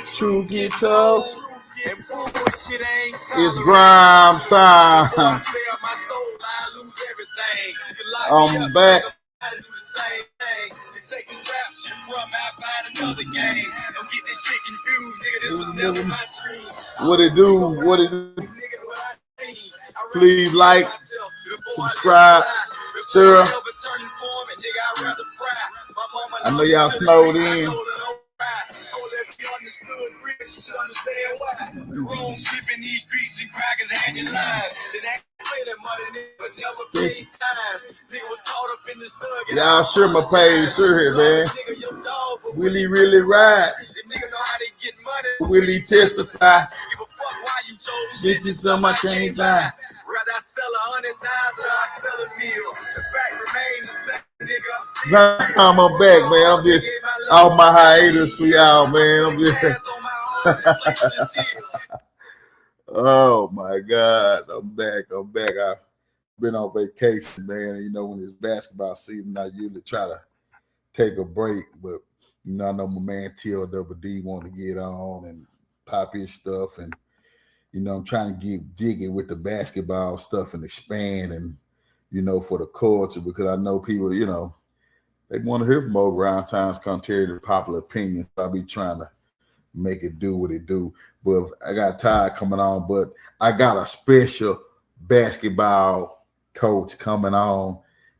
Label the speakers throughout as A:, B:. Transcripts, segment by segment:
A: Truth get told. It's Grimes time. I'm back. What it do? What it do? Please like, subscribe, share. I know y'all snowed in. Y'all share my page, sure here, man. Will he really ride? Will he testify? This is so much ain't fine. I'm back, man. I'm just off my hiatus for y'all, man. I'm just oh my God, I'm back. I've been on vacation, man. You know, when it's basketball season, I usually try to take a break, but you know, I know my man TLWD want to get on and pop his stuff, and you know, I'm trying to get jiggy with the basketball stuff and expand, and you know, for the culture, because I know people, you know, they want to hear from over around times contrary to popular opinion. So I'll be trying to make it do what it do. But I got Todd coming on, but I got a special basketball coach coming on,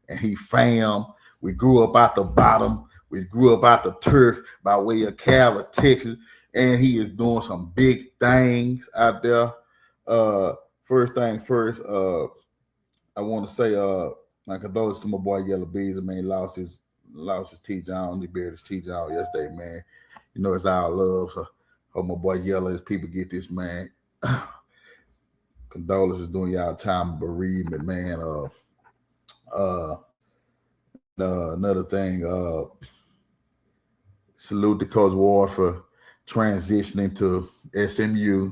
A: and he fam. We grew up out the bottom. We grew up out the turf by way of Calvert, Texas, and he is doing some big things out there. First thing first, I want to say my condolences to my boy Yellow Bees. I mean, lost his T John. He buried his T John yesterday, man. You know, it's our love. So hope my boy Yellow, as people get this, man. Condolences during y'all time of bereavement, man. Another thing, salute to Coach Ward for transitioning to SMU,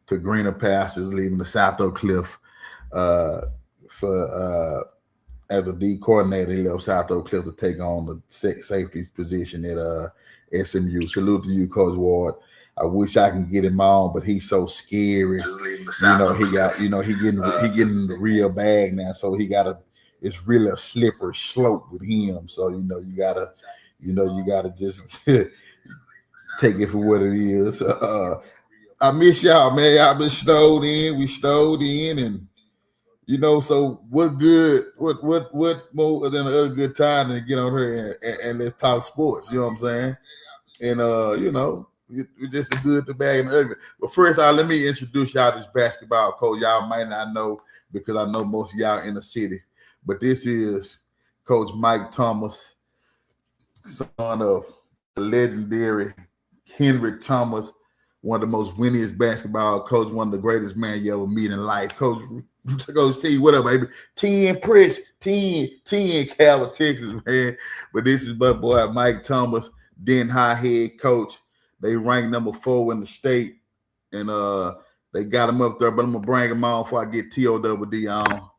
A: to greener pastures, leaving the South Oak Cliff. As a D coordinator, he left South Oak Cliff to take on the safety position at SMU. Salute to you, Coach Ward. I wish I can get him on, but he's so scary. You know, he getting the real bag now, so it's really a slippery slope with him. So you gotta just take it for what it is. I miss y'all, man. Y'all been snowed in. We snowed in, and you know, so what more than a good time to get on here and let's talk sports. You know what I'm saying? And you know, it's just a good, the bad, and the ugly. But first, let me introduce y'all to this basketball coach. Y'all might not know because I know most of y'all in the city, but this is Coach Mike Thomas, son of the legendary Henrik Thomas, one of the most winningest basketball coaches, one of the greatest man you ever meet in life. Coach T, what up, baby? 10 Prince, 10 Calvert, Texas, man. But this is my boy Mike Thomas, Den High head coach. They ranked number 4 in the state, and they got him up there, but I'm going to bring him on before I get TOWD on.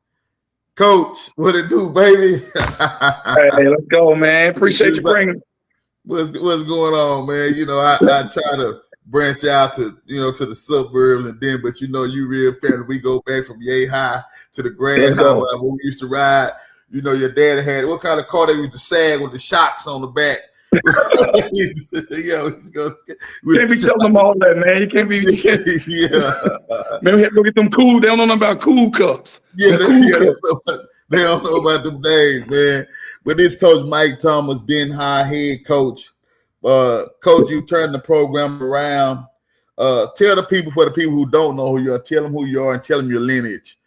A: Coach, what it do, baby?
B: Hey, let's go, man. Appreciate you bringing.
A: What's going on, man? You know, I try to branch out to the suburbs, and then, but you real family. We go back from Yay High to the Grand High where we used to ride. You know, your dad had what kind of car they used to sag with the shocks on the back.
B: Can't be telling them all that, man. You can't be.
A: Yeah.
B: Man, we had to go get them cool. They don't know nothing about cool cups.
A: Yeah, they don't know about them days, man. But this Coach Mike Thomas, Den High head coach. Coach, you turned the program around. Tell the people, for the people who don't know who you are, tell them who you are and tell them your lineage.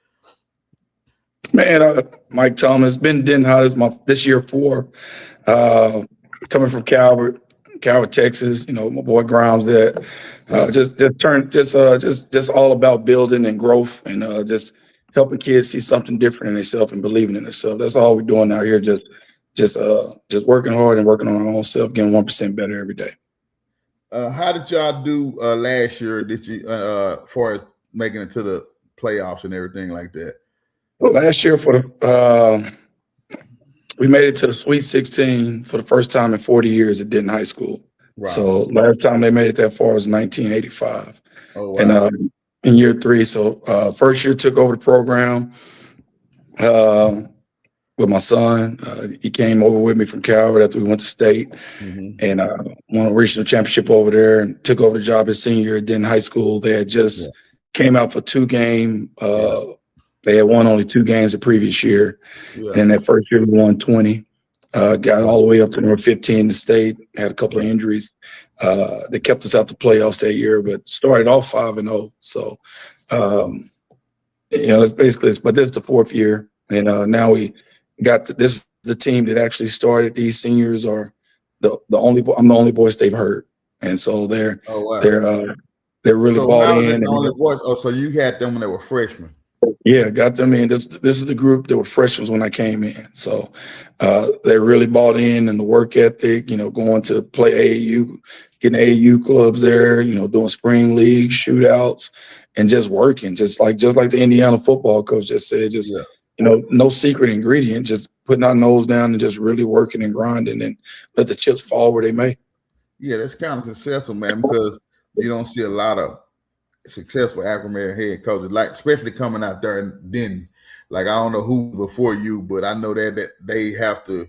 B: Man, Mike Thomas, been Den High this year 4. Coming from Calvert, Texas. You know, my boy Grimes there. Just all about building and growth, and just helping kids see something different in themselves and believing in themselves. That's all we're doing out here. Just working hard and working on our own self, getting 1% better every day.
A: How did y'all do last year? Did you, as far as making it to the playoffs and everything like that?
B: Well, last year we made it to the Sweet 16 for the first time in 40 years at Denton High School.
A: Right.
B: So last time they made it that far was 1985.
A: Oh
B: And
A: wow.
B: in year 3, so first year took over the program uh, with my son. He came over with me from Calvert after we went to state
A: Hmm.
B: and won a regional championship over there and took over the job his senior year. Then high school, they had
A: Yeah.
B: just came out for 2 game.
A: Yeah.
B: They had won only 2 games the previous year.
A: Yeah.
B: And that first year we won 20. Got
A: Yeah.
B: all the way up to number 15 in the state. Had a couple
A: Yeah.
B: of injuries. They kept us out the playoffs that year, but started off 5-0. So, that's basically. But this is the 4th year, and now we got this is the team that actually started. These seniors are the only. I'm the only voice they've heard, and so they're
A: Oh wow.
B: they're uh, they're really
A: So
B: bought
A: how is it
B: in.
A: the only
B: And
A: voice? Oh, so you had them when they were freshmen.
B: yeah, got them in. This is the group that were freshmen when I came in. So they really bought in and the work ethic, going to play AAU, getting AAU clubs there, doing spring league shootouts and just working, just like the Indiana football coach just said, just
A: Yeah.
B: no secret ingredient, just putting our nose down and just really working and grinding and let the chips fall where they may.
A: Yeah, that's kind of successful, man, because you don't see a lot of successful African American head coaches, like especially coming out there. And then, like, I don't know who before you, but I know that they have to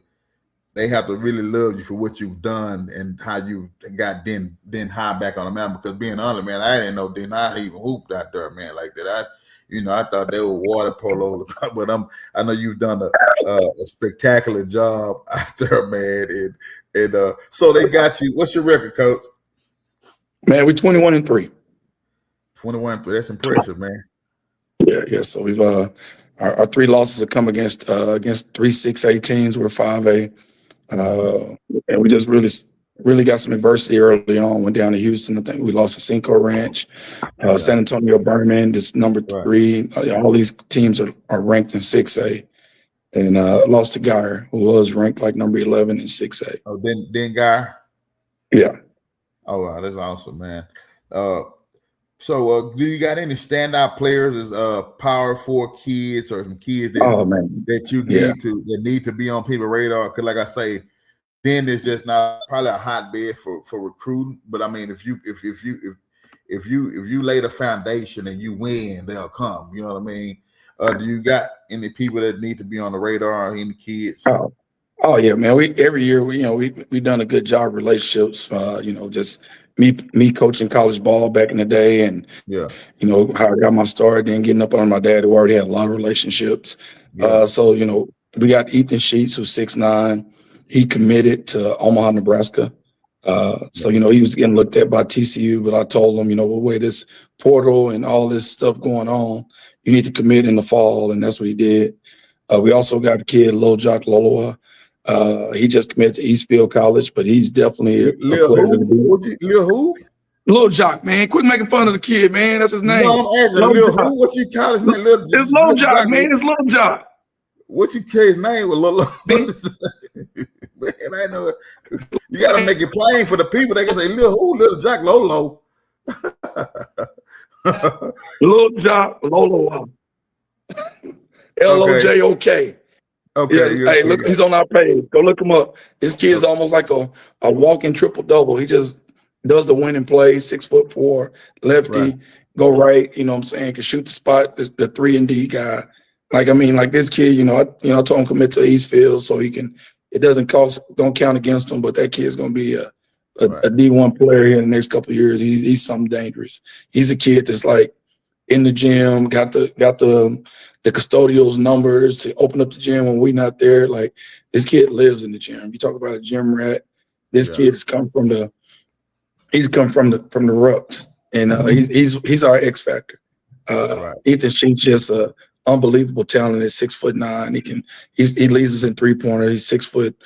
A: really love you for what you've done and how you got then high back on the mountain. Because being honest, man, I didn't know then I even hooped out there, man, like that. I thought they were water polo, but I know you've done a spectacular job out there, man. And so they got you. What's your record, coach?
B: Man, we're 21-3.
A: 21. That's impressive, man.
B: Yeah. So we've our 3 losses have come against 3-6A teams. We're 5A. And we just really got some adversity early on. Went down to Houston. I think we lost to Cinco Ranch, San Antonio Berman, this number 3. All these teams are ranked in 6A, and lost to Geyer, who was ranked like number 11 in 6A.
A: Oh, then Geyer.
B: Yeah.
A: Oh wow, that's awesome, man. So do you got any standout players as Power 4 kids or some kids that you need to be on people's radar? Because like I say, then it's just not probably a hotbed for recruiting. But I mean, if you lay the foundation and you win, they'll come. You know what I mean? Do you got any people that need to be on the radar or any kids?
B: Oh yeah, man. Every year we done a good job relationships. Just me coaching college ball back in the day, and how I got my start. Then getting up on my dad, who already had a lot of relationships. So we got Ethan Sheets, who's 6'9". He committed to Omaha, Nebraska. So he was getting looked at by TCU, but I told him, with this portal and all this stuff going on, you need to commit in the fall, and that's what he did. We also got the kid Lil Jock Loloa. He just committed to Eastfield College, but he's definitely a player.
A: Lil who?
B: Lil Jock, man. Quit making fun of the kid, man. That's his name.
A: No, I'm asking Lil who? What's your college name?
B: It's Lil Jock, man. It's Lil Jock.
A: What's your kid's name? Lil man, I know. You got to make it plain for the people. They can say Lil who? Lil Jock Lolo.
B: Lil Jock Lolo. LOJOK.
A: Okay.
B: Hey, look, he's on our page. Go look him up. This kid's almost like a walking triple double. He just does the winning play. 6'4", lefty, go right. You know what I'm saying? Can shoot the spot. The 3-and-D guy. Like this kid. I told him commit to Eastfield so he can. It don't count against him. But that kid's gonna be a D1 player here in the next couple of years. He's something dangerous. He's a kid that's like in the gym. Got the custodial's numbers to open up the gym when we're not there. Like this kid lives in the gym. You talk about a gym rat. This kid has come from the ruts, and he's our X factor. Ethan Sheets just a unbelievable talent at 6'9". He leads us in 3-pointer. He's 6 foot.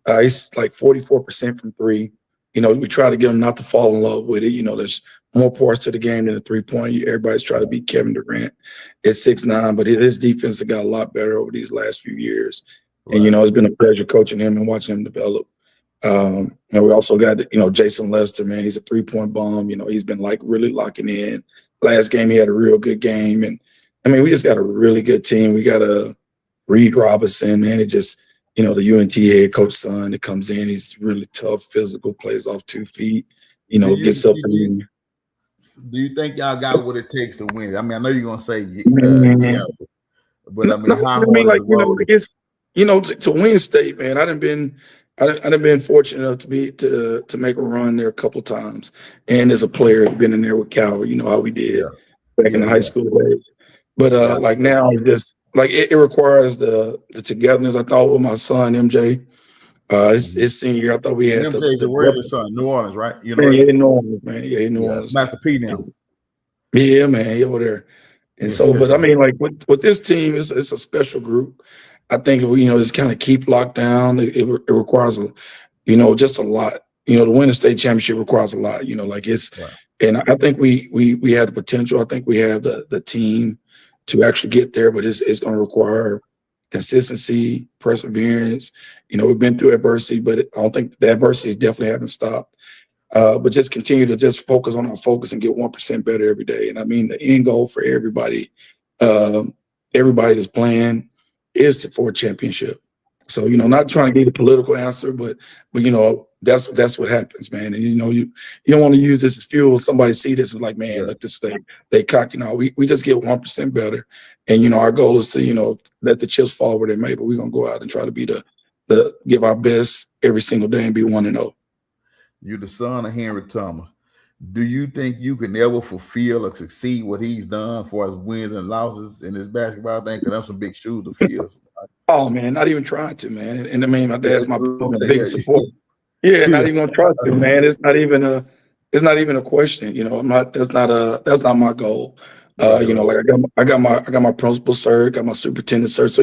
B: He's like 44% from 3. We try to get him not to fall in love with it. There's more parts to the game than a 3-point. Everybody's trying to beat Kevin Durant at 6'9", but his defense has got a lot better over these last few years. And, it's been a pleasure coaching him and watching him develop. And we also got, Jason Lester, man. He's a 3-point bomb. He's been really locking in. Last game, he had a real good game. And, we just got a really good team. We got a Reed Robinson, man. It the UNT head coach son that comes in. He's really tough, physical, plays off 2 feet, gets up and
A: do you think y'all got what it takes to win? I mean, I know you're gonna say
B: man.
A: but I mean,
B: No,
A: how
B: I mean,
A: hard is
B: like,
A: the road?
B: it's, to win state, man. I done been fortunate enough to make a run there a couple times, and as a player, been in there with Cal. You know how we did back in the high school days. But like now, it's just like it requires the togetherness. I thought with my son MJ, his senior year, I thought we
A: And
B: had
A: where's your son? New Orleans, right?
B: man,
A: University.
B: in New Orleans, man. Yeah, in New Orleans.
A: Master P now.
B: Yeah, man, he over there. And so, but I mean, like with this team, it's a special group. I think if we, just kind of keep locked down. It requires just a lot. To win a state championship requires a lot. Like it's, and I think we have the potential. I think we have the team to actually get there, but it's going to require consistency, perseverance. We've been through adversity, but I don't think the adversity definitely haven't stopped. But just continue to just focus on our focus and get 1% better every day. And I mean, the end goal for everybody that's playing is for a championship. So, not trying to get a political answer, but that's what happens, man. And, you don't want to use this as fuel. Somebody see this and like, man, look, this they cocky. We just get 1% better. And, our goal is to, let the chips fall where they may, but we're going to go out and try to be the give our best every single day and be 1-0.
A: You're the son of Henry Thomas. Do you think you can ever fulfill or succeed what he's done for his wins and losses in his basketball thing? Because that's some big shoes to fill.
B: Oh man, not even trying to, man. And I mean, my dad's my big support. Yeah, not even gonna try to, man. It's not even a question. That's not my goal. Like I got my principal cert, got my superintendent cert. So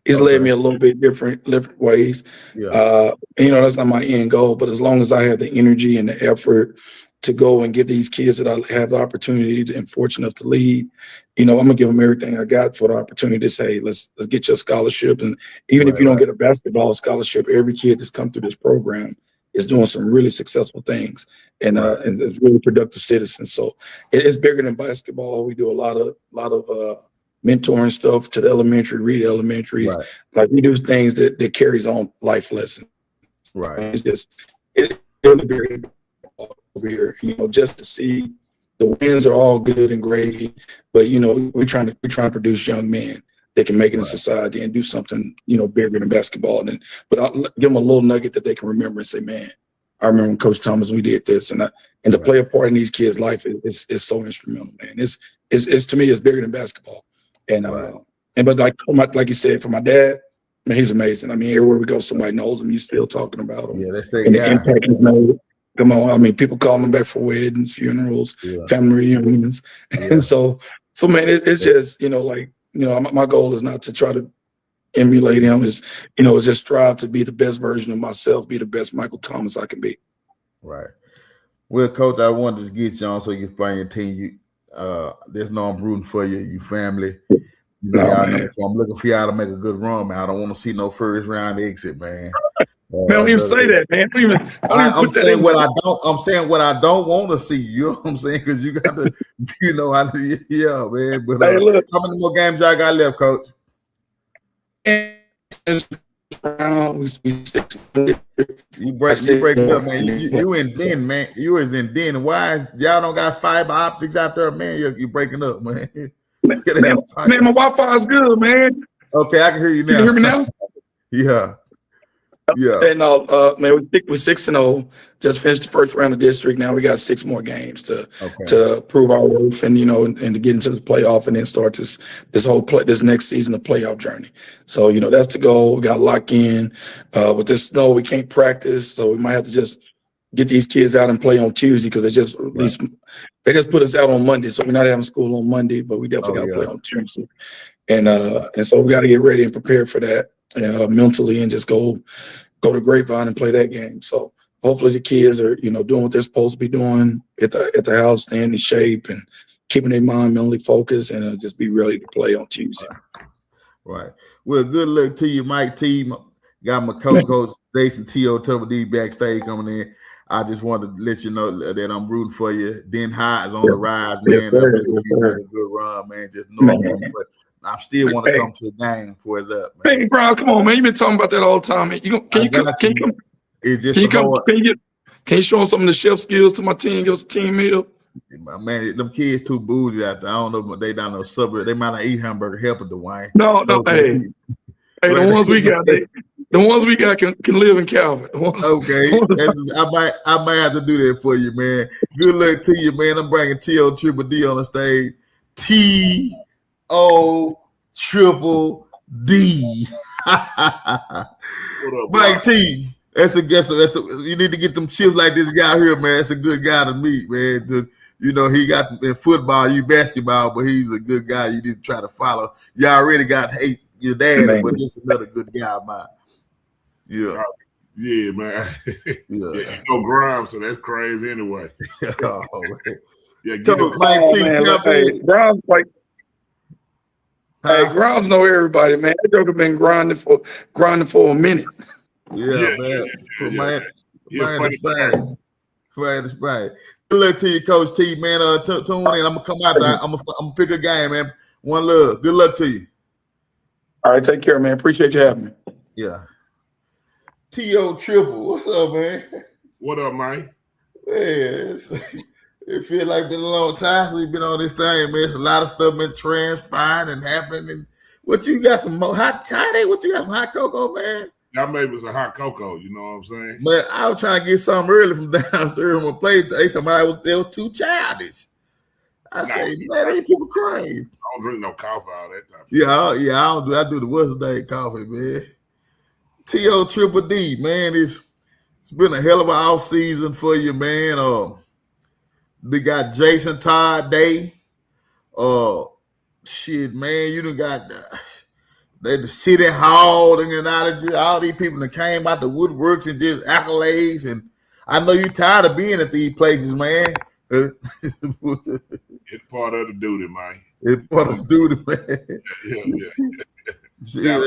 B: he's led me a little bit different ways. That's not my end goal. But as long as I have the energy and the effort to go and give these kids that I have the opportunity and fortunate enough to lead, I'm gonna give them everything I got for the opportunity to say, let's get you a scholarship. And even if you don't get a basketball scholarship, every kid that's come through this program is doing some really successful things and it's really productive citizens. So it's bigger than basketball. We do a lot of mentoring stuff to the elementary, elementaries. Like we do things that carries on life lessons. It's really bigger over here, just to see the wins are all good and gravy, but we're trying to produce young men that can make it in society and do something, bigger than basketball. But I'll give them a little nugget that they can remember and say, man, I remember when Coach Thomas, we did this, and to play a part in these kids' life is so instrumental, man. It's to me, it's bigger than basketball. And but like you said, for my dad, man, he's amazing. I mean, everywhere we go, somebody knows him. You still talking about him.
A: Yeah, that's
B: the impact he's made. Come on, I mean, people call him back for weddings, funerals, family reunions, and so man, it's just my goal is not to try to emulate him. Is just strive to be the best version of myself, be the best Michael Thomas I can be.
A: Right. Well, Coach, I wanted to get you on so you can explain your team. There's no I'm rooting for you, you family. Y'all know, so I'm looking for y'all to make a good run, man. I don't want to see no first round exit, man.
B: Man, don't even say that, man.
A: I'm saying what I don't want to see. You know what I'm saying? Because you got to, man. But
B: hey, look,
A: how many more games y'all got left, Coach? You breaking up, man. You in Den, man. You is in Den. Why y'all don't got fiber optics out there, man? You breaking up, man.
B: Man, my Wi-Fi is good, man.
A: Okay, I can hear you now.
B: Can you hear me now?
A: Yeah.
B: And man, we're 6-0. Just finished the first round of district. Now we got 6 more games to prove our worth, and and to get into the playoff, and then start this next season of playoff journey. So that's the goal. We got to lock in. With this snow, we can't practice, so we might have to just get these kids out and play on Tuesday because they just put us out on Monday, so we're not having school on Monday, but we definitely got to play on Tuesday. And so we got to get ready and prepare for that. Mentally, and just go to Grapevine and play that game. So hopefully the kids are doing what they're supposed to be doing at the house, staying in shape and keeping their mind mentally focused, and just be ready to play on Tuesday.
A: Right. Well, good luck to you, Mike T. Got my co-coach Jason T.O. Double D backstage coming in. I just wanted to let you know that I'm rooting for you. Den High is on the rise, man. I'm looking for you to make a good run, man. Just know I still want to
B: Hey,
A: come to the game before it's up, man.
B: hey, Brown, come on, man. You've been talking about that all the time, man. Can you come?
A: It's just
B: Can you come?
A: hard.
B: Can you show them some of the chef skills to my team? Give us a team meal.
A: Man, them kids too bougie out there. I don't know, but they down in the suburb. They might not eat hamburger helper, Dwayne.
B: No. Hey, the ones we got, can live in Calvin.
A: Okay, I might have to do that for you, man. Good luck to you, man. I'm bringing T.O. Triple D on the stage. T.O. Triple D. Mike T. You need to get them chips like this guy here, man. That's a good guy to meet, man. He got in football, you basketball, but he's a good guy. You need to try to follow. You already got hate your dad, but this is another good guy of mine. Yeah.
C: Yeah, man. Yeah, Grimes, so that's crazy anyway.
A: Oh,
C: yeah,
B: Grimes Grimes know everybody, man. That joker been grinding for a minute.
A: Yeah, man. Funny. Good luck to you, Coach T, man. Tune in. I'm gonna come out there. I'm gonna pick a game, man. One love. Good luck to you.
B: All right, take care, man. Appreciate you having me.
A: Yeah. T.O. Triple, what's up, man?
C: What up, man?
A: Man, it feels like been a long time since we've been on this thing, man. It's a lot of stuff been transpiring and happening. And what you got some more hot toddy? What you got some hot cocoa, man?
C: Y'all made was a hot cocoa, you know what I'm saying?
A: But I was trying to get something early from downstairs on my plate. They told me it was too childish. I say, man, these people crazy.
C: I don't drink no coffee, all that type of
A: stuff. Yeah, I don't do. I do the what's the name coffee, man. T.O. Triple D, man, it's been a hell of an off season for you, man. They got Jason Todd Day. Shit, man, you done got the city hall and all these people that came out the woodworks and did accolades. And I know you're tired of being at these places, man.
C: It's part of the duty, man.
A: It's part of the duty, man.
C: Yeah.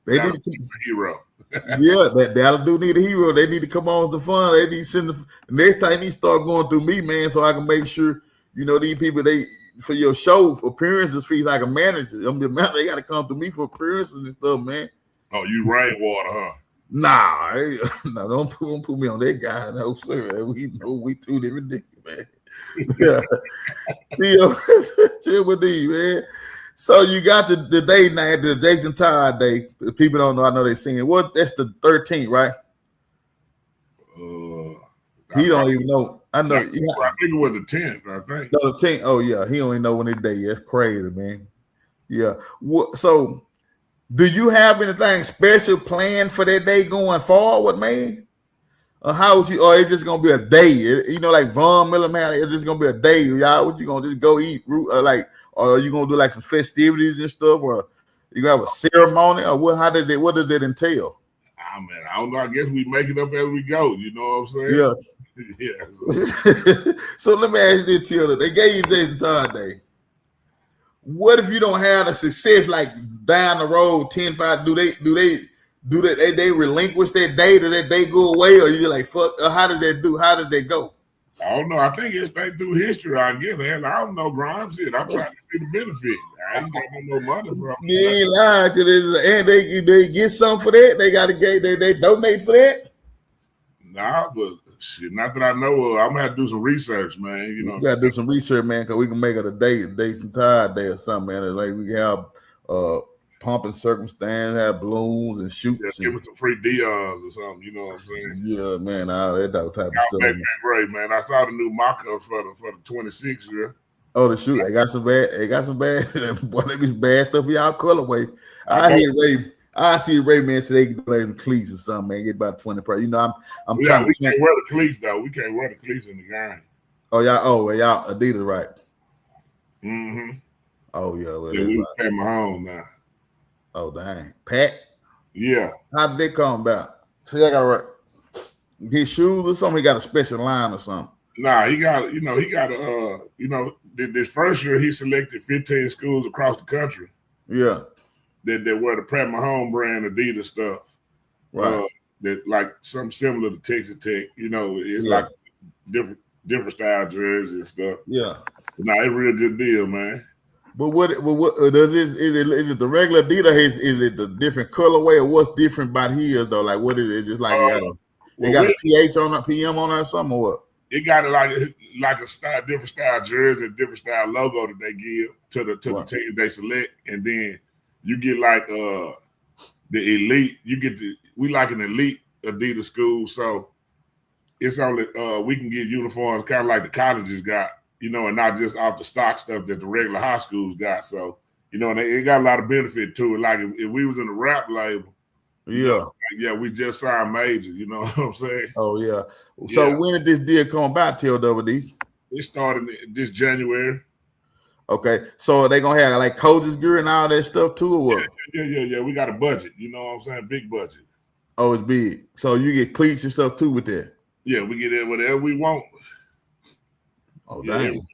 C: They need a hero.
A: Yeah, that'll do need a hero. They need to come on to fun. They need to send the next time they need to start going through me, man, so I can make sure, these people, for your show, for appearances fees like a manager. They got to come through me for appearances and stuff, man.
C: Oh, you rainwater, huh?
A: Nah, don't put me on that guy. No, sir. We two different things, man. Yeah. Chill with these, man. So you got the day night, the Jason Todd Day. People don't know. I know they sing it. That's the 13th, right? He don't even know. I know.
C: I think it was the 10th. I think.
A: No, the 10th. Oh yeah, he don't even know when his day is. That's crazy, man. Yeah. So, do you have anything special planned for that day going forward, man? Or how would you? Or it's just gonna be a day? Like Von Miller, man. It's just gonna be a day, y'all. What you gonna just go eat? Or are you gonna do like some festivities and stuff? Or you gonna have a ceremony? Or what? What does that entail?
C: Man, I don't know. I guess we make it up as we go. You know what I'm saying?
A: Yeah.
C: Yeah.
A: So let me ask you this, Taylor. They gave you Jason Todd Day. What if you don't have the success like down the road, 10-5? Do they relinquish that day? Does that day go away, or you like fuck? Or how does that go?
C: I don't know. I think it's through history. I guess. I don't know, Grimes. Shit, I'm trying to see the benefit. I ain't got no money from them.
A: You ain't lying, and they get something for that. They got to get they donate for that.
C: Nah, but shit, not that I know of. I'm gonna have to do some research, man.
A: You gotta do some research, man, because we can make it a Jason Todd Day or something, man. Like we can have pumping circumstance, have balloons and shoots.
C: Yeah, give us some free Dion's or something. You know what I'm saying?
A: Yeah, man. All that type of stuff.
C: Great, man. I saw the new mock-up for the 26 year.
A: Oh, the shoot! They got some bad. Boy, they be bad stuff for y'all colorway. I see Ray, man, so they can play in cleats or something, man. Get about 20 per. I'm trying.
C: We can't wear the cleats though. We can't wear the cleats in the game.
A: Oh y'all. Y'all Adidas, right?
C: Mm-hmm.
A: Oh yeah. Well,
C: we pay Mahomes now.
A: Oh dang, Pat.
C: Yeah.
A: How did they come about? See, I got his shoes or something. He got a special line or something.
C: Nah, he got this first year he selected 15 schools across the country.
A: Yeah.
C: That wear the Pat Mahomes brand Adidas stuff.
A: Right.
C: That like something similar to Texas Tech. It's like different style jerseys and stuff.
A: Yeah.
C: Nah, it's a real good deal, man.
A: But what does this is it the regular Adidas? Is it the different colorway or what's different about his though? Like what is it? It's just like it got a PH on it, PM on it or something or what?
C: It got like a style, different style jersey, different style logo that they give to the teams they select, and then you get like the elite. You get we like an elite Adidas school, so it's only we can get uniforms kind of like the colleges got, you know, and not just off the stock stuff that the regular high schools got. So, you know, and it got a lot of benefit to it. Like if we was in the rap label, we just signed major, you know what I'm saying?
A: Oh, yeah. So when did this deal come about, TLWD?
C: It started this January.
A: Okay. So are they going to have like coaches gear and all that stuff too or what?
C: Yeah. We got a budget, you know what I'm saying? Big budget.
A: Oh, it's big. So you get cleats and stuff too with that?
C: Yeah, we get it whatever we want.
A: Oh, dang.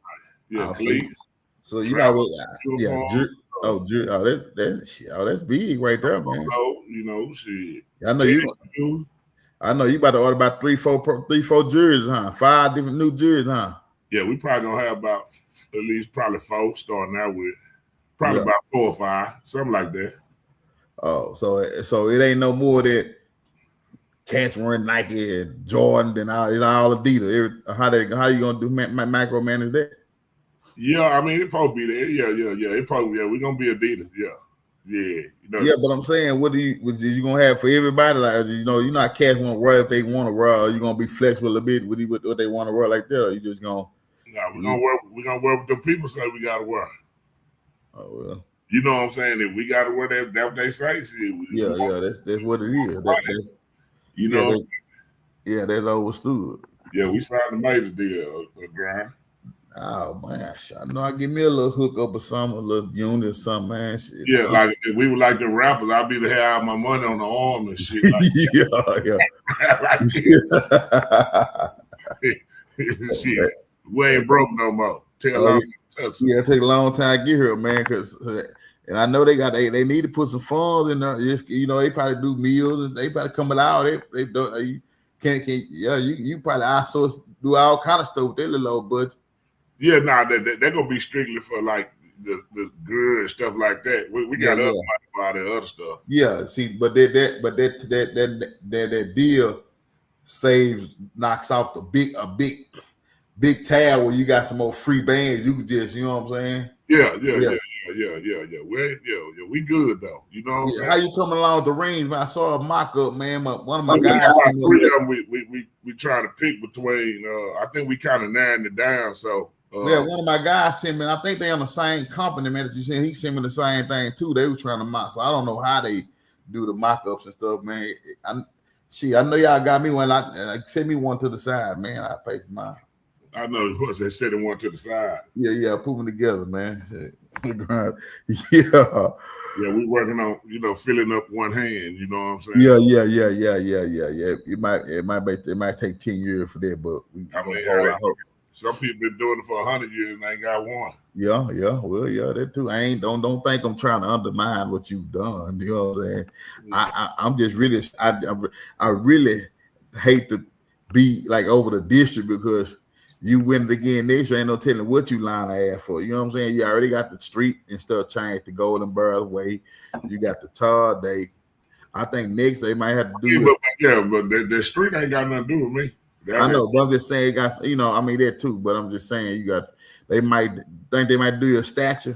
C: Yeah, cleats.
A: So you know what? That's big right there, man.
C: You know, shit.
A: I know you about to order about three, four jerseys, huh? 5 different new jerseys, huh?
C: Yeah, we probably gonna have about at least probably 4 starting out with. Probably about 4 or 5, something like that.
A: Oh, so it ain't no more that cats run Nike and Jordan and all Adidas. How you gonna do micromanage that?
C: Yeah, I mean it probably be there. Yeah. It probably we're gonna be Adidas. Yeah. You know,
A: yeah, but I'm saying, what is you gonna have for everybody? Like, you know, you're not cats want to wear if they want to wear. Are you gonna be flexible a bit with what they want to wear like that? Or you just gonna?
C: No, we're gonna wear what the people say we gotta wear.
A: Oh well.
C: You know what I'm saying? If we gotta wear that what they say.
A: That's what it is. That's
C: you know.
A: That's understood.
C: Yeah, we signed a major deal, Grimes.
A: Oh man, I know I give me a little hookup or something, a little unit or something, man. Shit,
C: yeah, like if we were like the rappers, I'd be to have my money on the arm and shit. Like shit. We ain't broke no more. It
A: take a long time to get here, man. And I know they need to put some funds in there. You know, they probably do meals and they probably come out. They don't. You probably outsource, do all kind of stuff with their little old budget.
C: Yeah, they're gonna be strictly for like the good and stuff like that. We got other money for all that other stuff.
A: Yeah, see, but that deal knocks off a big tab where you got some more free bands. You can just, you know what I'm saying? Yeah. We good though. You know what I'm saying? How you coming along with the rings, man? I saw a mock up, man. One of my guys.
C: We try to pick between. I think we kind of narrowing it down. So.
A: One of my guys sent me. I think they on the same company, man. That you said he sent me the same thing too. They were trying to mock, so I don't know how they do the mock-ups and stuff, man. I know y'all got me one. Send me one to the side, man. I pay for mine.
C: I know it was. They said one to the side.
A: Yeah, put them together, man.
C: Yeah, we working on filling up one hand. You know what I'm saying?
A: Yeah. It might take 10 years for that, but
C: I hope. Some people been doing it for 100 years and ain't got one.
A: Yeah. Well, that too. Don't think I'm trying to undermine what you've done. You know what I'm saying? I'm just really, I really hate to be like over the district because you win it again next year. Ain't no telling what you line the ass for. You know what I'm saying? You already got the street and stuff changed to Golden Barrel way. You got the Todd day. I think next they might have to do
C: but the street ain't got nothing to do with me.
A: I know, but I'm just saying, guys. You know, I mean that too. But I'm just saying, they might do your statue.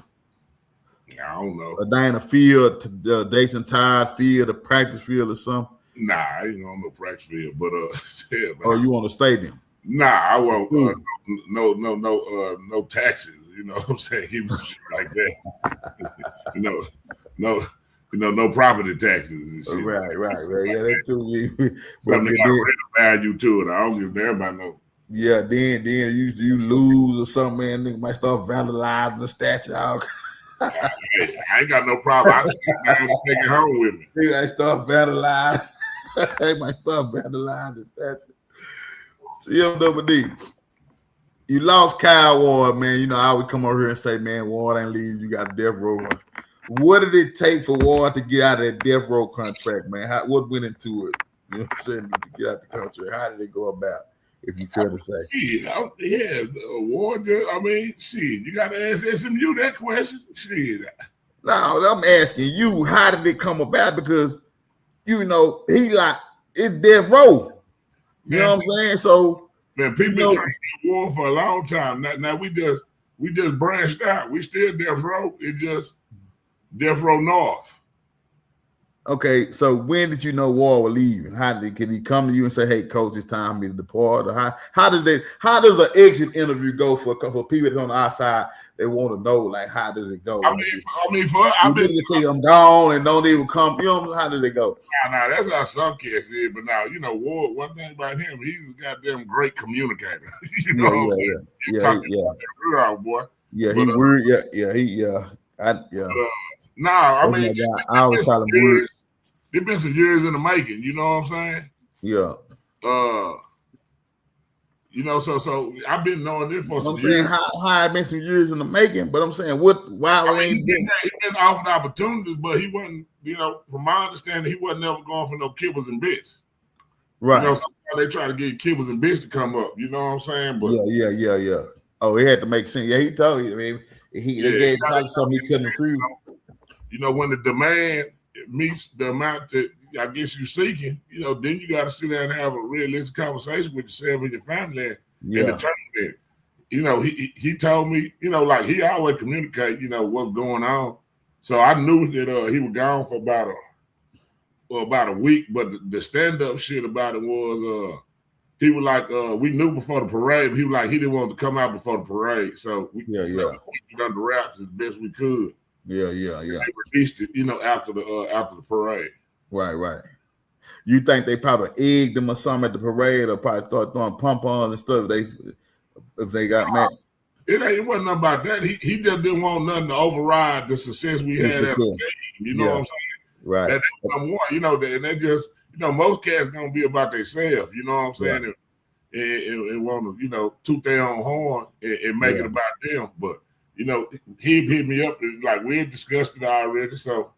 C: I don't know.
A: A Diana Field, Jason Todd Field, a practice field or something.
C: Nah, I ain't on no practice field, but yeah.
A: Oh, you want a stadium?
C: Nah, I won't. No taxes. You know what I'm saying? He was like that. No property taxes and shit.
A: Right. Yeah, that too.
C: Something got a value to it. I don't give everybody know.
A: Yeah, then you lose or something, man. Nigga might start vandalizing the statue out.
C: I ain't got no problem. I just got to take it home with me.
A: They might start vandalizing. They might start vandalizing the statue. CMWD. You lost Kyle Ward, man. You know, I would come over here and say, man, Ward ain't leaving. You got death row. What did it take for Ward to get out of that death row contract, man? What went into it? You know what I'm saying? To get out the contract. How did it go about? if you feel to say.
C: Shit, award. I mean, shit, you got to ask SMU that question. Shit.
A: Now I'm asking you, how did it come about? Because he like it's death row. You know what I'm saying? So
C: man, people been trying to get war for a long time. Now we just branched out. We still death row. It just death row north.
A: Okay, so when did you know War was leaving? Can he come to you and say, "Hey, coach, it's time for me to depart"? Or how does an exit interview go for people that's on the outside? They want to know, like, how does it go?
C: I mean,
A: say I'm gone and don't even come. You know, how does it go?
C: Nah, that's how some kids is. But now, Ward. One thing about him, he's a goddamn great communicator. You know what I'm saying? Yeah, boy.
A: Yeah,
C: but,
A: he weird.
C: I mean,
A: I always call him weird.
C: It's been some years in the making. You know what I'm saying?
A: Yeah.
C: So I've been knowing this for some years.
A: I'm saying how it been some years in the making, but I'm saying he
C: been offered opportunities, but he wasn't, from my understanding, he wasn't ever going for no kibbles and bits.
A: Right.
C: Sometimes they try to get kibbles and bits to come up. You know what I'm saying? But
A: yeah. Oh, it had to make sense. Yeah, he told you. I mean, they gave something he couldn't refuse.
C: When the demand meets the amount that I guess you're seeking, then you got to sit down and have a realistic conversation with yourself and your family and determine it. He told me, like he always communicate, what's going on. So I knew that he was gone for about a week, but the stand-up shit about it was he was like, we knew before the parade, but he was like, he didn't want to come out before the parade. So we kept it under wraps as best we could.
A: Yeah.
C: They released it, after the parade.
A: Right. You think they probably egged them or something at the parade, or probably start throwing pom-poms and stuff if they got mad?
C: It wasn't about that. He just didn't want nothing to override the success we had as a team. You know what I'm saying?
A: Right.
C: That's what I want. And they just, most cats gonna be about themselves. You know what I'm saying? Right. And want to, toot their own horn and make it about them. But he hit me up like we had discussed it already. So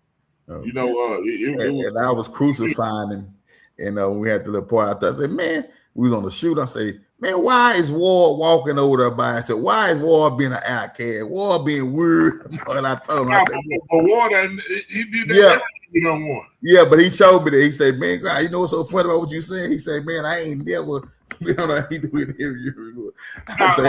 C: and
A: I was crucifying him, and when we had the little part, I said, "Man, we was on the shoot." I say, "Man, why is Ward walking over there by himself? Why is Ward being an outcast? Ward being weird?" And I told him,
C: but Ward, he did that. Yeah. You don't want.
A: Yeah, but he showed me that. He said, "Man, God, you know what's so funny about what you saying?" He said, "Man, I ain't never been on a interview." I said,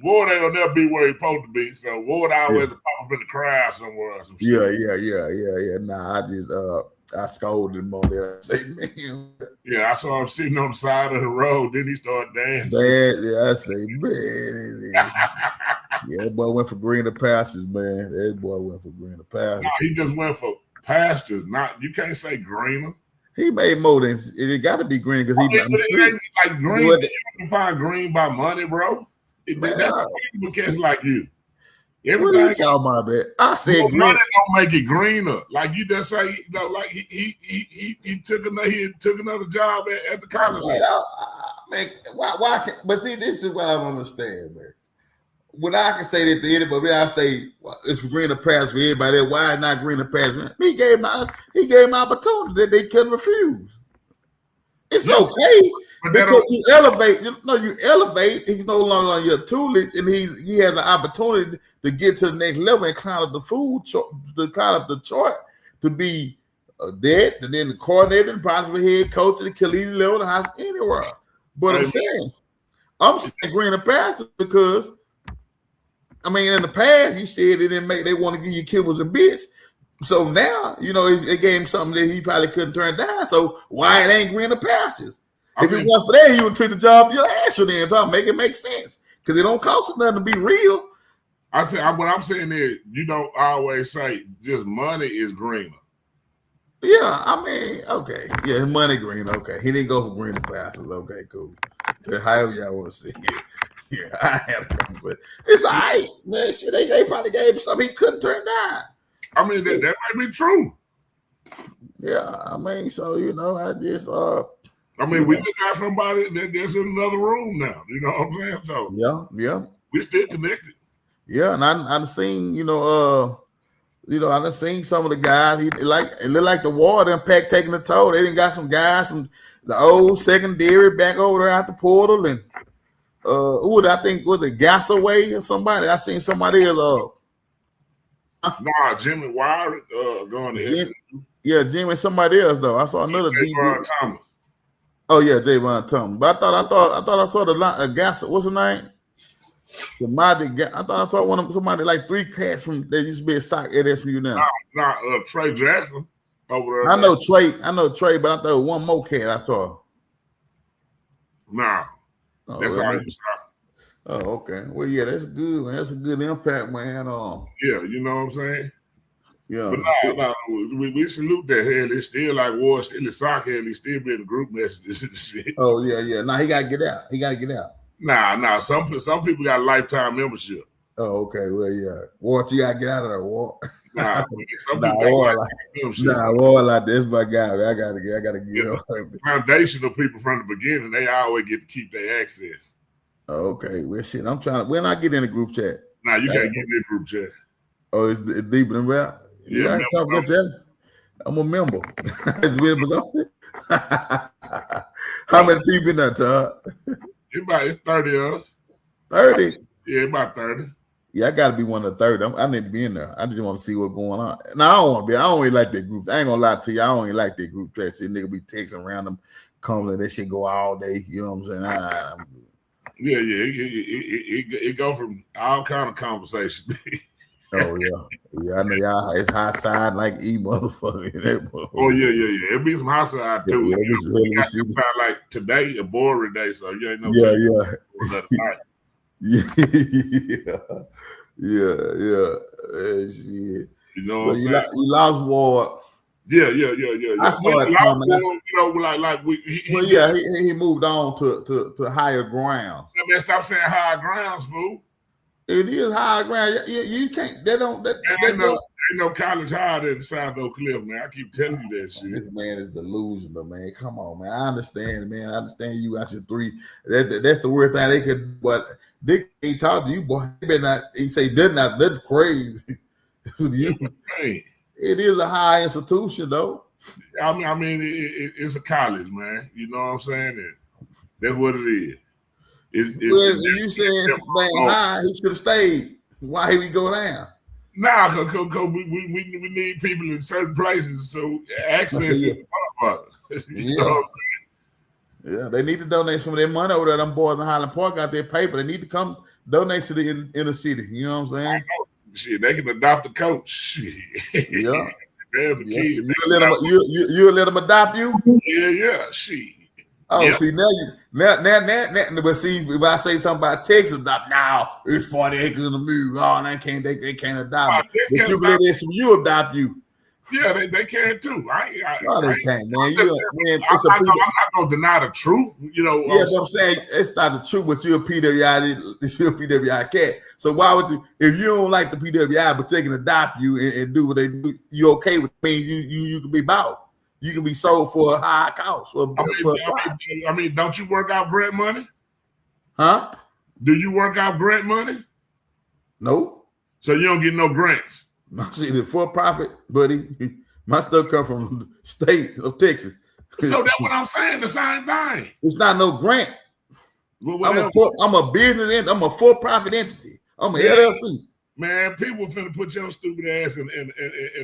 C: Ward ain't gonna never be where he's supposed to be. So Ward always pop up in the crowd somewhere or some shit.
A: Yeah. Nah, I scolded him on there. I say, man.
C: Yeah, I saw him sitting on the side of the road. Then he started dancing.
A: I say, man. Yeah, that boy went for greener pastures, man. That boy went for greener pastures.
C: No, he just went for pastures. You can't say greener.
A: He made more than it. Got to be green because
C: it ain't like green. You can find green by money, bro. That's people catch like you.
A: What are you talking about, man? I said
C: money don't make it greener. Like you just say, like he took another job at the college.
A: Man, why can't, but see, this is what I don't understand, man. When I can say that to anybody, I say it's greener pass for everybody else. Why not greener pass? He gave him opportunity that they couldn't refuse. It's okay. Because you elevate, he's no longer on your tutelage, and he has an opportunity to get to the next level and climb up the chart to be that, and then the coordinator and possibly head coach at the collegiate level of the house anywhere. But I'm saying greener passes because in the past you said they want to give you kibbles and bits. So now, it gave him something that he probably couldn't turn down. So why it ain't greener passes? If it wasn't for that, you would take the job your ass should then make it make sense. Because it don't cost us nothing to be real.
C: What I'm saying is, you don't always say just money is greener.
A: Yeah, okay. Yeah, money green. Okay. He didn't go for greener passes. Okay, cool. However y'all want to see it. Yeah, I had a conversation. It's all right, man. Shit, they probably gave him something he couldn't turn down.
C: That might be true.
A: Yeah, so I just
C: we just got somebody that's in another room now. You know what I'm saying? So
A: yeah.
C: We still connected.
A: Yeah, and I've seen, I've seen some of the guys. It looked like the war impact taking the toll. They didn't got some guys from the old secondary back over there at the portal, and who I think was it Gasaway or somebody? I seen somebody else.
C: Nah, Jimmy Wire going to SMU.
A: Yeah, Jimmy, somebody else though. I saw another
C: Javon Thomas.
A: Oh yeah, Javon Thomas. But I thought I saw the gas. What's the name? I thought I saw somebody like 3 cats from they used to be a sock at SMU now.
C: Nah, Trey Jackson over there.
A: I know Trey, but I thought one more cat I saw.
C: Nah, that's all you saw.
A: Oh, okay. Well, yeah, that's good, man. That's a good impact, man.
C: Yeah, you know what I'm saying?
A: Yeah.
C: But we salute that hell. It's still like war, still a soccer hell. He still be in the group messages and shit.
A: Oh, yeah. Nah, he gotta get out. Nah.
C: Some people got a lifetime membership.
A: Oh, okay. Well, yeah. Walt, you gotta get out of there, Walt.
C: Some people got membership.
A: Walt like this, my guy. Man. I gotta get on.
C: Foundational people from the beginning, they always get to keep their access.
A: Okay, well, shit. I'm trying. When I get in the group chat.
C: Nah, you can't get in the group chat.
A: Oh, it's deeper than that. Yeah, I'm a member. How many people in that, Todd?
C: It's 30 of us.
A: 30?
C: Yeah, about 30.
A: Yeah, I got to be one of the 30. I need to be in there. I just want to see what's going on. No, I don't want to be. I don't really like that group. I ain't going to lie to you. I don't really like that group chat. Shit, nigga be texting around them, comes and that shit go all day. You know what I'm saying?
C: Yeah. It go from all kind of conversation.
A: Oh yeah. I know y'all. It's high side like motherfucker.
C: Oh yeah. It be some high side too. Yeah, like today a boring day, so you ain't no.
A: Yeah. Shit.
C: You know what I'm saying?
A: You lost Ward.
C: Yeah.
A: I saw it coming.
C: He
A: moved on to higher grounds.
C: Man, stop saying higher grounds, fool.
A: It is higher ground. You can't. Ain't
C: no college higher than South Oak Cliff, man. I keep telling you that shit.
A: This man is delusional, man. Come on, man. I understand, man. I understand you got your 3. That's the weird thing they could. But Dick ain't talk to you, boy. He better not. He say nothing crazy. You. It is a high institution, though.
C: I mean, it's a college, man. You know what I'm saying? That's what it is.
A: You saying high, he should have stayed. Why he go down?
C: Nah, because we need people in certain places, so access is you know what I'm saying?
A: Yeah, they need to donate some of their money over there. Them boys in Highland Park got their paper. They need to come donate to the inner city. You know what I'm saying?
C: Shit, they can adopt a coach. Shit.
A: Yeah.
C: Damn the kids.
A: You let them adopt you?
C: Yeah. Shit.
A: Oh, yeah. See now, but see, if I say something about Texas adopt now, it's 40 acres in the move. Oh, they can't adopt you. But you can let SMU adopt you.
C: Yeah, they can too.
A: They can't, man.
C: I'm not gonna deny the truth, you know.
A: Yeah, but I'm saying it's not the truth, but you're a PWI cat. So why would you, if you don't like the PWI, but they can adopt you and do what they do, you okay with me? You can be bought. You can be sold for a high cost.
C: I mean, don't you work out grant money?
A: Huh?
C: Do you work out grant money?
A: No.
C: So you don't get no grants?
A: See, the for-profit, buddy, my stuff come from the state of Texas.
C: So that's what I'm saying, the same thing.
A: It's not no grant. I'm a business entity. I'm a for-profit entity. I'm a LLC.
C: Man, people finna put your stupid ass in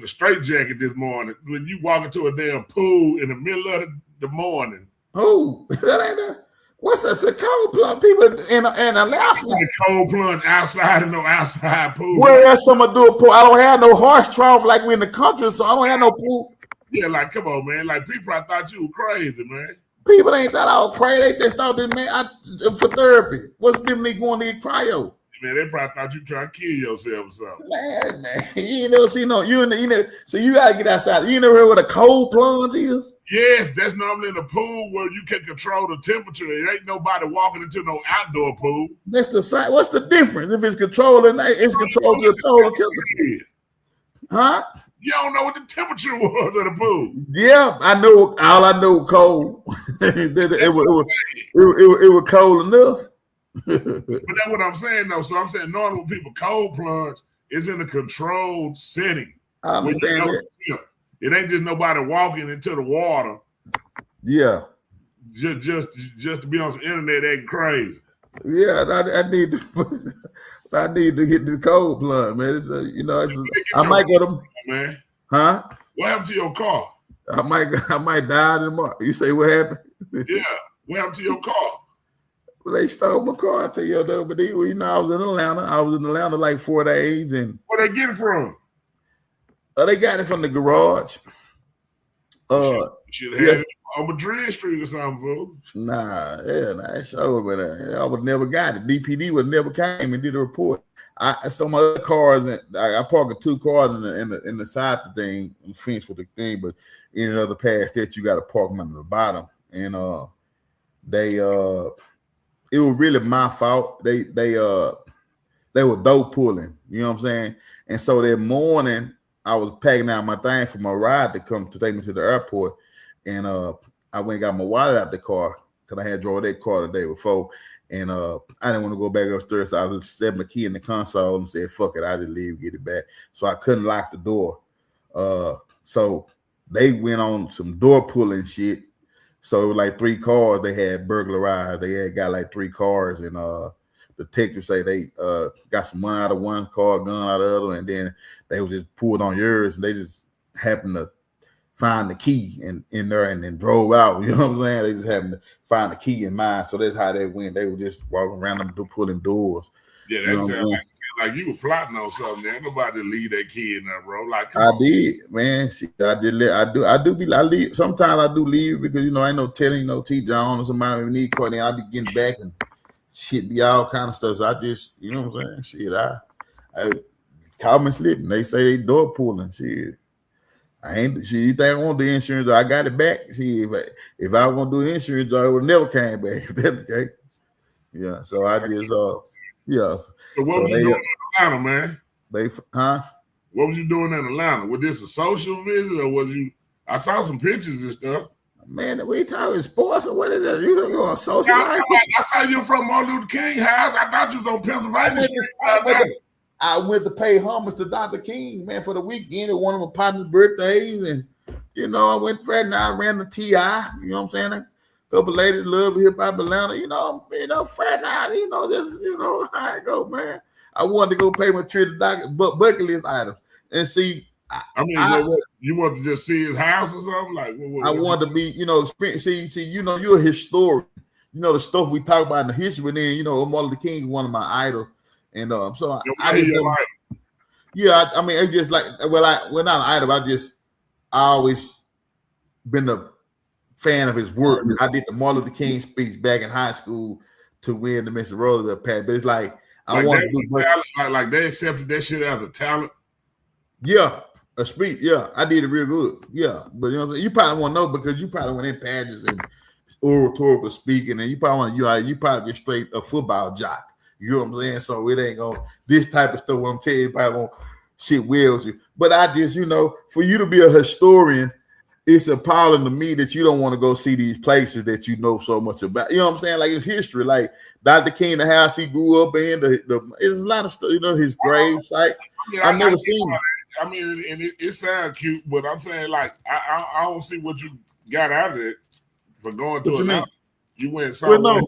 C: a straitjacket this morning when you walk into a damn pool in the middle of the morning.
A: Oh, that ain't a, what's that? It's a cold plunge. People in Alaska.
C: Cold plunge outside in no outside pool.
A: Where else someone do a pool? I don't have no horse trough like we in the country, so I don't have no pool.
C: Yeah, like come on, man. Like people, I thought you were crazy, man.
A: People ain't thought I was crazy. They thought this man for therapy. What's them me going to get cryo?
C: Man, they probably thought you trying to kill yourself or something.
A: Man, you ain't never seen no. So you gotta get outside. You never heard what a cold plunge is?
C: Yes, that's normally in a pool where you can control the temperature. It ain't nobody walking into no outdoor pool.
A: That's the same. What's the difference? If it's controlled, it's controlled to the total temperature. Huh?
C: You don't know what the temperature was of the pool.
A: Yeah, I know. All I know cold. it was cold enough.
C: But that's what I'm saying, though. So I'm saying normally when people cold plunge, it's in a controlled setting.
A: I understand that.
C: It ain't just nobody walking into the water.
A: Yeah.
C: just to be on some internet acting crazy.
A: Yeah, I need to. I need to get the cold blunt, man. It's I might go to
C: man.
A: Huh?
C: What happened to your car?
A: I might die tomorrow. You say what happened?
C: Yeah. What happened to your car?
A: Well, they stole my car. I tell you though, but I was in Atlanta. I was in Atlanta like 4 days, and
C: where they get it from?
A: They got it from the garage.
C: Should have had it on Madrid Street or something, folks.
A: Nah, it's over. But I would never got it. DPD would never came and did a report. So my other cars, I parked 2 cars in the side of the thing, on the fence with the thing, but in the other pass that you got to park them on the bottom, and it was really my fault. They were dope pulling, you know what I'm saying? And so that morning I was packing out my thing for my ride to come to take me to the airport, and I went and got my wallet out the car because I had drove that car the day before, and I didn't want to go back upstairs, so I just set my key in the console and said, "Fuck it, I just leave, get it back." So I couldn't lock the door. So they went on some door pulling shit. So it was like 3 cars they had burglarized. They had got like 3 cars, and detectives say they got some money out of one car, gun out of the other, and then they was just pulled on yours, and they just happened to find the key in there and then drove out. You know what I'm saying? They just happened to find the key in mine. So that's how they went. They were just walking around them pulling doors.
C: Yeah, that sounds like you were plotting on something. There, nobody leave that kid in there, bro. Like
A: I did, man. I leave. Sometimes I do leave because ain't no telling, T. John or somebody we need caught in. I be getting back and shit be all kind of stuff. So I just, you know what I'm saying? Shit, I call me slipping. They say they door pulling. Shit. You think I want the insurance? I got it back. See, if I was gonna do insurance, I would never came back. If that's the case. Yeah. So I just yeah.
C: So what was you doing in Atlanta, man?
A: What
C: was you doing in Atlanta? Was this a social visit or was you? I saw some pictures and stuff.
A: Man, we talking sports or what is that? You on social life?
C: I saw you from Martin Luther King house. I thought you was on Pennsylvania Street.
A: I went to pay homage to Dr. King, man, for the weekend at one of my partner's birthdays. And, I went Friday night, I ran the TI, you know what I'm saying? A couple ladies love hip hop Atlanta, Friday night, just, how I go, man. I wanted to go pay my trip to bucket list items and see.
C: You want to just see his house or something? Like,
A: I wanted to be, see, you're a historian. The stuff we talk about in the history, but then, Martin Luther King is one of my idols. And so it's just like, we're not an idol. I always been a fan of his work. I did the Martin Luther King speech back in high school to win the Mr. Roosevelt Pat. But it's like I want to do
C: like they accepted that shit as a talent.
A: Yeah, a speech. Yeah, I did it real good. Yeah, but what I'm saying, you probably won't know because you probably went in pageants and oratorical speaking, and you probably want you probably just straight a football jock. You know what I'm saying? So it ain't gonna this type of stuff. What I'm telling you, probably won't shit wills you. But I just, for you to be a historian, it's appalling to me that you don't want to go see these places that you know so much about. You know what I'm saying? Like it's history. Like Dr. King, the house he grew up in, it's a lot of stuff. His grave site. I've never seen it.
C: I mean, and it sounds cute, but I'm saying like I don't see what you got out of it for going to it. You went somewhere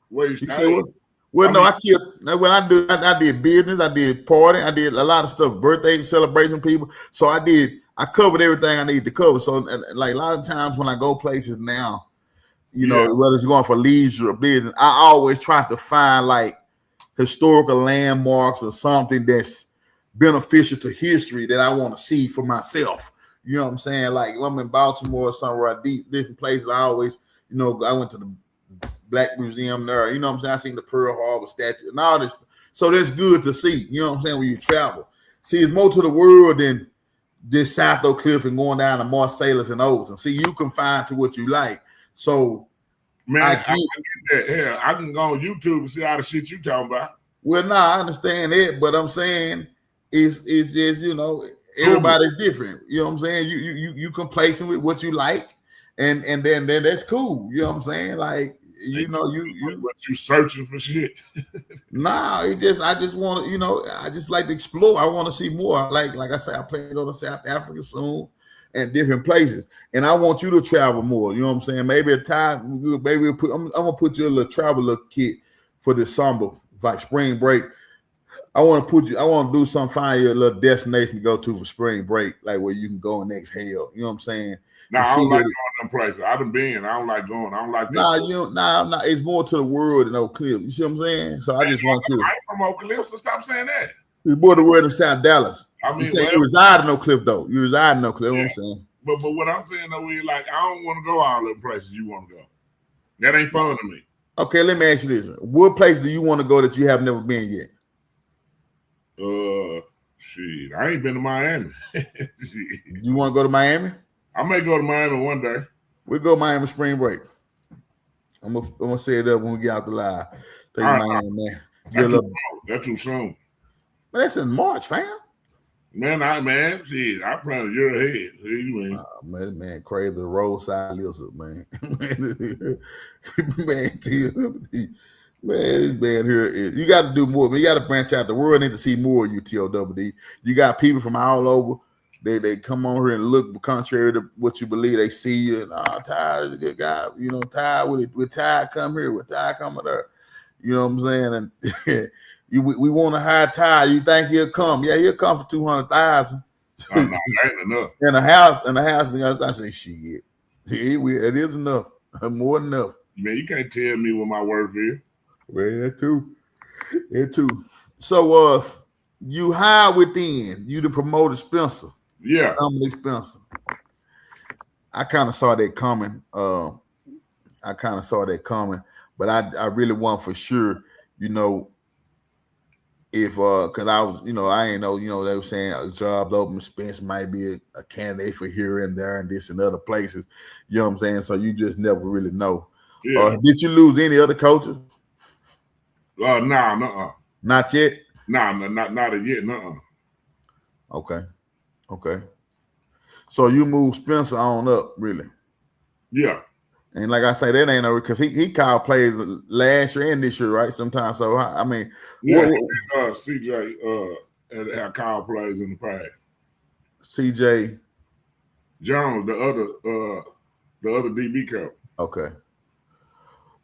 C: where you stayed.
A: I killed. When I did business, I did party, I did a lot of stuff, birthday celebration, people. So I covered everything I need to cover. So like a lot of times when I go places now, whether it's going for leisure or business, I always try to find like historical landmarks or something that's beneficial to history that I want to see for myself. You know what I'm saying? Like when I'm in Baltimore or somewhere, different places, I always, I went to the Black Museum there, you know what I'm saying? I seen the Pearl Harbor statue and all this. So that's good to see, you know what I'm saying, when you travel. See, it's more to the world than this South Oak Cliff and going down to Marsalis and Oaks. See, you can find to what you like. So,
C: man, I get that. Yeah, I can go on YouTube and see all the shit you talking about.
A: Well, I understand it, but I'm saying it's just, everybody's different. You know what I'm saying? You complacent with what you like, and then that's cool. You know what I'm saying? Like,
C: you searching for shit.
A: I just want to, I just like to explore. I want to see more. Like I said, I plan to go to South Africa soon, and different places. And I want you to travel more. You know what I'm saying? Maybe a time, maybe I'm gonna put you a little traveler kit for this summer, like spring break. I want to do something, find you a little destination to go to for spring break, like where you can go and exhale. You know what I'm saying?
C: Nah, I don't like going to them places. I done been. I don't like going. I don't like that.
A: Nah. It's more to the world than Oak Cliff. You see what I'm saying? So I just want you.
C: I ain't from Oak Cliff, so stop saying that.
A: It's more the world in South Dallas.
C: I mean,
A: you reside in Oak Cliff, though. You reside in Oak Cliff. Yeah. What I'm saying.
C: But what I'm saying though is like I don't want to go all the places you want to go. That ain't fun to me.
A: Okay, let me ask you this: what place do you want to go that you have never been yet?
C: Shit, I ain't been to Miami.
A: You want to go to Miami?
C: I may go to Miami one day.
A: We'll go to Miami spring break. I'm gonna say it up when we get out the live. Take Miami, man.
C: That's too soon.
A: But that's in March, fam.
C: Man, shit, I plan a year ahead.
A: Man, crazy the roadside lizard, man. Man, this man here you got to do more. Man, you got to branch out. The world need to see more of you, TOWD. You got people from all over. They come on here and look contrary to what you believe. They see you and Todd is a good guy. You know, Todd with Todd come here, with Todd come there. You know what I'm saying? And we want to hire Todd. You think he'll come? Yeah, he'll come for $200,000.
C: No, that ain't enough.
A: In the house, I say shit. It is enough. More than enough.
C: Man, you can't tell me what my worth is.
A: Well, that too. So you hire within. You the promoted Spencer.
C: Yeah.
A: Dominic Spencer. I kind of saw that coming. But I really want for sure, you know, if because I was, I ain't know, they were saying a job open, Spence might be a candidate for here and there and this and other places. You know what I'm saying? So you just never really know.
C: Yeah.
A: Did you lose any other coaches?
C: Nah.
A: Not yet?
C: Nah, not yet, nuh-uh.
A: Okay. So you moved Spencer on up, really?
C: Yeah.
A: And like I say, that ain't no because he called plays last year and this year, right? Sometimes. So I mean,
C: yeah, CJ had called plays in the past.
A: CJ
C: Jones, the other DB coach.
A: Okay.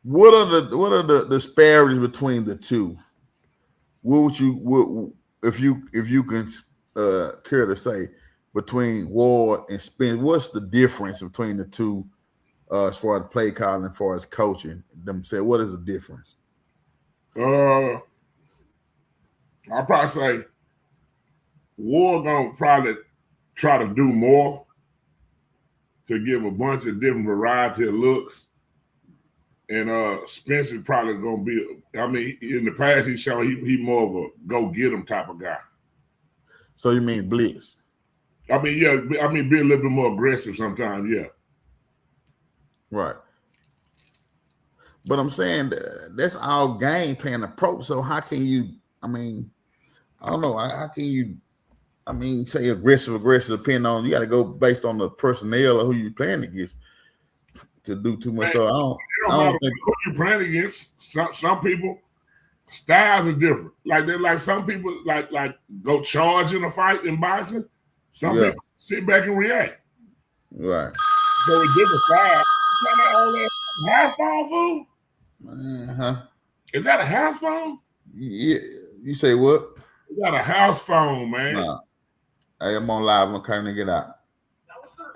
A: What are the disparities between the two? What would you if you can care to say between Ward and Spence? What's the difference between the two as far as play calling, as far as coaching? Them say what is the difference?
C: I'll probably say Ward gonna probably try to do more to give a bunch of different variety of looks. And Spencer probably gonna be. I mean, in the past he shown he more of a go get him type of guy.
A: So you mean blitz?
C: I mean, yeah. I mean, be a little bit more aggressive sometimes. Yeah.
A: Right. But I'm saying that's all game plan approach. So how can you? I mean, I don't know. How can you? I mean, say aggressive, depending on you got to go based on the personnel or who you playing against. To do too much, so I don't think
C: who you playing against. Some people styles are different. Like they're like some people like go charge in a fight in boxing. Some people sit back and react.
A: Right.
C: So it's different styles. All that house phone food? Is that a house phone?
A: Yeah. You say what?
C: Is that a house phone, man?
A: Nah. Hey, I'm on live. I'm trying to get out.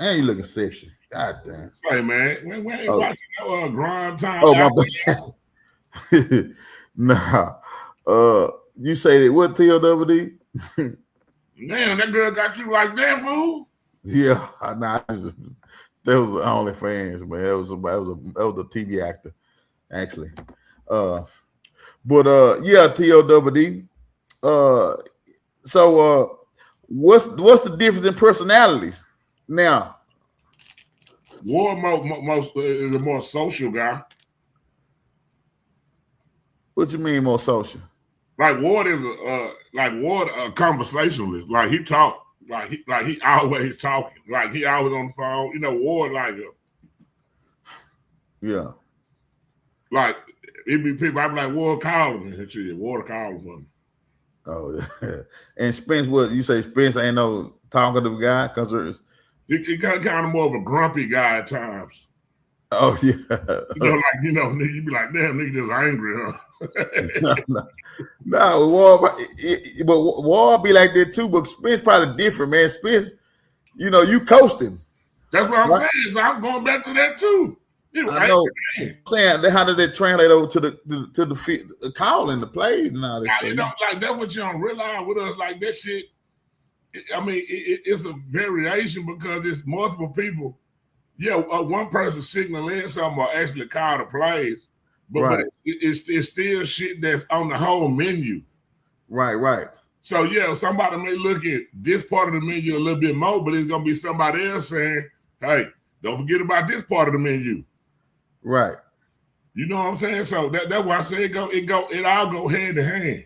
A: And you looking sexy. God damn.
C: Say, man, we ain't watching no Grime Time.
A: Oh, my bad. Nah. You say that what, TLWD?
C: Damn, that girl got you like that, fool?
A: Yeah. Nah, that was OnlyFans, man. That was a TV actor, actually. Yeah, TLWD. So what's the difference in personalities now?
C: Ward is a more social guy.
A: What you mean more social?
C: Like Ward is a conversationalist. Like he talk, like he always talking. Like he always on the phone. You know, Ward
A: yeah.
C: Like it be people. I be like Ward calling me and shit. Ward calling for me.
A: Oh yeah. And Spence, what you say? Spence ain't no talkative guy because
C: He kind of more of a grumpy guy at times.
A: Oh yeah.
C: You be like, damn, nigga just angry, huh?
A: No, Ward be like that too, but Spence probably different, man. Spence, you coached him.
C: That's what I'm saying. So I'm going back to that too.
A: I know. Saying how does that translate over to the calling, the plays, and all this stuff?
C: Like that's what you don't realize with us. Like that shit. I mean, it's a variation because it's multiple people. Yeah, one person signal in something or actually call the plays, but it's still shit that's on the whole menu.
A: Right.
C: So yeah, somebody may look at this part of the menu a little bit more, but it's gonna be somebody else saying, "Hey, don't forget about this part of the menu."
A: Right.
C: You know what I'm saying? So that's why I say it all go hand in hand.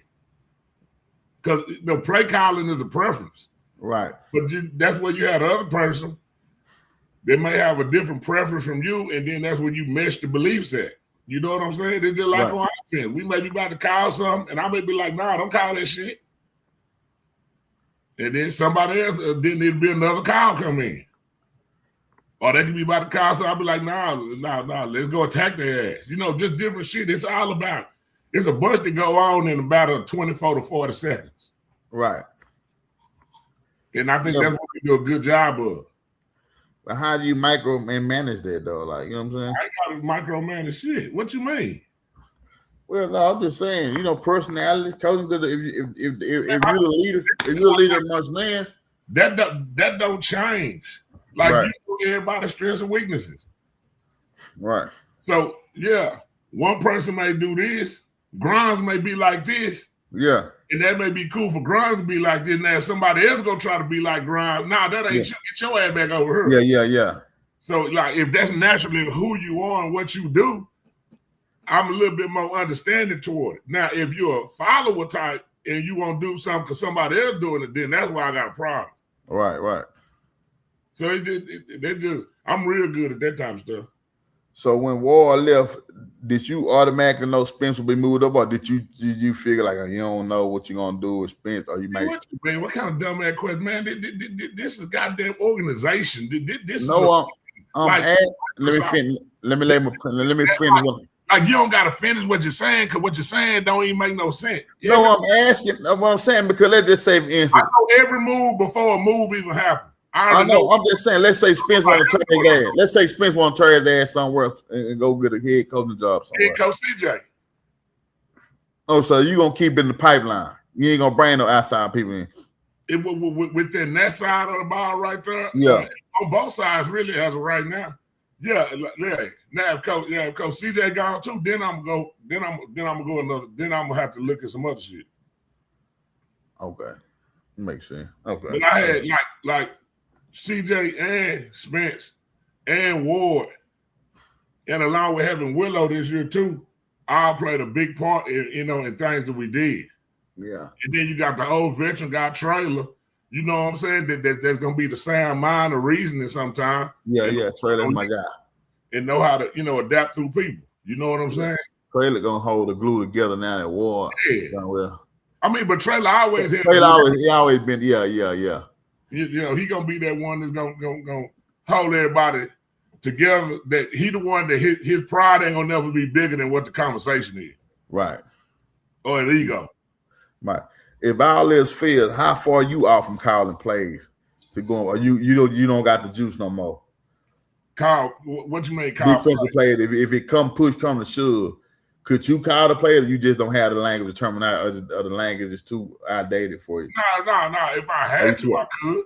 C: Because the play calling is a preference.
A: Right.
C: But that's where you have the other person. They may have a different preference from you, and then that's when you mesh the beliefs at. You know what I'm saying? It's just like on offense. We may be about to call something, and I may be like, nah, don't call that shit. And then somebody else, then there'll be another call come in. Or they can be about to call something, I'll be like, nah, let's go attack their ass. Just different shit. It's all about, it's a bunch that go on in about a 24 to 40 seconds.
A: Right.
C: And I think that's what we do a good job of.
A: But how do you micromanage that though? Like, you know what I'm saying?
C: I ain't got to micromanage shit. What you mean?
A: Well, no, I'm just saying, personality, coaching. If you're the leader amongst men,
C: that don't change. Like you know everybody's strengths and weaknesses.
A: Right.
C: So yeah, one person may do this, Grimes may be like this.
A: Yeah.
C: And that may be cool for Grimes to be like this. Now, if somebody else gonna try to be like Grimes, that ain't you. Get your ass back over here.
A: Yeah.
C: So, like, if that's naturally who you are and what you do, I'm a little bit more understanding toward it. Now, if you're a follower type and you want to do something because somebody else doing it, then that's why I got a problem.
A: Right.
C: So I'm real good at that type of stuff. So
A: when Ward left, did you automatically know Spence will be moved up, or did you figure like you don't know what you're gonna do with Spence, or you might?
C: What kind of dumbass question, man? This is a goddamn organization.
A: Let me finish.
C: Like you don't gotta finish what you're saying because what you're saying don't even make no sense.
A: I'm asking what I'm saying because let's just say, for instance,
C: I know every move before a move even happened.
A: I know. I'm just saying. Let's say Spence want to turn his ass. Let's say Spence want to turn his ass somewhere and go get a head coaching job somewhere.
C: Head coach CJ.
A: Oh, so you gonna keep it in the pipeline? You ain't gonna bring no outside people in.
C: Within that side of the ball right there.
A: Yeah.
C: On both sides, really, as of right now. Yeah. Now if Coach CJ gone too, then I'm gonna go another. Then I'm gonna have to look at some other shit.
A: Okay, makes sense. Okay.
C: But I had like CJ and Spence and Ward, and along with having Willow this year too, all played a big part in things that we did.
A: Yeah. And
C: then you got the old veteran guy Trailer. You know what I'm saying? That's gonna be the sound mind of reasoning sometime.
A: Yeah. Trailer's my guy.
C: And know how to adapt through people. You know what I'm saying?
A: Trailer gonna hold the glue together now at Ward.
C: Yeah.
A: Well.
C: I mean, but Trailer always had.
A: He always been. Yeah.
C: He gonna be that one that's gonna hold everybody together. That he the one that his pride ain't gonna never be bigger than what the conversation is.
A: Right.
C: Or an ego.
A: Right. If all this fails, how far you off from calling plays to go? Or you don't got the juice no more.
C: Call what you mean? Call
A: defensive plays. If it come to shove, could you call the plays? Or you just don't have the language terminology, or the language is too outdated for you.
C: No. If I had to, I could.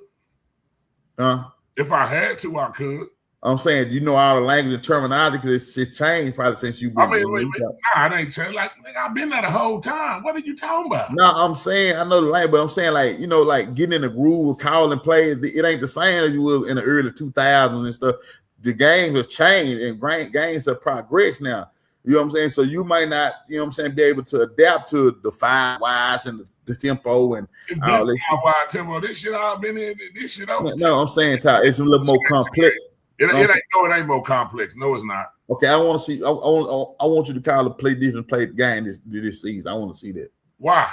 A: Huh?
C: If I had to, I could.
A: I'm saying, all the language and terminology because it's changed probably since you've been.
C: It ain't changed. Like, I've been there the whole time. What are you talking about?
A: No, I'm saying I know the language, but I'm saying like getting in the groove of calling plays. It ain't the same as you was in the early 2000s and stuff. The games have changed and games have progressed now. You know what I'm saying? So you might not, be able to adapt to the 5 wides and the tempo and all this.
C: Wide tempo. This shit all been in. This shit over.
A: No, I'm saying, Todd, it's a little more complex.
C: It ain't more complex. No, it's not.
A: Okay, I want to see. I want you to call the play defense, play the game this season. I want to see that.
C: Why?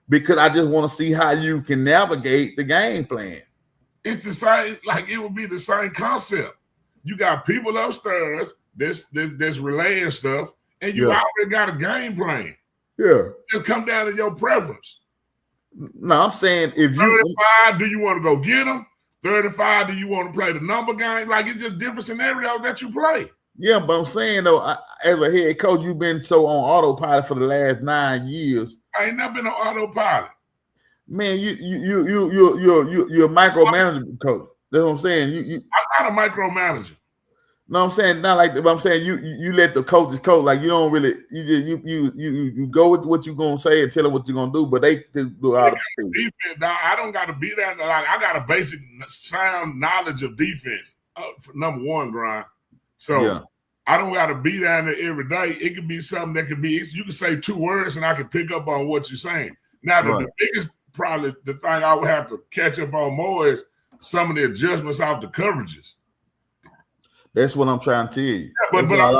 A: Because I just want to see how you can navigate the game plan.
C: It's the same, like it would be the same concept. You got people upstairs that's relaying stuff, and you already got a game plan.
A: Yeah.
C: Just come down to your preference.
A: No, I'm saying if you
C: 35, do you want to go get them? 35, do you want to play the number game? Like it's just different scenarios that you play.
A: Yeah, but I'm saying though, as a head coach, you've been so on autopilot for the last 9 years.
C: I ain't never been on autopilot.
A: Man, you're a micromanagement coach. That's what I'm saying.
C: I'm not a micromanager.
A: No, I'm saying not like that, but I'm saying you let the coaches coach. Like you don't really you go with what you're gonna say and tell them what you're gonna do, but they do all the
C: defense. Dog, I don't got to be that. Like I got a basic sound knowledge of defense. For number one, grind. So I don't got to be down there every day. It could be something that could be. You can say 2 words and I can pick up on what you're saying. Now the biggest probably the thing I would have to catch up on more is some of the adjustments off the coverages.
A: That's what I'm trying to tell you.
C: Yeah, but I'm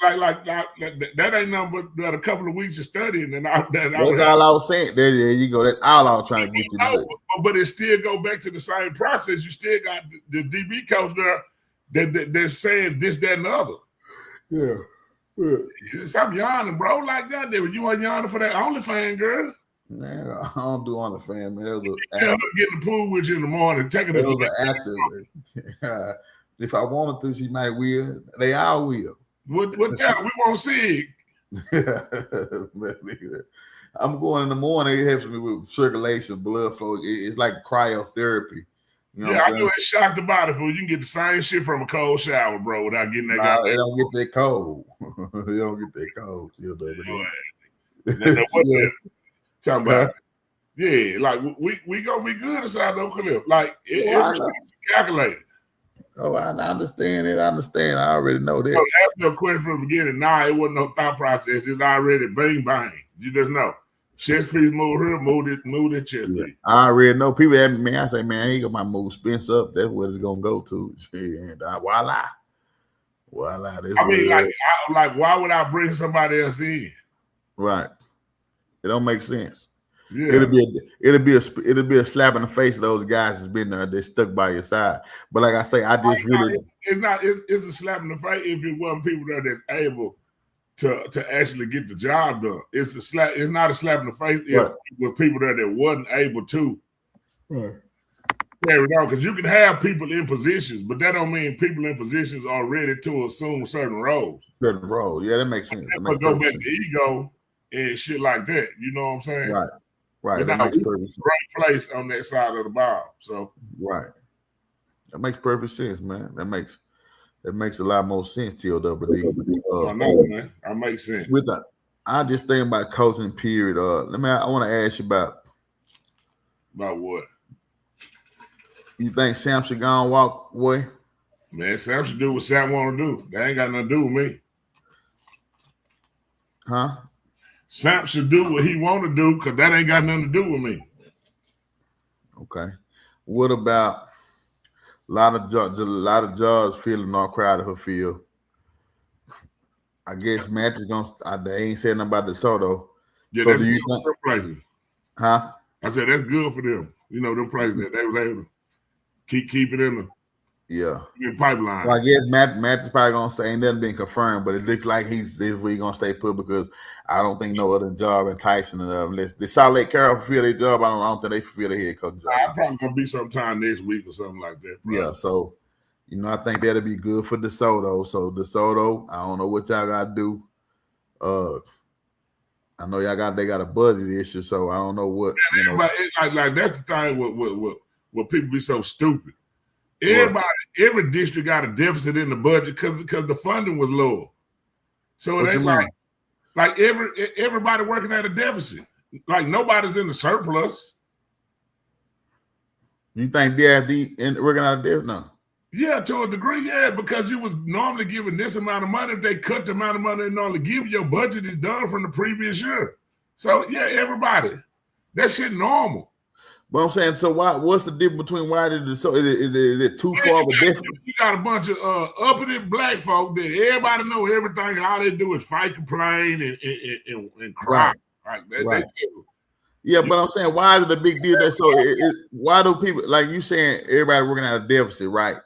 C: saying, like that ain't nothing but a couple of weeks of studying, and that's
A: all I was saying. There you go. That's all I was trying to get you to do.
C: But it still go back to the same process. You still got the DB coach there that's saying this, that, and the other.
A: Yeah.
C: Stop yawning, bro. Like that. You want yawning for that OnlyFans girl?
A: Man, I don't do OnlyFans, man. It was
C: tell her to get in the pool with you in the morning. Take it.
A: It was an actor. If I wanted to, she might will. They all will.
C: What time? We won't see
A: it. I'm going in the morning. It helps me with circulation, blood flow. It's like cryotherapy. You know
C: I know it's shocked the body food. You can get the same shit from a cold shower, bro, without getting that.
A: Nah, they don't get that cold. They don't get that cold. Still
C: talking about, like we gonna be good inside those clips. Like everything's calculated.
A: Oh, I understand it. I understand. I already know that.
C: After a question from the beginning, it wasn't no thought process. It's already bang bang. You just know. Chest piece move here, move it chest piece.
A: I already know. People ask me, man, I say, man, he got my move Spence up. That's what it's gonna go to. And voila.
C: I mean, like, why would I bring somebody else in?
A: Right. It don't make sense.
C: Yeah.
A: It'll be a slap in the face of those guys that's been there. They're stuck by your side. But like I say,
C: it's a slap in the face if it wasn't people there that's able to actually get the job done. It's not a slap in the face if it was people there that wasn't able to carry it on. Because you can have people in positions, but that don't mean people in positions are ready to assume certain roles.
A: Yeah, that makes sense.
C: But go back to ego and shit like that. You know what I'm saying?
A: Right. That makes perfect sense.
C: Great place on that side of the ball. So
A: that makes perfect sense, man. That makes a lot more sense, TLWD.
C: I know, man. That makes sense.
A: I just think about coaching period. I want to ask you about
C: what?
A: You think Sam should go and walk away?
C: Man, Sam should do what Sam want to do. That ain't got nothing to do with me.
A: Huh?
C: Sam should do what he want to do because that ain't got nothing to do with me.
A: Okay. What about a lot of judges feeling all crowded her field? I guess Matt is gonna. They ain't saying nothing about the Soto.
C: Yeah,
A: so
C: that's
A: do you
C: good for them places.
A: Huh?
C: I said that's good for them. You know, them places that they was able to keep it in the pipeline.
A: Well, I guess Matt is probably gonna say ain't nothing been confirmed, but it looks like he's gonna stay put because I don't think no other job enticing enough. Unless the Salt Lake Carol fulfill their job, I don't think they fulfill their head coach job.
C: I'm probably gonna be sometime next week or something like that. Bro.
A: Yeah, so I think that'll be good for DeSoto. So DeSoto, I don't know what y'all gotta do. I know they got a budget issue, so I don't know what.
C: Like that's the thing with people be so stupid. Every district got a deficit in the budget because the funding was low. So it ain't like everybody working at a deficit. Like nobody's in the surplus.
A: You think DFD working at a deficit? No.
C: Yeah, to a degree, yeah, because you was normally giving this amount of money. If they cut the amount of money they normally give, your budget is done from the previous year. So yeah, everybody, that shit normal.
A: But I'm saying, so what's the difference between why did is it too far of a difference?
C: You got a bunch of uppity black folk that everybody know everything, and all they do is fight, complain, and cry. Right.
A: Yeah, but I'm saying, why is it a big deal? That so why do people like you saying everybody working at a deficit, right?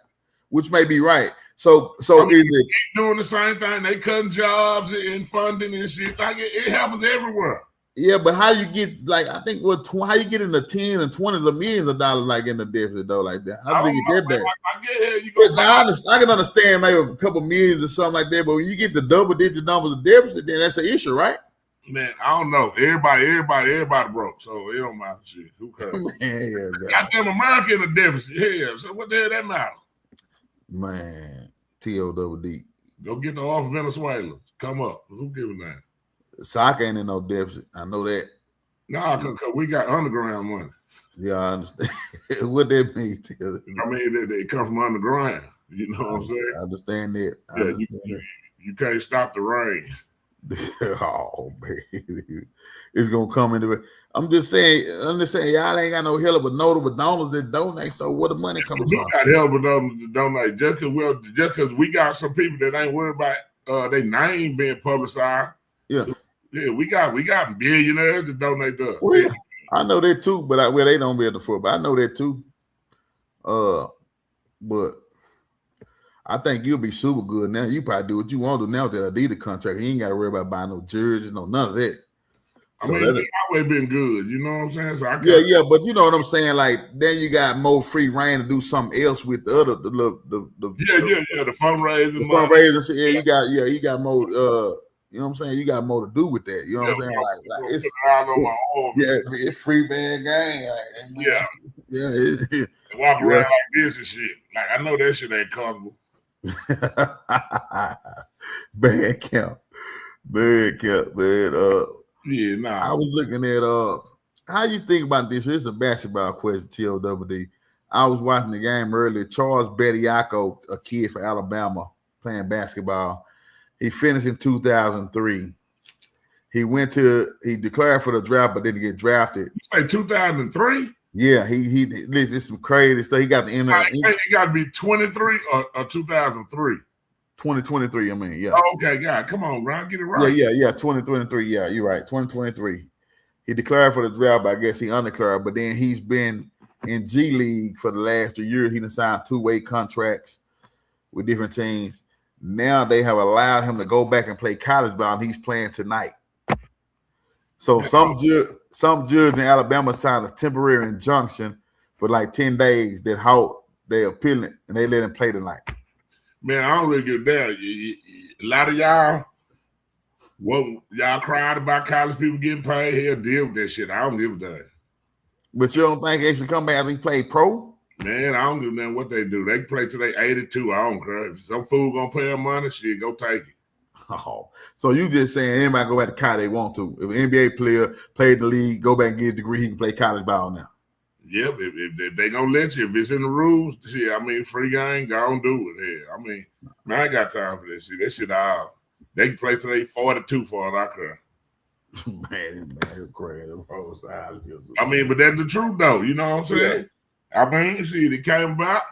A: Which may be right. So is it
C: doing the same thing? They cutting jobs and funding and shit. Like it happens everywhere.
A: Yeah, but how you get like I think how you get in the tens and 20s of millions of dollars like in the deficit though like that? How do you get that? I can understand maybe a couple millions or something like that, but when you get the double-digit numbers of deficit, then that's an issue, right?
C: Man, I don't know. Everybody broke, so it don't matter. Shit, who cares?
A: Man,
C: goddamn America in a deficit. Yeah, so what the hell that matter?
A: Man, TODD.
C: Go get the off Venezuela. Come up. Who giving that?
A: Soccer ain't in no deficit. I know that.
C: Nah, because we got underground money.
A: Yeah, I understand. What that mean?
C: I mean, they come from underground. You know what I'm saying?
A: I understand that.
C: You can't stop the rain.
A: Oh man, it's gonna come into it. I'm just saying, y'all ain't got no hell of a notable donors that donate. So where the money coming from?
C: We got hell of them to donate just because we got some people that ain't worried about their name being publicized.
A: Yeah,
C: we got billionaires that donate to us.
A: Well, yeah. I know that too, but they don't be at the football. I know that too. But I think you'll be super good now. You probably do what you want to do now with that Adidas contract. You ain't got to worry about buying no jerseys, none of that.
C: So I mean, it's always been good. You know what I'm saying? So
A: yeah, but you know what I'm saying. Like then you got more free reign to do something else with the other the
C: fundraising.
A: The fundraising. Yeah, you got more. You know what I'm saying? You got more to do with that. You know what I'm saying? Like it's
C: on my arm.
A: It's free band game.
C: Walk around like this and shit. Like I know that shit ain't comfortable.
A: Bad count, man.
C: Yeah, nah.
A: I was looking at how you think about this. This is a basketball question, TOWD. I was watching the game earlier. Charles Bediako, a kid from Alabama playing basketball. He finished in 2003. He declared for the draft, but didn't get drafted.
C: You say 2003?
A: Yeah, this is some crazy stuff. He got the end.
C: He got to be 23 or 2003.
A: 2023. I mean, yeah.
C: Oh, okay, God, come on, Ron, get it right.
A: Yeah. 2023. Yeah, you're right. 2023. He declared for the draft, but I guess he undeclared. But then he's been in G League for the last 2 years. He done signed 2-way contracts with different teams. Now they have allowed him to go back and play college ball, and he's playing tonight. So some judge in Alabama signed a temporary injunction for like 10 days that how they appeal it, and they let him play tonight.
C: Man, I don't really give a damn. A lot of y'all, y'all cried about college people getting paid. Hell, deal with that shit. I don't give a damn.
A: But you don't think they should come back and he play pro?
C: Man, I don't give a damn what they do. They can play till they 82. I don't care. If some fool gonna pay them money, shit, go take it.
A: Oh, so you just saying anybody go back to college they want to. If an NBA player played the league, go back and get his degree, he can play college ball now.
C: Yep, if they gonna let you, if it's in the rules, shit, I mean, free game, go and do it. Yeah, I mean, man, I ain't got time for that shit. That shit all. They can play till they 42 for all I care.
A: Man, crazy, bro.
C: I mean, but that's the truth, though. You know what I'm saying? Yeah. I mean, shit, it came about.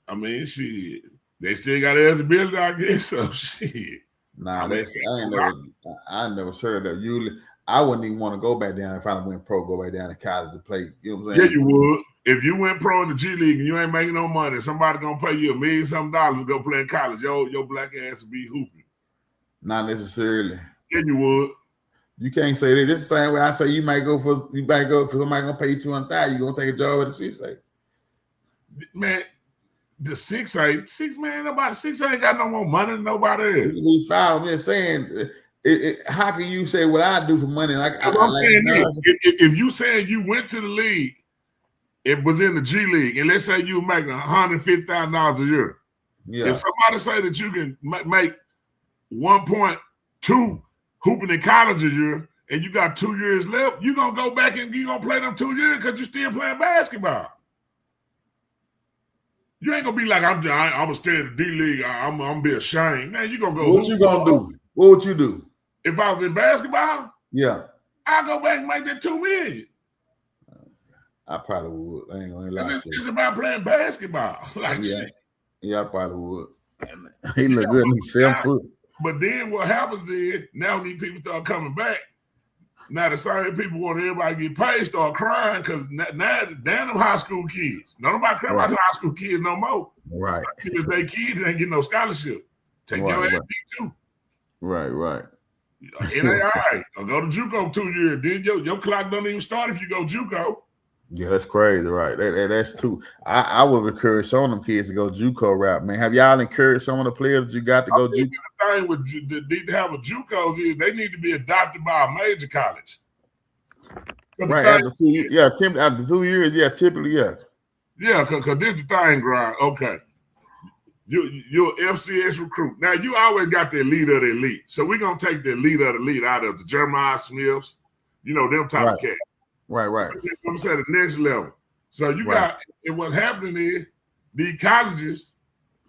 C: I mean, shit, they still got eligibility, I guess. So shit.
A: Nah, I never heard that. Usually, I wouldn't even want to go back down if I went pro. Go back down to college to play. You know what I'm saying?
C: Yeah, you would. If you went pro in the G League and you ain't making no money, somebody gonna pay you $1 million something to go play in college. Your black ass would be hooping.
A: Not necessarily.
C: Yeah, you would.
A: You can't say that. This is the same way I say you might go for somebody gonna pay you $200,000. You gonna take a job at the 6A.
C: Man, the 6A, man, nobody 6A ain't got no more money than nobody else.
A: We found. I'm just saying. How can you say what I do for money?
C: If you saying you went to the league, it was in the G League, and let's say you making $150,000 a year.
A: Yeah.
C: If somebody say that you can make 1.2 hooping in college a year, and you got 2 years left, you gonna go back and you gonna play them 2 years because you still playing basketball. You ain't gonna be like I'm gonna stay in the D League. I'm gonna be ashamed. Man, you gonna go.
A: What you gonna do? What would you do?
C: If I was in basketball,
A: yeah,
C: I'd go back and make that $2 million.
A: I probably would. I ain't gonna lie.
C: It's about playing basketball. Like shit.
A: Yeah, I probably would. He look good in his 7 foot.
C: But then what happens is now these people start coming back. Now the same people want everybody to get paid, start crying because now damn them high school kids. Nobody cry about the high school kids no more.
A: Right.
C: Because they kids ain't getting no scholarship. Take your ass too.
A: Right.
C: It ain't all right. Or go to JUCO 2 years. Then your clock don't even start if you go JUCO.
A: Yeah, that's crazy, right? That's too. I would encourage some of them kids to go JUCO route, man. Have y'all encouraged some of the players that you got to go JUCO?
C: The thing with need to have a JUCO is they need to be adopted by a major college.
A: Right after 2 years, yeah. After 2 years, yeah, typically, yeah.
C: Yeah, because this is the thing, Grind. Okay, you're an FCS recruit. Now you always got the elite of the elite, so we're gonna take the elite of the elite out of the Jeremiah Smiths, them type of cats.
A: Right.
C: I'm saying the next level. So you got, and what's happening is these colleges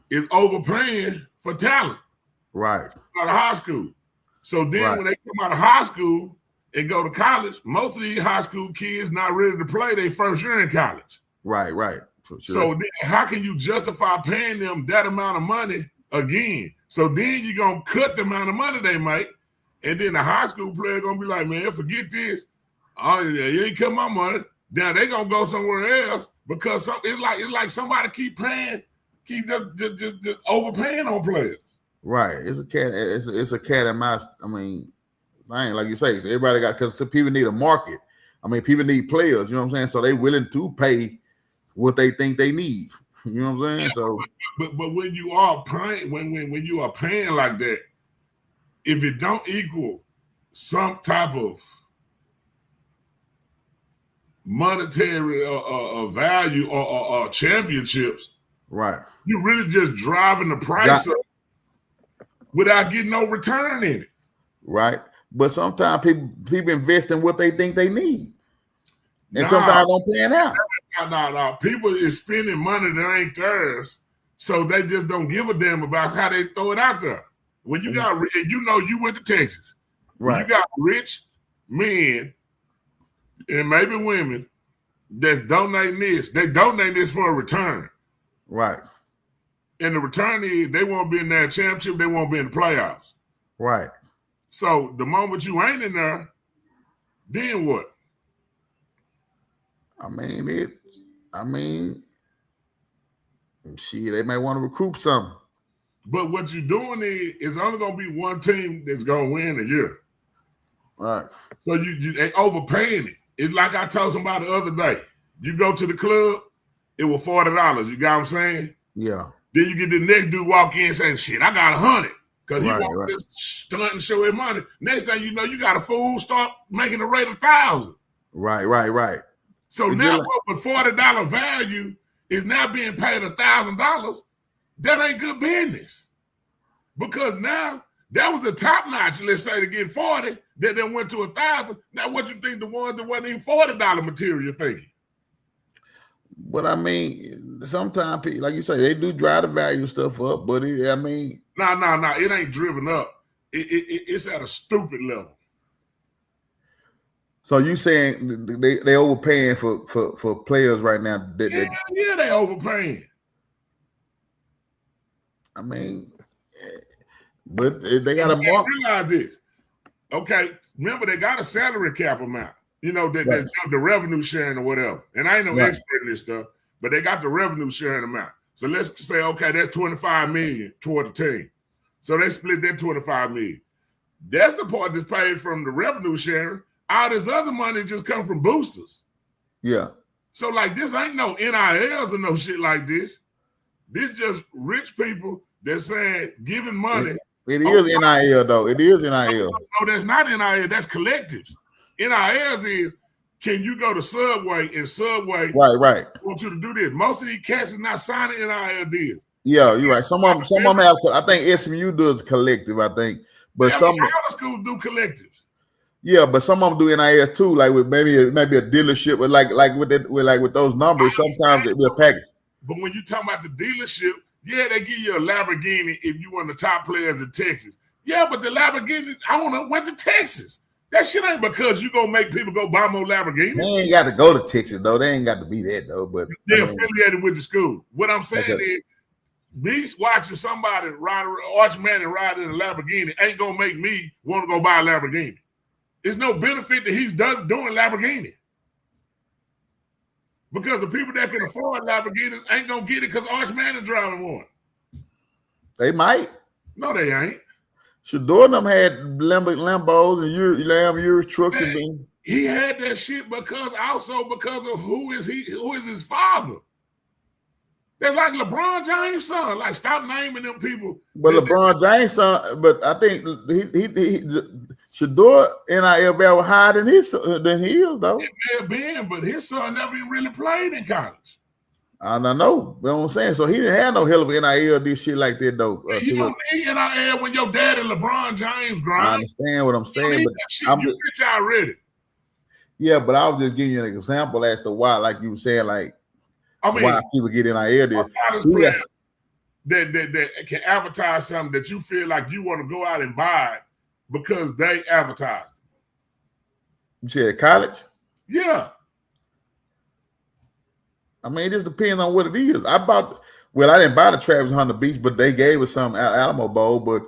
C: is overpaying for talent.
A: Right.
C: Out of high school. So then when they come out of high school and go to college, most of these high school kids not ready to play their first year in college.
A: Right. For sure.
C: So then how can you justify paying them that amount of money again? So then you're going to cut the amount of money they make, and then the high school player going to be like, man, forget this. Oh, yeah, you ain't cut my money. Now they gonna go somewhere else because it's like somebody keep just overpaying on players.
A: Right. It's a cat and mouse. I mean, like you say, everybody got, because people need a market. I mean, people need players. You know what I'm saying? So they willing to pay what they think they need. You know what I'm saying? So,
C: but when you are paying, when you are paying like that, if it don't equal some type of monetary value or championships,
A: right?
C: You really just driving the price up without getting no return in it,
A: right? But sometimes people invest in what they think they need, and sometimes don't pan out.
C: No. People is spending money that ain't theirs, so they just don't give a damn about how they throw it out there. When you got, and you went to Texas, right? You got rich men and maybe women that's donating this. They donate this for a return.
A: Right.
C: And the return is they won't be in that championship. They won't be in the playoffs.
A: Right.
C: So the moment you ain't in there, then what?
A: I mean, they may want to recruit something.
C: But what you're doing is only going to be one team that's going to win a year.
A: Right.
C: So they overpaying it. It's like I told somebody the other day. You go to the club, it was $40. You got what I'm saying?
A: Yeah.
C: Then you get the next dude walk in saying, shit, I got 100. Because he wants to stunt and show his money. Next thing you know, you got a fool start making a rate of 1,000.
A: Right.
C: So now with $40 value is now being paid $1,000. That ain't good business. Because now that was the top notch, let's say, to get 40, then went to 1,000. Now what you think the ones that wasn't even $40 material thinking?
A: But I mean, sometimes people, like you say, they do drive the value stuff up, but No,
C: it ain't driven up. It's at a stupid level.
A: So you saying they overpaying for players right now?
C: Yeah, they overpaying.
A: I mean, but they got a mark.
C: Realize this. Okay, remember they got a salary cap amount. That's the revenue sharing or whatever. And I ain't no expert in this stuff, but they got the revenue sharing amount. So let's say, okay, that's $25 million toward the team. So they split that $25 million. That's the part that's paid from the revenue sharing. All this other money just come from boosters.
A: Yeah.
C: So like this ain't no NILs or no shit like this. This just rich people that's saying giving money.
A: It is NIL though. It is NIL.
C: No, that's not NIL. That's collectives. NILs is, can you go to Subway and Subway
A: right
C: want you to do this? Most of these cats is not signing NIL deals.
A: Yeah, you're right. Some of them have. I think SMU does collective. I think, but some
C: other schools do collectives.
A: Yeah, but some of them do NIS too, like with maybe a dealership, but like with those numbers, sometimes it will package.
C: But when you talk about the dealership, yeah, they give you a Lamborghini if you one of the top players in Texas. Yeah, but the Lamborghini, went to Texas. That shit ain't because you gonna make people go buy more Lamborghinis.
A: They ain't got to go to Texas though. They ain't got to be that though. But
C: they're affiliated with the school. What I'm saying is, me watching somebody ride Arch Manning ride in a Lamborghini ain't gonna make me want to go buy a Lamborghini. There's no benefit that he's doing Lamborghini. Because the people that can afford Lamborghinis ain't gonna get it because Arch Manning driving one.
A: They might.
C: No, they ain't.
A: Shador and them had Lambos and Urus trucks and things.
C: He had that shit because of who is his father. They're like LeBron James' son. Like, stop naming them people.
A: But LeBron James' son, but I think he Shador NIL value higher than his though.
C: It may have been, but his son never even really played in college.
A: I don't know. You know what I'm saying? So he didn't have no hell of NIL this shit like that though.
C: You don't need NIL when your daddy LeBron James grind.
A: I understand what I'm saying, but
C: you rich already.
A: Yeah, but I was just giving you an example as to why, like you were saying, like why people get NIL
C: that can advertise something that you feel like you want to go out and buy it because they advertise.
A: You said college?
C: Yeah.
A: I mean, it just depends on what it is. I didn't buy the Travis Hunter Beach, but they gave us some Alamo Bowl, but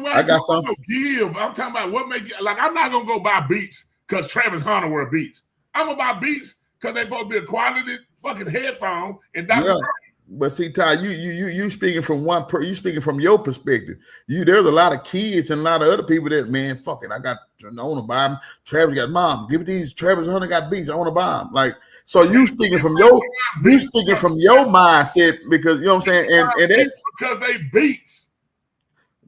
A: I got some.
C: I'm talking about what make you, like, I'm not going to go buy Beats because Travis Hunter wear Beats. I'm going to buy Beats because they supposed to be a quality fucking headphone and Dr.
A: But see, Todd, you speaking from you speaking from your perspective. There's a lot of kids and a lot of other people that, man, fuck it, I want to buy them. Travis got mom. Give it these. Travis Hunter got Beats. I want to buy them. Like, so you speaking from your mindset because you know what I'm saying, and they
C: because they Beats.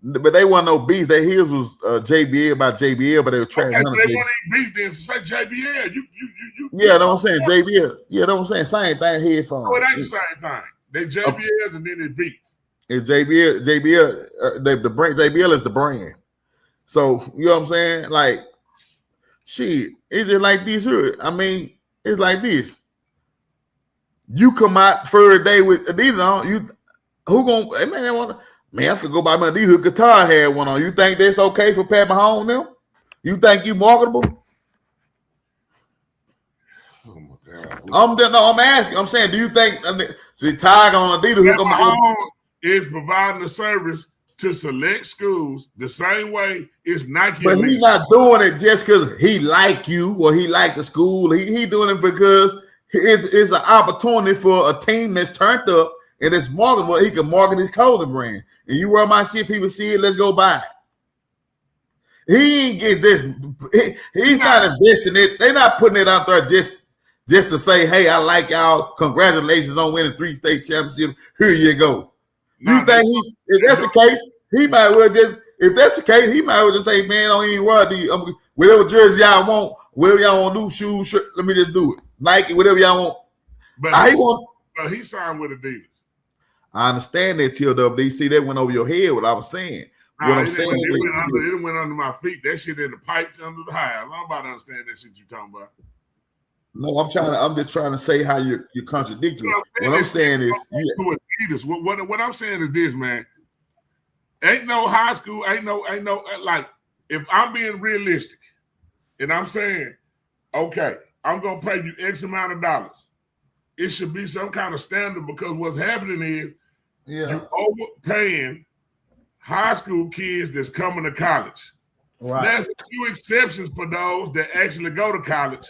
A: But they weren't no Beats. Their heels was JBL by JBL, but they were Travis Hunter.
C: They weren't Beats then. So say JBL. You.
A: Yeah, that's what I'm saysaying. JBL. Yeah, that's what I'm saying. Same thing. Headphones.
C: Oh, it ain't the same thing. They JBLs and then it Beats.
A: It's JBL. The brand. JBL is the brand. So you know what I'm saying? Like, shit. Is it like this here? I mean, it's like this. You come out for a day with Adidas on. Who gonna? Man, I could go buy my Adidas because Todd had one on. You think that's okay for Pat Mahomes now? You think you marketable?
C: Oh my God.
A: I'm asking. I'm saying, do you think Todd on Adidas?
C: Pat Mahomes is providing a service to select schools the same way it's Nike.
A: But he's not doing it just because he like you or he like the school. He doing it because it's an opportunity for a team that's turned up and it's marketable. He can market his clothing brand. And you wear my shit, people see it, let's go buy it. He ain't get this. He's not investing it. They're not putting it out there just to say, hey, I like y'all. Congratulations on winning 3 state championships. Here you go. You think if that's the case, he might well just, if that's the case, he might well just say, man, don't even worry. Whatever jersey y'all want, whatever y'all want to do, shoes, shirt, let me just do it. Nike, whatever y'all want.
C: But he signed with Adidas.
A: I understand that, TLW. See, that went over your head, what I was saying. What I'm saying
C: it went under my feet. That shit in the pipes under the house. Nobody understand that shit you talking about.
A: No, I'm just trying to say how you're contradictory. What I'm saying is
C: Adidas. What I'm saying is this, man. Ain't no high school, ain't no like, if I'm being realistic and I'm saying, okay, I'm gonna pay you X amount of dollars. It should be some kind of standard because what's happening is you're overpaying high school kids that's coming to college.
A: Right.
C: There's a few exceptions for those that actually go to college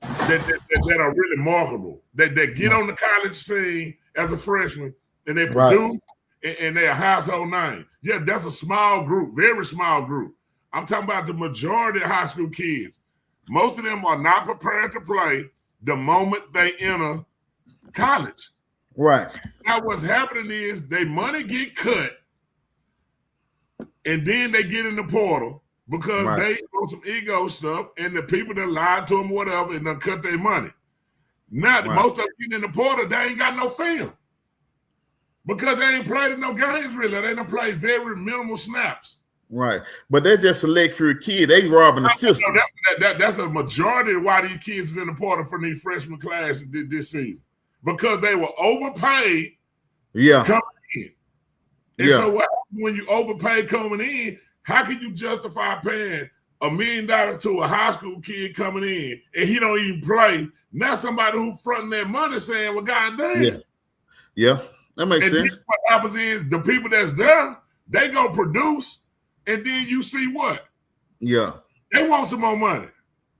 C: that are really marketable. That get on the college scene as a freshman and they produce and they're a household name. Yeah, that's a small group, very small group. I'm talking about the majority of high school kids. Most of them are not prepared to play the moment they enter college.
A: Right.
C: Now what's happening is their money get cut and then they get in the portal because they on some ego stuff and the people that lied to them, whatever, and done cut their money. Now, most of them getting in the portal, they ain't got no film because they ain't played in no games really. They done played very minimal snaps.
A: Right. But they're just select for a kid. They robbing the system.
C: That's a majority of why these kids is in the portal for these freshman classes this season because they were overpaid coming in. And so what happens when you overpay coming in, how can you justify paying $1 million to a high school kid coming in and he don't even play? Now somebody who fronting their money saying, well, goddamn.
A: Yeah, that makes sense.
C: Then what happens is the people that's there, they go produce, and then you see what?
A: Yeah.
C: They want some more money.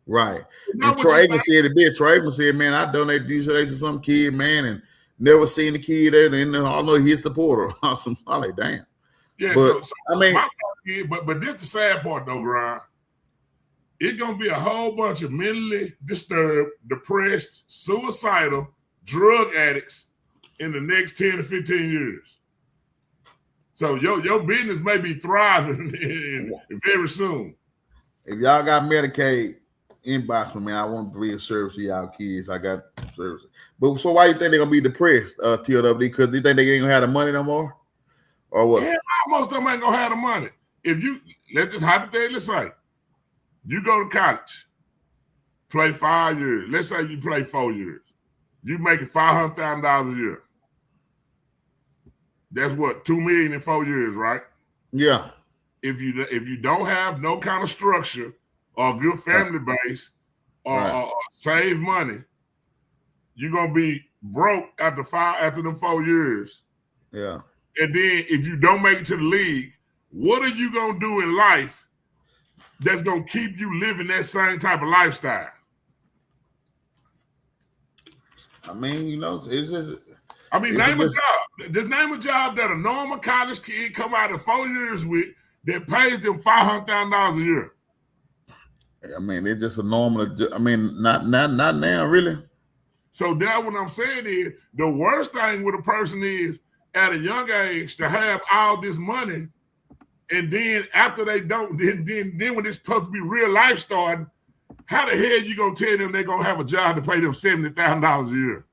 A: Right. And Troy Aikman said a bit. Troy Aikman said, man, I donate these to some kid, man, and never seen the kid there. And I know he's the porter. I'm like, damn.
C: Yeah,
A: but,
C: so
A: I mean,
C: my part is, but this the sad part though, Brian. It's gonna be a whole bunch of mentally disturbed, depressed, suicidal, drug addicts in the next 10 to 15 years. So your business may be thriving very soon.
A: If y'all got Medicaid, inbox me, man. I want to be a service to y'all kids. I got services. But so why you think they're gonna be depressed, TLW? Because they think they ain't gonna have the money no more? Or what?
C: Yeah, most of them ain't gonna have the money. If you let's just hypothetically say you go to college, play 5 years. Let's say you play 4 years. You making $500,000 a year. That's what, $2 million in 4 years, right?
A: Yeah.
C: If you don't have no kind of structure or good family base or save money, you're gonna be broke after them 4 years.
A: Yeah.
C: And then if you don't make it to the league, what are you gonna do in life that's gonna keep you living that same type of lifestyle?
A: I mean, it's just.
C: I mean, name a job. Just name a job that a normal college kid come out of 4 years with that pays them $500,000 a year.
A: I mean, it's just a normal. I mean, not now, really.
C: So that's what I'm saying is the worst thing with a person is at a young age to have all this money, and then after they don't, then when it's supposed to be real life starting, how the hell you gonna tell them they're gonna have a job to pay them $70,000 a year?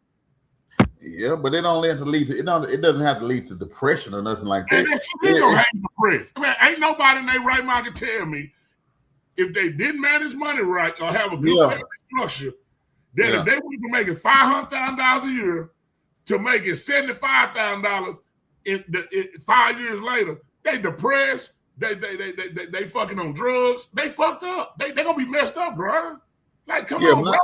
A: Yeah, but it don't have to lead to it doesn't have to lead to depression or nothing like that.
C: And that shit gonna have depressed. I mean, ain't nobody in their right mind can tell me if they didn't manage money right or have a good family structure, that if they went from making $500,000 a year to making $75,000 in 5 years later, they depressed. They fucking on drugs. They fucked up. They gonna be messed up, bro. Like, come on, bro.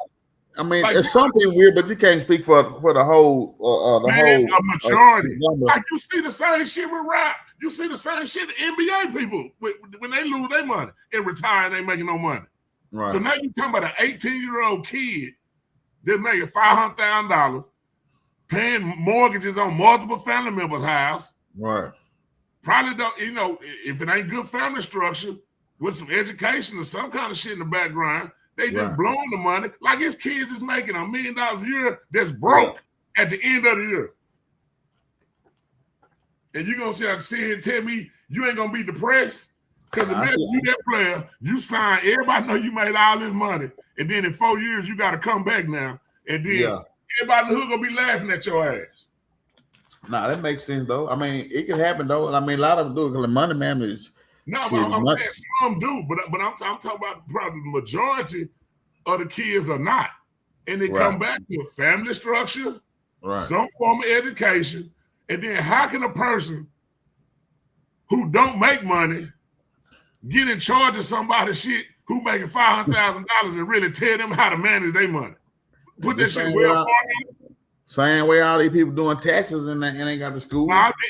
A: I mean, like, it's something weird, but you can't speak for the whole
C: a majority. Like, you see the same shit with rap. You see the same shit with NBA people when they lose their money and retire and they making no money.
A: Right.
C: So now you talking about an 18-year-old kid that's making $500,000, paying mortgages on multiple family members' house.
A: Right.
C: Probably don't, if it ain't good family structure with some education or some kind of shit in the background, they just blowing the money. Like his kids is making $1 million a year that's broke at the end of the year. And you're going to sit here and tell me you ain't going to be depressed? Because imagine you that player, you sign, everybody know you made all this money, and then in 4 years you got to come back now, and then everybody in the hood going to be laughing at your ass.
A: Nah, that makes sense, though. I mean, it can happen, though. I mean, a lot of them do it because the money, man, is...
C: No, I'm saying some do, but I'm talking about probably the majority of the kids are not. And they come back to a family structure, some form of education, and then how can a person who don't make money get in charge of somebody's shit who making $500,000 and really tell them how to manage their money? Put that shit well.
A: Same way all these people doing taxes and ain't got the school.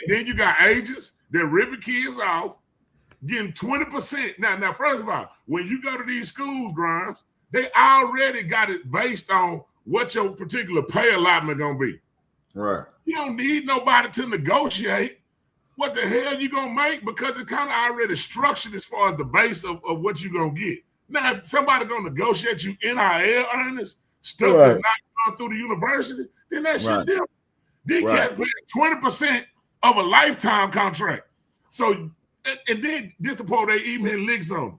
C: Then you got agents that ripping kids off, getting 20%. Now, first of all, when you go to these schools, Grimes, they already got it based on what your particular pay allotment gonna be.
A: Right.
C: You don't need nobody to negotiate what the hell you gonna make because it's kind of already structured as far as the base of what you gonna get. Now, if somebody gonna negotiate you NIL earnings, stuff that's not going through the university, then that shit different. They can't pay 20% of a lifetime contract. So, and then this the part they email links on.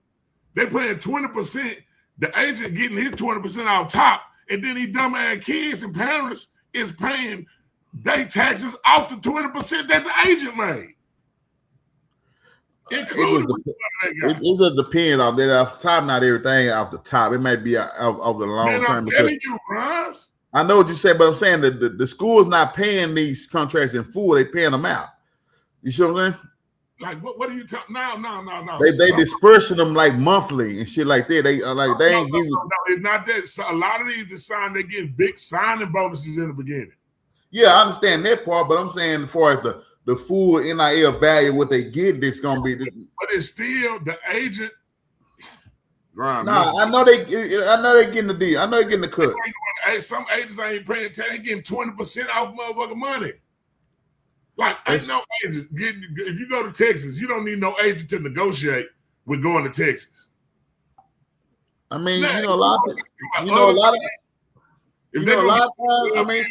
C: They paying 20%. The agent getting his 20% off top, and then these dumbass kids and parents is paying their taxes off the 20% that the agent made.
A: It just depends on that. Off the top, not everything off the top. It might be of the long term.
C: I'm telling you, Grimes.
A: I know what you said, but I'm saying that the school's not paying these contracts in full. They paying them out. You see what I'm saying?
C: Like what are you talking? No.
A: They dispersing them like monthly and shit like that. They they ain't giving.
C: No, it's not that. So a lot of these design they getting big signing bonuses in the beginning.
A: Yeah, I understand that part, but I'm saying as far as the full NIL value, what they get, this gonna be.
C: But it's still the agent.
A: I know they getting the deal. I know they're getting the cut.
C: Hey, some agents ain't paying attention. They getting 20% off motherfucking money. Like, ain't no agent. If you go to Texas, you don't need no agent to negotiate with going to Texas.
A: I mean, now, a lot of times. I mean,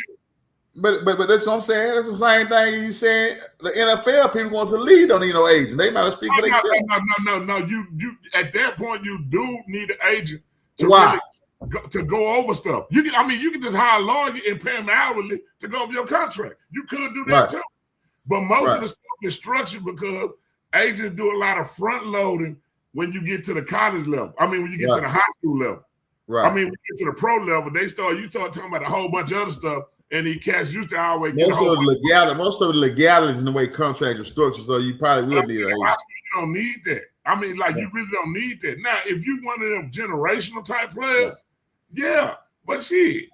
A: but that's what I'm saying. That's the same thing you said. The NFL people want to lead don't need no agent. They might speak for themselves.
C: No. You at that point you do need an agent to really go over stuff. You can just hire a lawyer and pay them hourly to go over your contract. You could do that too. But most of the stuff is structured because agents do a lot of front loading when you get to the college level. I mean, when you get to the high school level. Right. I mean, when you get to the pro level, you start talking about a whole bunch of other stuff, and the cats used to always get most
A: of the legalities in the way contracts are structured, so you probably will need an agent.
C: You don't need that. I mean, you really don't need that. Now, if you one of them generational type players, but shit,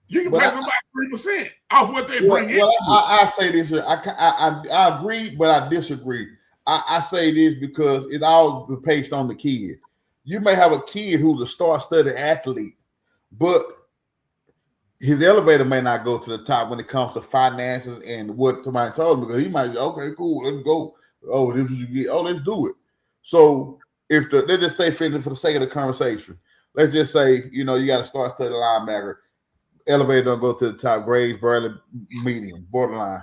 C: you can pay somebody 3% off what they bring in. Well,
A: I say this here. I agree, but I disagree. I say this because it all based on the kid. You may have a kid who's a star-studded athlete, but his elevator may not go to the top when it comes to finances and what somebody told him, because he might say, okay, cool, let's go. Oh, this is what you get. Oh, let's do it. So let's just say, for the sake of the conversation, let's just say, you got a star-studded linebacker. Elevator don't go to the top, grades, barely medium, borderline.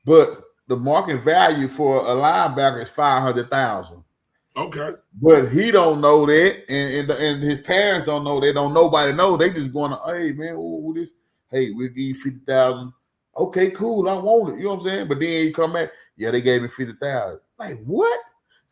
A: But the market value for a linebacker is $500,000.
C: Okay.
A: But he don't know that, and his parents don't know. They don't. Nobody know. They just going, hey man, this. Hey, we'll give you $50,000. Okay, cool. I want it. You know what I'm saying? But then you come back. Yeah, they gave me $50,000. Like what?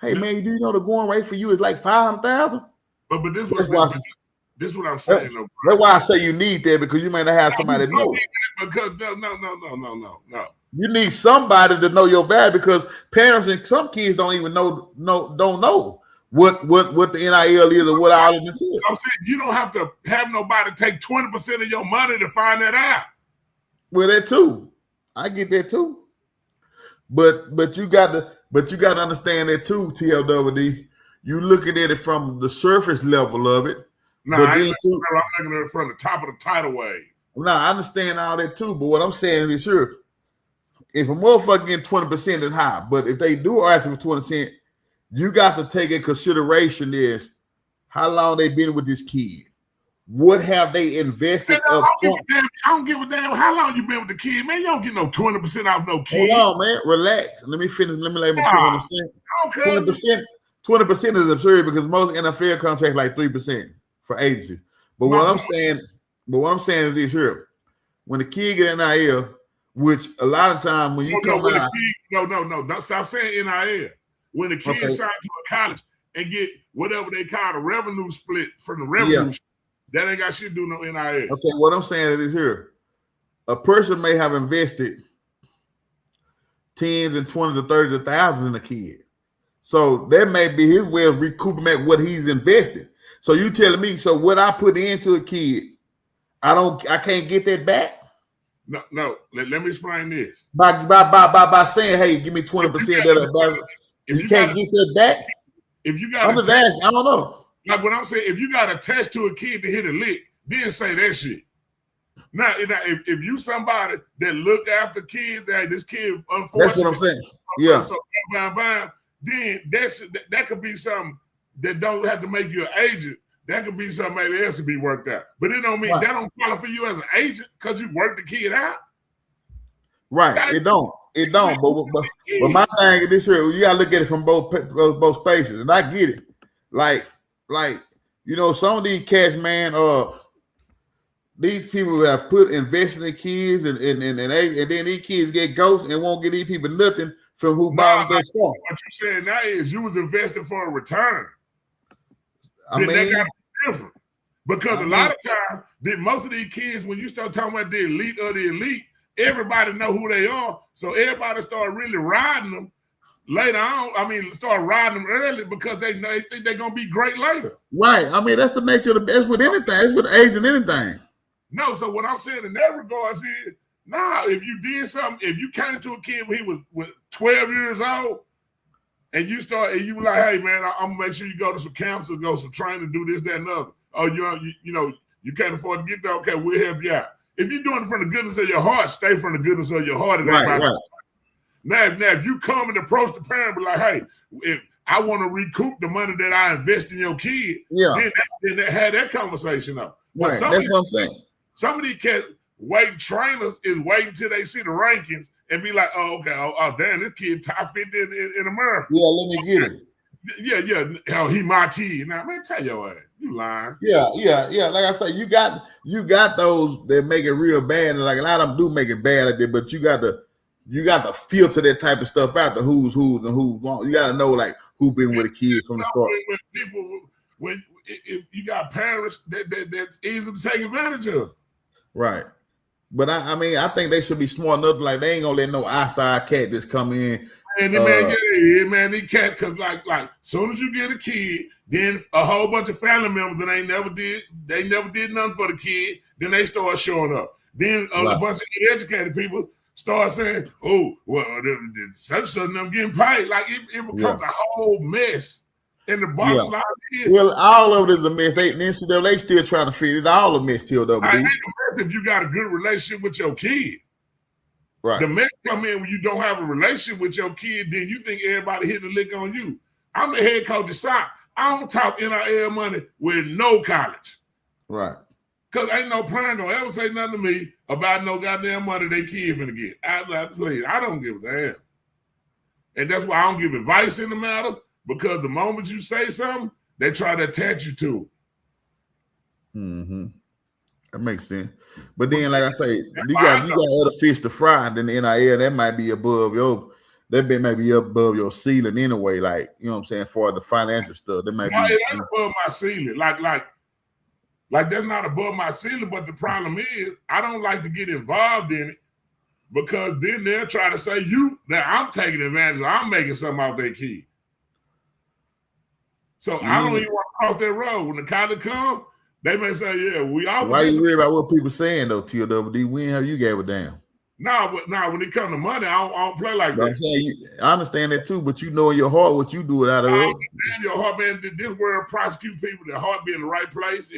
A: Hey man, do you know the going rate for you is like $500,000?
C: But this is what I'm saying.
A: That's why I say you need that, because you may not have somebody to know.
C: Because no.
A: You need somebody to know your value, because parents and some kids don't even don't know what the NIL is or what all of it is.
C: I'm saying you don't have to have nobody take 20% of your money to find that out.
A: Well, that too. I get that too. But you got to understand that too, TLWD. You looking at it from the surface level of it.
C: No, I'm looking at it from the top of the tidal wave.
A: No, I understand all that too. But what I'm saying is, sure, if a motherfucker getting 20% is high, but if they do ask for 20%, you got to take in consideration is how long they been with this kid. What have they invested up front?
C: I don't give a damn how long you been with the kid, man. You don't get no 20% off no kid.
A: Hold on, man. Relax. Let me finish. Let me lay my 20%. 20% is absurd, because most NFL contracts like 3% for agencies. But what I'm saying is this here. When the kid get NIL, which a lot of time when you come out.
C: Don't stop saying NIL. When the kid sign to a college and get whatever they call the revenue split from the revenue, that ain't got shit to do no NIL.
A: Okay, what I'm saying is here. A person may have invested tens and 20s and 30s of thousands in a kid. So that may be his way of recouping back what he's invested. So you telling me, so what I put into a kid, I can't get that back?
C: No. Let me explain this.
A: By saying, hey, give me 20% that. If you can't get that back,
C: if you got,
A: I'm just asking. I don't know.
C: Like what I'm saying, if you got attached to a kid to hit a lick, then say that shit. Now, if you somebody that look after kids, hey, this kid, unfortunately,
A: that's what I'm saying. Yeah.
C: So then that could be something that don't have to make you an agent. That could be something maybe else to be worked out. But it don't mean that don't qualify you as an agent because you work the kid out.
A: Right. It don't. But my thing is this here, you gotta look at it from both spaces. And I get it. Like, some of these cats, man, these people have invested in kids and then these kids get ghosts and won't get these people nothing from who bought their stuff.
C: What you're saying now is you was investing for a return. That got to be different. Because a lot of times, most of these kids, when you start talking about the elite of the elite, everybody know who they are. So everybody start really riding them later on. Start riding them early because they think they're going to be great later.
A: Right. That's the nature of that's with anything. That's with age and anything.
C: No, so what I'm saying in that regards is, if you did something, if you came to a kid when he was 12 years old and you start and you like, hey man, I'm gonna make sure you go to some camps or go some training, do this, that, and other. Oh, you know, you can't afford to get there. Okay, we'll help you out. If you're doing it from the goodness of your heart, stay from the goodness of your heart.
A: Right.
C: Now, if you come and approach the parent, be like, hey, if I want to recoup the money that I invest in your kid, then have that conversation up. But
A: right. That's what I'm saying.
C: Some of these cats trainers is waiting till they see the rankings and be like, oh, okay, oh damn, this kid top 50 in America.
A: Yeah, let me get him.
C: Yeah. Hell, he my kid. Now, man, tell your ass. You lying.
A: Yeah. Like I say, you got those that make it real bad. Like a lot of them do make it bad at it, but you got to filter that type of stuff out, the who's and who's wrong. You got to know like who been with a kid from the start.
C: When if you got parents that's easy to take advantage of.
A: Right. But I mean, I think they should be smart enough. Like they ain't gonna let no outside cat just come in.
C: And man, they cat cause like soon as you get a kid, then a whole bunch of family members that they never did nothing for the kid, then they start showing up. Then a bunch of educated people start saying, "Oh, well, such them getting paid." Like it becomes a whole mess. And the bottom line is,
A: well, all of it is a mess. They still trying to figure it all a mess till though.
C: I ain't a mess if you got a good relationship with your kid.
A: Right.
C: The mess come in when you don't have a relationship with your kid, then you think everybody hitting a lick on you. I'm the head coach of soccer. I don't talk NIL money with no college.
A: Right.
C: Because ain't no parent gonna ever say nothing to me about no goddamn money they kid finna get. Please, I don't give a damn. And that's why I don't give advice in the matter, because the moment you say something, they try to attach you to it.
A: Mm-hmm. That makes sense. But then, like I say, you got other fish to fry than the NIL. That might be above your ceiling anyway. Like, you know what I'm saying, for the financial stuff. That might
C: it ain't above my ceiling. Like that's not above my ceiling. But the problem is, I don't like to get involved in it because then they'll try to say that I'm taking advantage of. I'm making something out of their kid. So I don't even want to cross that road. When the college come, they may say, "Yeah, we all."
A: Why you worry about what people saying though, TLWD? When have you gave a damn?
C: No, when it comes to money, I don't play like that.
A: I'm saying, I understand that too, but you know in your heart what you do it out of.
C: In your heart, man, this world prosecute people, their heart be in the right place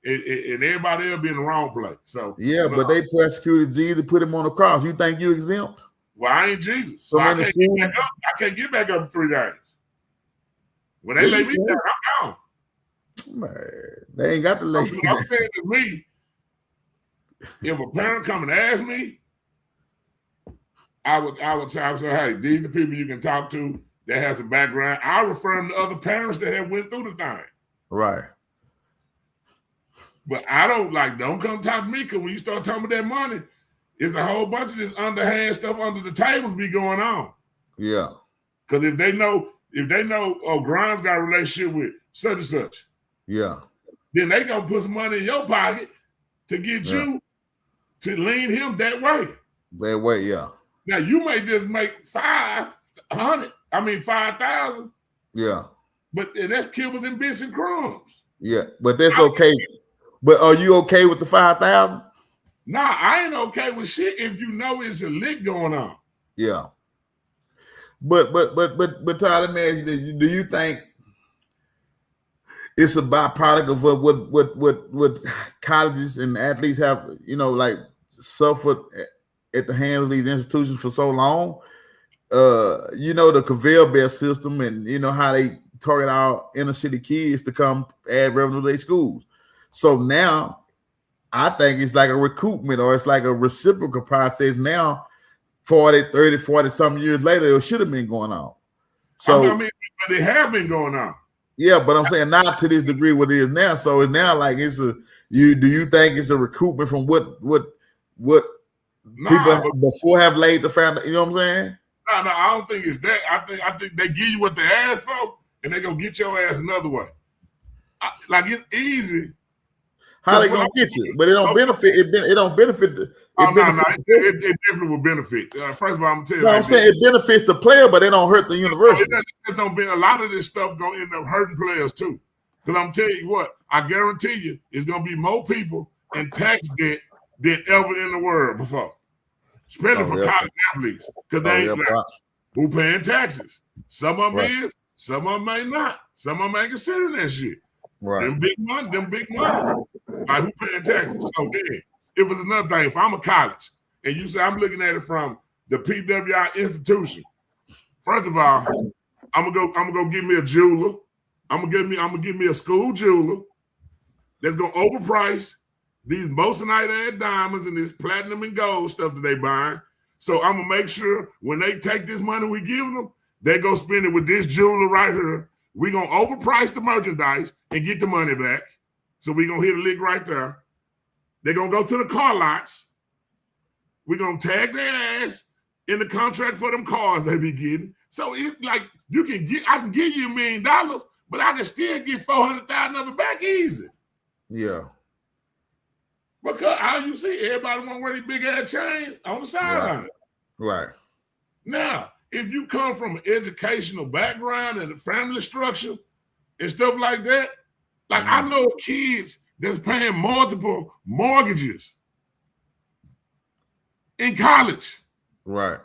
C: and everybody else be in the wrong place. So
A: but they persecuted Jesus, put him on the cross. You think you exempt?
C: Well, I ain't Jesus, so I can't get back up in 3 days. When they lay me down, I'm out.
A: Man, they ain't got to lay.
C: I'm saying to me, if a parent come and ask me, I would say, hey, these are the people you can talk to that has a background. I'll refer them to other parents that have went through the thing.
A: Right.
C: But don't come talk to me, because when you start talking about that money, it's a whole bunch of this underhand stuff under the tables be going on.
A: Yeah.
C: Because if they know, Grimes got a relationship with such and such, then they gonna put some money in your pocket to get you to lean him that way.
A: That way, yeah.
C: Now you may just make 5,000.
A: Yeah.
C: But that's kibbles and bits and crumbs.
A: Yeah, but that's okay. But are you okay with the 5,000?
C: Nah, I ain't okay with shit if you know it's a lick going on.
A: Yeah. But Todd, let me ask you, do you think it's a byproduct of what colleges and athletes have, like suffered at the hands of these institutions for so long? The conveyor belt system and how they target our inner city kids to come add revenue to their schools. So now I think it's like a recoupment, or it's like a reciprocal process now. 40 something years later, it should have been going on. So
C: but it have been going on.
A: Yeah, but I'm saying not to this degree what it is now. So it's now like do you think it's a recoupment from what people before have laid the foundation? You know what I'm saying?
C: No, I don't think it's that. I think they give you what they ask for, and they gonna get your ass another way. It's easy.
A: How they gonna get you? But it don't benefit. It don't benefit.
C: It definitely will benefit. First of all, I'm telling you.
A: I'm saying it benefits the player, but it don't hurt the university.
C: It don't be a lot of this stuff gonna end up hurting players too. Because I'm telling you what, I guarantee you, it's gonna be more people in tax debt than ever in the world before, especially for college athletes. Because who paying taxes. Some of them
A: Right.
C: is, some of them may not. Some of them ain't considering that shit.
A: Right.
C: Them big money. Like who paying taxes? So then, it was another thing. If I'm a college and you say I'm looking at it from the PWI institution, first of all, I'm gonna go get me a jeweler. I'm gonna give me a school jeweler that's gonna overprice these moissanite diamonds and this platinum and gold stuff that they buying. So I'm gonna make sure when they take this money we giving them, they go spend it with this jeweler right here. We're gonna overprice the merchandise and get the money back. So we're gonna hit a lick right there. They're gonna go to the car lots. We're gonna tag their ass in the contract for them cars they be getting. So it's like I can give you $1 million, but I can still get 400,000 of it back easy.
A: Yeah.
C: Because how you see everybody want to wear these big ass chains on the sideline.
A: Right.
C: Now, if you come from an educational background and a family structure and stuff like that, like I know kids that's paying multiple mortgages in college.
A: Right.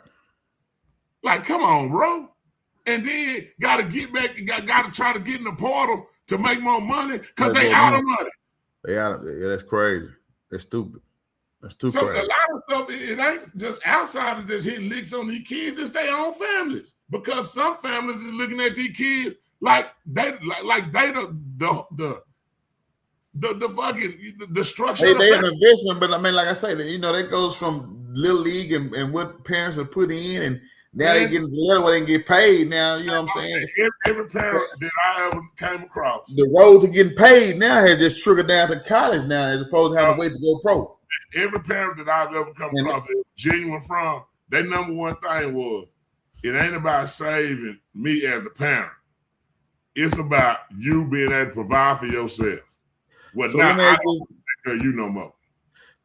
C: Like, come on, bro. And then got to get back, got to try to get in the portal to make more money because they out of money.
A: They out of it. Yeah, that's crazy. That's stupid. That's too
C: So
A: crazy.
C: a lot of stuff, it ain't just outside of just hitting licks on these kids, it's their own families. Because some families is looking at these kids like they the fucking the structure.
A: They an investment, but I mean, like I say, that goes from little league and what parents are putting in, and now they getting the letter where they can get paid. Now, you know what I'm saying?
C: Every parent that I ever came across,
A: the road to getting paid now has just trickled down to college now, as opposed to having to wait to go pro.
C: Every parent that I've ever come across, genuine from, their number one thing was, it ain't about saving me as a parent. It's about you being able to provide for yourself. Well, so now I don't take care of you no more.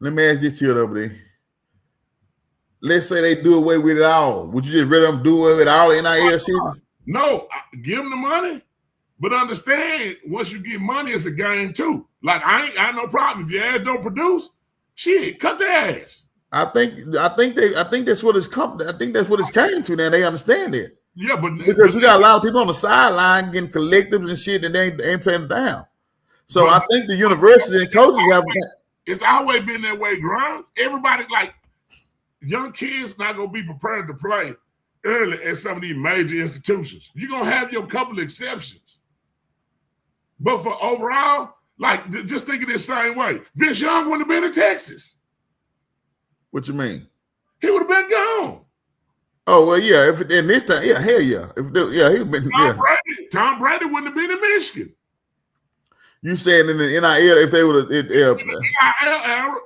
C: Let
A: me ask this to you, over there. Let's say they do away with it all. Would you just rather them do away with all the NIL season?
C: No, give them the money. But understand, once you get money, it's a game too. Like I ain't no problem. If your ass don't produce, shit, cut their ass.
A: I think that's what it's come. I think that's what it's came to now. They understand it.
C: Yeah,
A: because you got a lot of people on the sideline getting collectives and shit, and they ain't paying down. So I think the university and coaches have.
C: It's always been that way, Grimes. Everybody, like young kids, not gonna be prepared to play early at some of these major institutions. You're gonna have your couple of exceptions, but for overall, like just think of this same way. Vince Young wouldn't have been in Texas.
A: What you mean?
C: He would have been gone.
A: Oh well, yeah. If in this time, yeah, hell yeah. He been.
C: Tom Brady wouldn't have been in Michigan.
A: You saying in the NIL if they would have,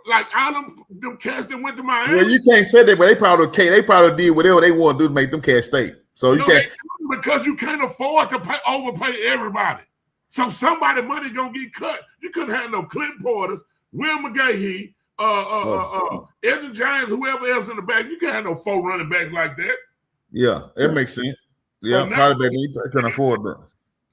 C: like all them cats that went to Miami.
A: Well, you can't say that, but they probably did whatever they want to do to make them cats stay. So you can't,
C: because you can't afford to overpay everybody. So somebody money gonna get cut. You couldn't have no Clint Porters, Will McGahee, Edwin James, whoever else in the back. You can't have no 4 running backs like that.
A: Yeah, that makes sense. Yeah, so probably they couldn't afford that.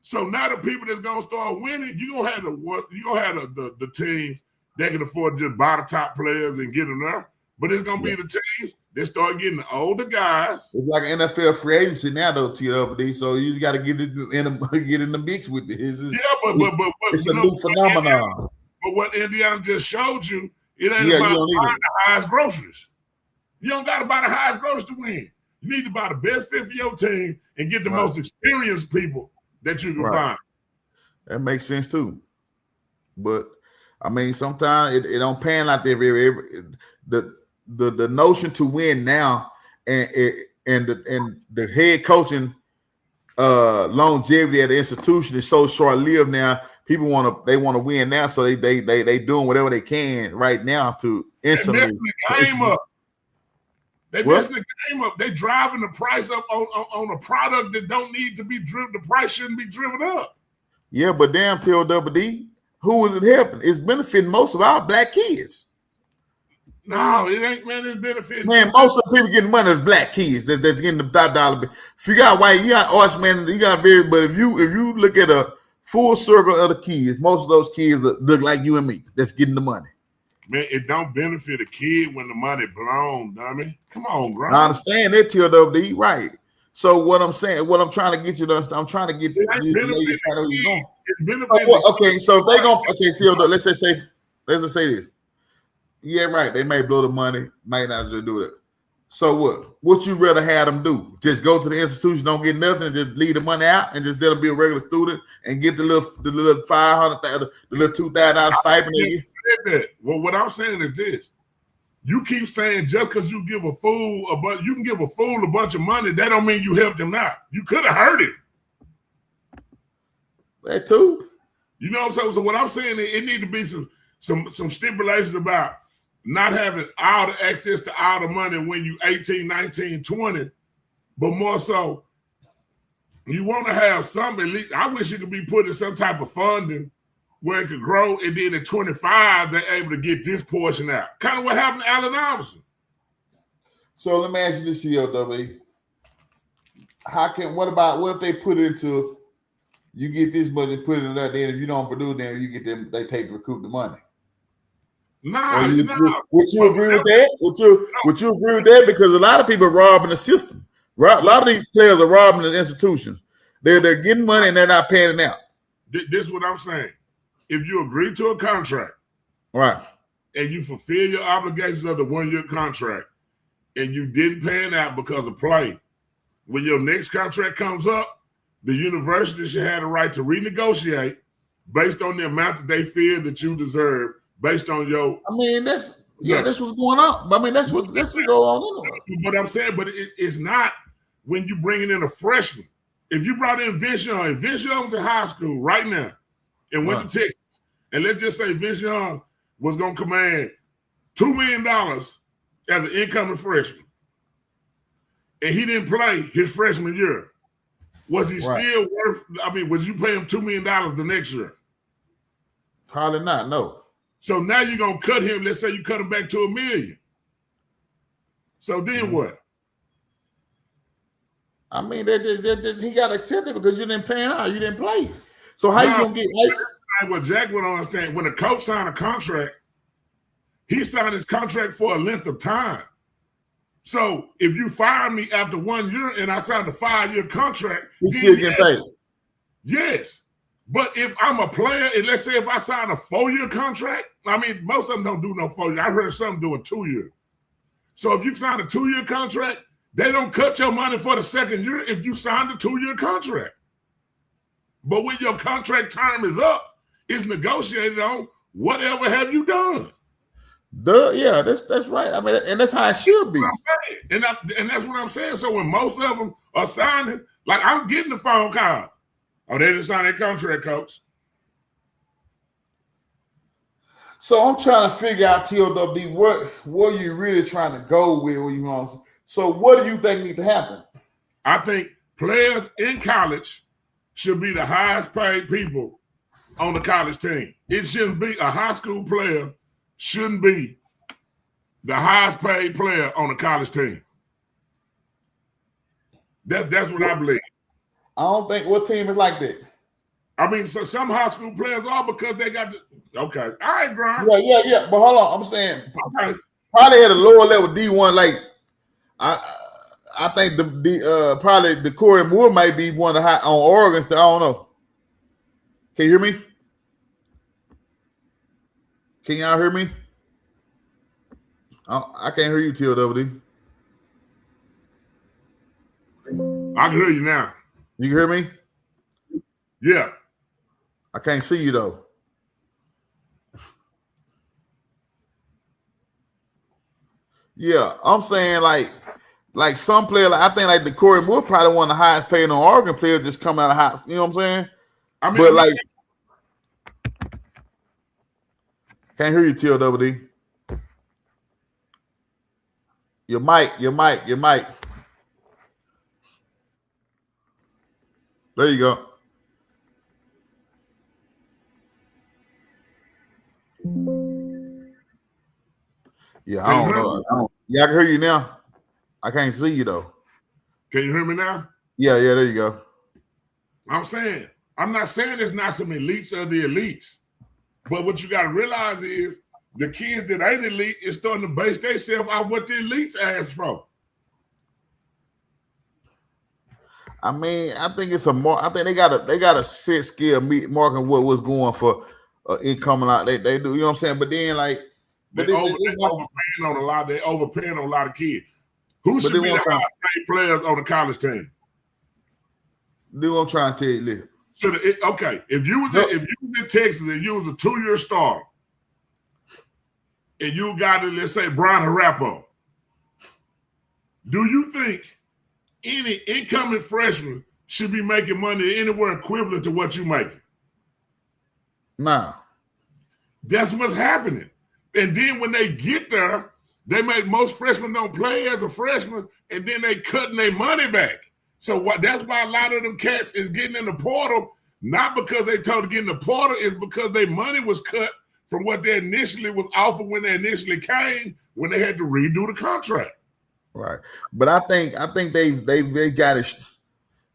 C: So now the people that's gonna start winning, you gonna have the teams that can afford to just buy the top players and get them there. But it's gonna be the teams that start getting the older guys.
A: It's like an NFL free agency now, though, TWD. So you just got to get in the mix with it. It's a new phenomenon.
C: But what Indiana just showed you, it ain't about buying the highest groceries. You don't got to buy the highest groceries to win. You need to buy the best fit for your team and get the most experienced people that you can find.
A: That makes sense too. But I mean, sometimes it don't pan like that. The notion to win now and the head coaching longevity at the institution is so short lived now. People want to win now, so they doing whatever they can right now to instantly
C: messing the game up. They messing the game up. They driving the price up on a product that don't need to be driven. The price shouldn't be driven up.
A: Yeah, but damn, TLWD, who is it helping? It's benefiting most of our black kids.
C: No, it ain't, man. It's benefiting.
A: Man, most of the people getting money is black kids that's getting the top dollar. If you got white, you got arts, man, you got very. But if you look at a full circle of the kids, most of those kids look like you and me that's getting the money.
C: Man, it don't benefit a kid when the money blown, dummy. Come on, bro.
A: I understand that, TLWD, right? So what I'm saying, what I'm trying to get you to understand, I'm trying to get you to know where you're going. Okay, so if they let's just say this. Yeah, right. They may blow the money, might not just do it. So what? What you rather have them do? Just go to the institution, don't get nothing, and just leave the money out, and just let them be a regular student and get the little $500,000, the little $2,000 stipend.
C: Well, what I'm saying is this: you keep saying just because you give a fool you can give a fool a bunch of money, that don't mean you helped him out. You could have hurt him.
A: That too.
C: You know, so what I'm saying is it need to be some stipulations about not having all the access to all the money when you 18, 19, 20, but more so, you want to have some, at least, I wish it could be put in some type of funding where it could grow, and then at 25, they're able to get this portion out. Kind of what happened to Allen Iverson.
A: So let me ask you this here, W. What if they put it into, you get this much and put it in there, then if you don't produce, then you get them, they take to recoup the money. Would you agree with that? Would you agree with that? Because a lot of people are robbing the system. A lot of these players are robbing the institutions. They're getting money and they're not paying it out.
C: This is what I'm saying. If you agree to a contract,
A: right,
C: and you fulfill your obligations of the 1-year contract, and you didn't pay it out because of play, when your next contract comes up, the university should have the right to renegotiate based on the amount that they feel that you deserve. Based on your,
A: that's what's going on. I mean, that's what's going on.
C: But I'm saying, it's not when you bringing in a freshman. If you brought in Vince Young was in high school right now and went to Texas, and let's just say Vince Young was going to command $2 million as an incoming freshman, and he didn't play his freshman year, was he still worth? I mean, would you pay him $2 million the next year?
A: Probably not. No.
C: So now you're going to cut him. Let's say you cut him back to $1 million. So then what?
A: I mean, he got accepted because you didn't pay him out. You didn't play. So how you going to get?
C: What Jack would understand, when a coach signed a contract, he signed his contract for a length of time. So if you fire me after 1 year and I signed a 5-year contract,
A: you still get paid.
C: Yes. But if I'm a player, and let's say if I sign a 4-year contract, I mean, most of them don't do no 4 year. I heard some doing 2 years. So if you sign a 2-year contract, they don't cut your money for the second year if you signed a 2-year contract. But when your contract term is up, it's negotiated on whatever have you done.
A: Yeah, that's right. I mean, and that's how it should be.
C: And that's what I'm saying. So when most of them are signing, like I'm getting the phone call. Oh, they didn't sign that contract, coach.
A: So I'm trying to figure out, TOW, what you really trying to go with? What you want? So what do you think needs to happen?
C: I think players in college should be the highest paid people on the college team. It shouldn't be a high school player shouldn't be the highest paid player on the college team. That's what I believe.
A: I don't think what team is like that.
C: I mean, so some high school players are because they got the okay. All right, Brian.
A: Yeah. But hold on, I'm saying probably at a lower level D1. Like I think the probably the Corey Moore might be one of the high on Oregon. I don't know. Can you hear me? Can y'all hear me? I can't hear you, TLWD.
C: I can hear you now.
A: You can hear me?
C: Yeah.
A: I can't see you though. Yeah, I'm saying like some player, like, I think like the Corey Moore probably one of the highest paid on Oregon players just coming out of high. You know what I'm saying? I mean, like, can't hear you, TLWD. Your mic. There you go. Yeah, I don't know. Yeah, I can hear you now. I can't see you though.
C: Can you hear me now?
A: Yeah, there you go.
C: I'm not saying there's not some elites of the elites, but what you got to realize is the kids that ain't elite is starting to base themselves off what the elites ask for.
A: I mean, I think it's a more. I think they got a set scale marking what was going for incoming out. They do, you know what I'm saying? But then like,
C: they overpaying on a lot. They overpaying on a lot of kids. Who should be the highest paid players on the college team?
A: Do I'm trying to tell you, listen.
C: Okay, if you was in Texas and you was a 2-year starter, and you got let's say Brian Harappo, do you think any incoming freshman should be making money anywhere equivalent to what you making?
A: Nah.
C: That's what's happening. And then when they get there, they make most freshmen don't play as a freshman, and then they cutting their money back. So that's why a lot of them cats is getting in the portal, not because they told to get in the portal, it's because their money was cut from what they initially was offered when they initially came, when they had to redo the contract.
A: Right. But I think they've got it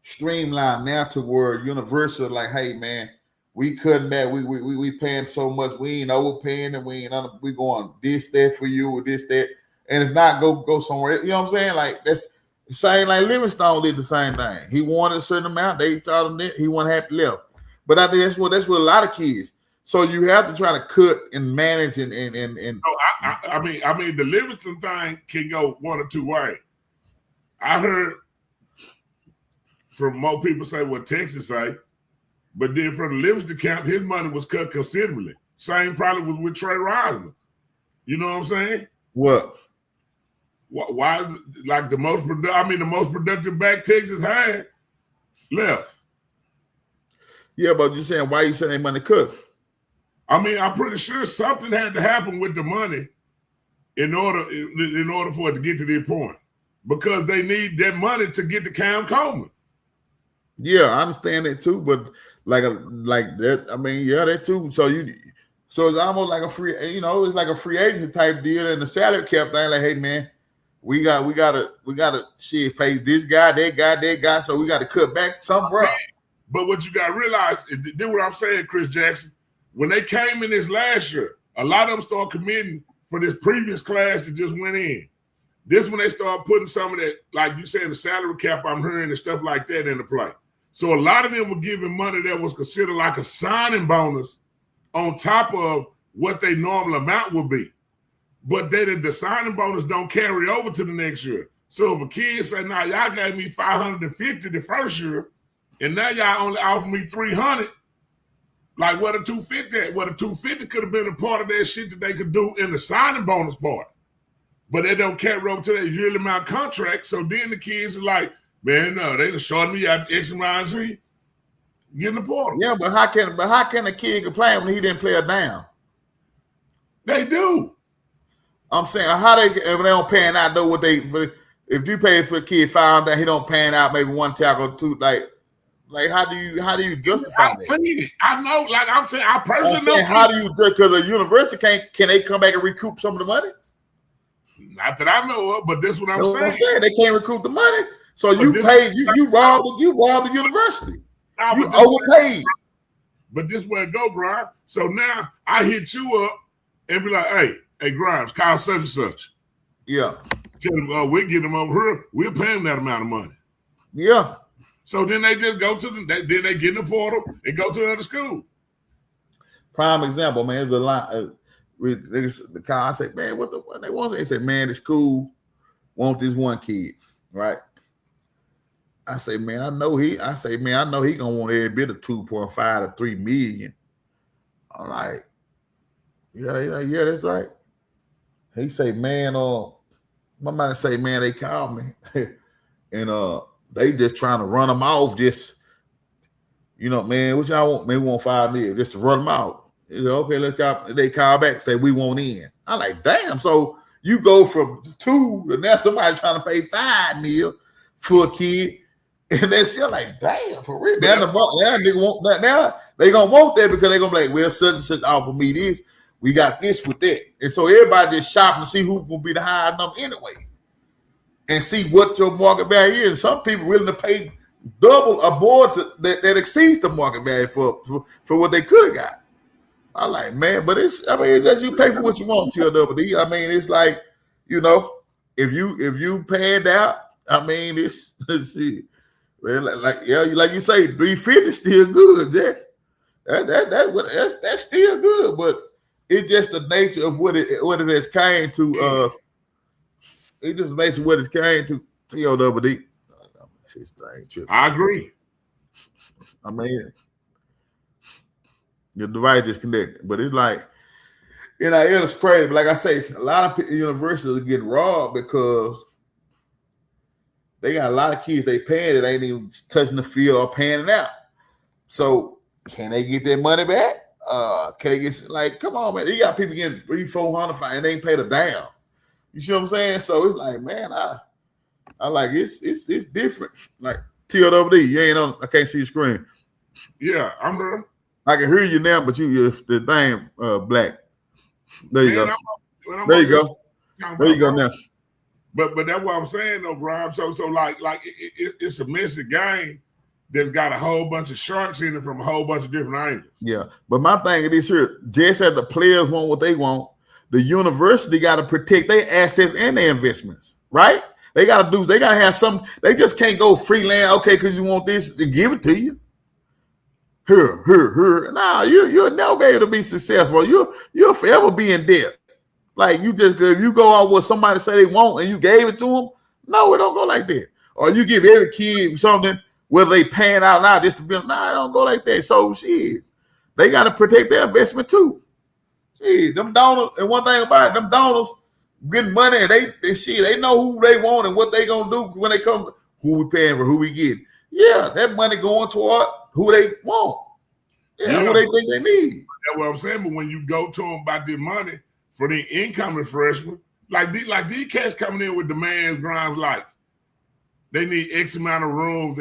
A: streamlined now to where Universal like, hey man, we cutting that, we paying so much, we ain't overpaying, and we going this, that for you, or this, that, and if not, go somewhere. You know what I'm saying? Like that's the same. Like Livingstone did the same thing. He wanted a certain amount. They told him that he wasn't happy left. But I think that's what a lot of kids. So you have to try to cut and manage and.
C: I mean, the Livingston thing can go one or two ways. I heard from more people say what Texas say, but then from the Livingston camp, his money was cut considerably. Same problem was with Trey Reisner. You know what I'm saying?
A: What?
C: Why? Like the most productive back Texas had left.
A: Yeah, but you're saying why you saying they money cut?
C: I mean, I'm pretty sure something had to happen with the money in order for it to get to this point, because they need that money to get to Cam Coleman.
A: Yeah, I understand that too, but like that. I mean, yeah, that too. So it's almost like a free, it's like a free agent type deal, and the salary cap thing. Like, hey man, we gotta face this guy, that guy. So we got to cut back somewhere.
C: But what you got to realize, do what I'm saying, Chris Jackson. When they came in this last year, a lot of them started committing for this previous class that just went in. This when they start putting some of that, like you said, the salary cap I'm hearing and stuff like that into play. So a lot of them were giving money that was considered like a signing bonus on top of what their normal amount would be. But then the signing bonus don't carry over to the next year. So if a kid say, now y'all gave me $550 the first year, and now y'all only offer me $300, like what a $250 could have been a part of that shit that they could do in the signing bonus part. But they don't carry over to that yearly amount contract. So then the kids are like, man, no, they done shorted me out X and Y and Z. Get in the portal.
A: Yeah, but how can a kid complain when he didn't play a down?
C: They do.
A: I'm saying if they don't pan out though, if you pay for a kid $5 that he don't pan out maybe one tackle or two, like how do you justify that?
C: I've seen it. I know, like I'm saying, I personally know.
A: How do you, because the university can they come back and recoup some of the money?
C: Not that I know of, but this is what I'm saying.
A: They can't recoup the money. So you robbed the university. You overpaid.
C: But this way it go, Grimes. So now I hit you up and be like, hey, Grimes, call such and such.
A: Yeah.
C: Tell them, we'll get them over here. We'll pay them that amount of money.
A: Yeah.
C: So then they just go to then they get in the portal and go to another school.
A: Prime example, man, is a lot. The car, I say, man, what they want? They say, man, the school want this one kid, right? I say, man, I know he gonna want every bit of 2.5 to 3 million. I'm like, yeah, that's right. He say, man, my man say, man, they called me, and they just trying to run them off. Just, man, what y'all want? Maybe we want 5 million just to run them off. Okay, let's go. They call back, say we want in. I'm like, damn. So you go from 2 and now somebody trying to pay 5 million for a kid, and they're still like, damn, for real. Now they gonna want that because they're gonna be like, well, such and such offer me this. We got this with that, and so everybody just shopping to see who will be the highest number anyway, and see what your market value is. Some people willing to pay double a board that exceeds the market value for what they could have got. I like, man, but it's just you pay for what you want, TLWD. I mean, it's like, if you panned out, I mean, Well, like you say, 350 still good, Jack. That's still good, but it's just the nature of what it has came to. It just makes what it came to. TOWD.
C: I agree.
A: I mean, your device is connected, but it's like, it's crazy. But like I say, a lot of universities are getting robbed because they got a lot of kids they paying that ain't even touching the field or paying it out. So can they get their money back? Can they get, like, come on, man? You got people getting $300-400 and they ain't paid a damn. You see what I'm saying? So it's like, man, I like it's different. Like TOWD, you ain't on. I can't see your screen.
C: Yeah, I'm there.
A: I can hear you now, but you're the thing black. There you go. There you go. There you go now.
C: But that's what I'm saying though, Grimes. So like it's a messy game that's got a whole bunch of sharks in it from a whole bunch of different angles.
A: Yeah, but my thing is this here: just as the players want what they want, the university got to protect their assets and their investments, right? They got to have some. They just can't go freelance. Okay, because you want this and give it to you. Here. Nah, you'll never be able to be successful. You'll forever be in debt. Like if you go out what somebody say they want and you gave it to them, no, it don't go like that. Or you give every kid something whether they paying out now just to be. Nah, it don't go like that. So shit, they got to protect their investment too. Shit, them donors. And one thing about it, them donors getting money and they know who they want and what they gonna do when they come. Who we paying for? Who we getting? Yeah, that money going toward who they want. Yeah, who they think they need.
C: That's what I'm saying. But when you go to them about the money for the incoming freshmen, like these cats coming in with demands, Grimes, like they need X amount of rooms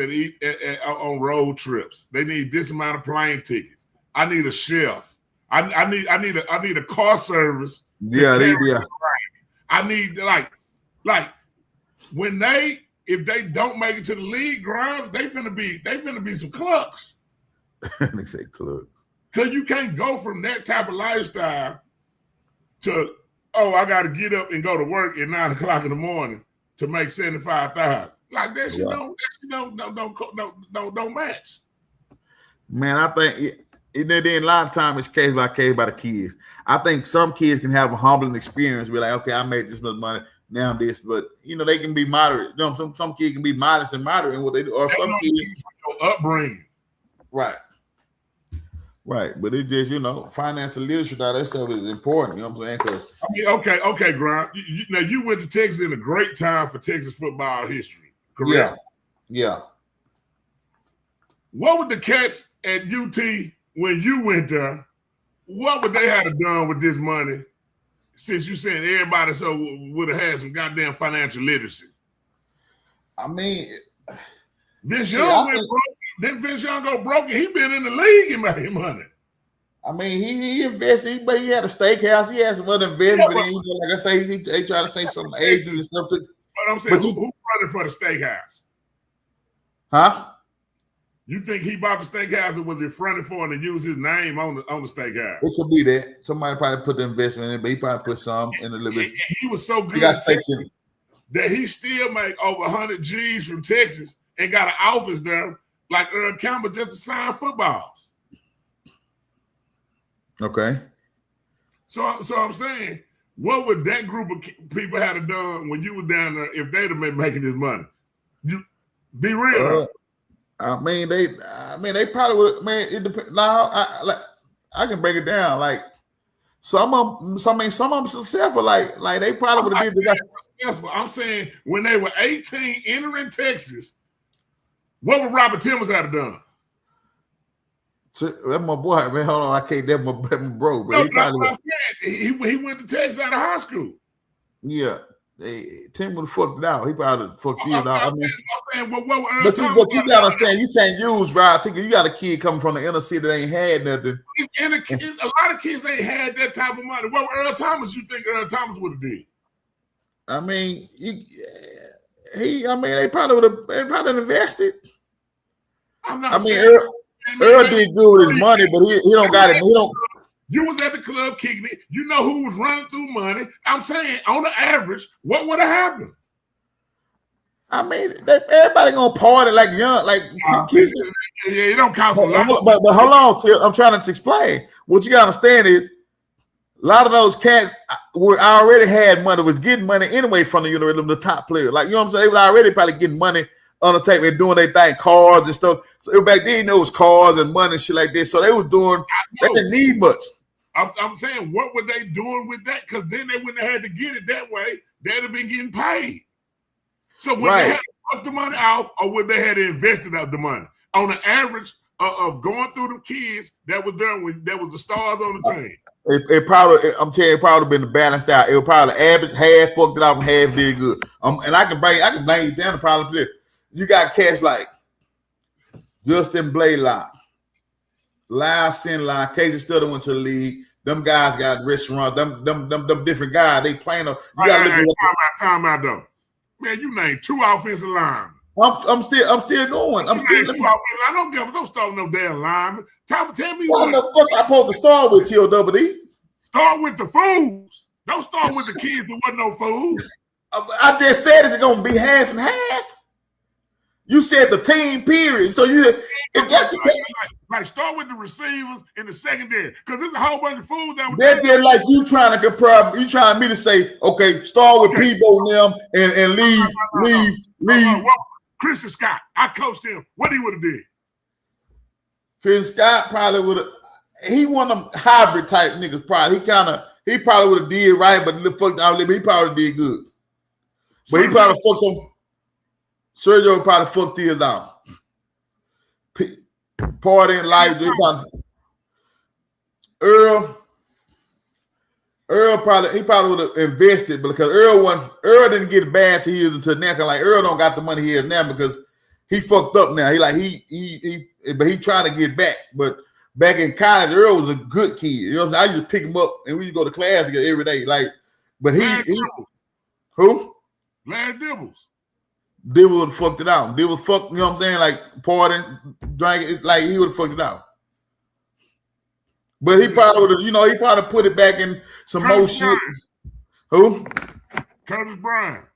C: on road trips. They need this amount of plane tickets. I need a chef. I need a car service.
A: Yeah.
C: I need like when if they don't make it to the league, Grimes, they finna be some clucks.
A: They say clucks.
C: Cause you can't go from that type of lifestyle to I gotta get up and go to work at 9 o'clock in the morning to make 75,000. Like that shit don't match.
A: Man, I think then a lot of times it's case by case by the kids. I think some kids can have a humbling experience, be like, okay, I made this much money, now I'm this, but they can be moderate. Some kids can be modest and moderate in what they do, or some kids
C: upbringing.
A: Right, but it's just financial leadership. That stuff is important. You know what I'm saying?
C: Okay, Grant. Now you went to Texas in a great time for Texas football history, correct?
A: Yeah.
C: What would the cats at UT when you went there? What would they have done with this money? Since you saying everybody would have had some goddamn financial literacy.
A: I mean,
C: Vince Young went broke. Then Vince Young go broke. He been in the league and made money.
A: I mean, he invested, but he had a steakhouse. He had some other investments. Like I say, they try to say some agents and stuff.
C: But I'm saying, who running for the steakhouse?
A: Huh?
C: You think he bought the steakhouse and was it fronted for and to use his name on the steakhouse?
A: It could be that. Somebody probably put the investment in it, but he probably put some in a little bit.
C: He was so good that he still make over 100 G's from Texas and got an office there like Earl Campbell just to sign footballs.
A: Okay.
C: So I'm saying, what would that group of people have done when you were down there if they'd have been making this money? You be real.
A: I mean, they probably would. Man, it depends. Now, I can break it down. Like some of them successful. Like they probably would have did that.
C: Successful. I'm saying when they were 18 entering Texas, what would Robert Timmons have done?
A: That's my boy, man. Hold on, I can't. That's my bro. But
C: he went to Texas out of high school.
A: Yeah. Tim would have fucked it out. He probably fucked you out. I mean,
C: but
A: you gotta understand, you can't use Rod Ticker. You got a kid coming from the inner city that ain't had nothing.
C: And a lot of kids ain't had that type of money. What Earl Thomas you think Earl Thomas would have did?
A: I mean, they probably invested. Earl did good with his money, but he don't got it. He don't.
C: You was at the club kicking it. You know who was running through money. I'm saying, on the average, what would have happened?
A: I mean, everybody gonna party like young, like kids.
C: Yeah, it don't cost a lot.
A: But hold on, Till. I'm trying to explain. What you gotta understand is a lot of those cats already had money, was getting money anyway from the university, the top players. Like, you know what I'm saying? They was already probably getting money on the table and doing their thing, cars and stuff. So back then, it was cars and money and shit like this. So they was doing, they didn't need much.
C: I'm saying, what were they doing with that? Because then they wouldn't have had to get it that way. They'd have been getting paid. So would they have to cut the money off, or would they have invested up the money? On the average of going through the kids that was there when there was the stars on the team.
A: It probably, I'm telling you, it probably been balanced out. It was probably average, half fucked it off and half did good. And I can bring you down the problem this. You got cats like Justin Blaylock, Lyle Sinline, Casey Stutter went to the league. Them guys got restaurants. Them different guys. They playing. You got to look at
C: time out though. Man, you named 2 offensive linemen.
A: I'm still going. I'm still.
C: I don't start no damn lineman. Tell me
A: what the fuck I supposed to start with, T.O.W.D.
C: Start with the fools. Don't start with the kids that wasn't no fools.
A: I just said it's gonna be half and half. You said the team period. So
C: like start with the receivers in the secondary, because there's a whole bunch of fools that were
A: that's just like you trying to compare. You trying me to say, okay, start with Peebo and them and leave.
C: Christian Scott, I coached him. What he would have did?
A: Christian Scott probably would have. He one of them hybrid type niggas. Probably he probably would have did right, but he probably did good. But he probably fucked some. Sergio probably fucked his out. Partying life. Earl probably would have invested, because Earl didn't get bad till he was into now. Like Earl don't got the money he has now because he fucked up now. But he trying to get back. But back in college, Earl was a good kid. You know what I'm saying? I used to pick him up and we used to go to class together every day. But who?
C: Larry Dibbles.
A: Dibble would have fucked it out. Dibble fucked, you know what I'm saying? Like partying, drinking, like he would have fucked it out. But he probably would have, he probably put it back in some more shit. Who?
C: Curtis Bryant.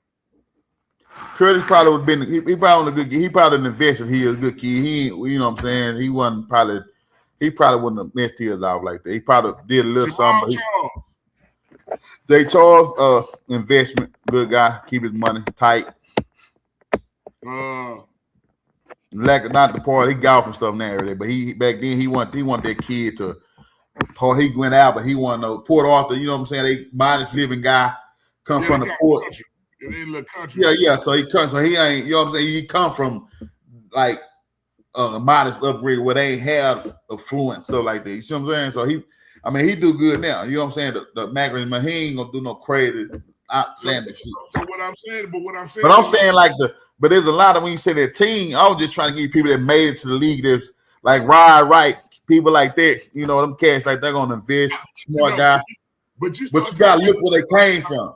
A: Curtis probably would have been. He probably was a good kid. He probably didn't invest if he was a good kid. He, you know what I'm saying? He wasn't probably. He probably wouldn't have messed his off like that. He probably did a little something. Jay Charles, investment, good guy, keep his money tight. Not the party, he golf and stuff now every day. But he back then he wanted that kid to. He went out, but he wanted no Port Arthur. You know what I'm saying? They modest living guy come from the port.
C: Country.
A: Yeah. So he comes. So he ain't. You know what I'm saying? He come from like modest upbringing where they ain't have affluent stuff like that. You see what I'm saying? So he do good now. You know what I'm saying? The Macron, he ain't gonna do no crazy outlandish shit.
C: So what I'm saying.
A: But there's a lot of, when you say that team, I was just trying to give people that made it to the league. There's like Rod Wright, people like that. You know, them cats like they're gonna invest. Smart guy. But you gotta look where they came from.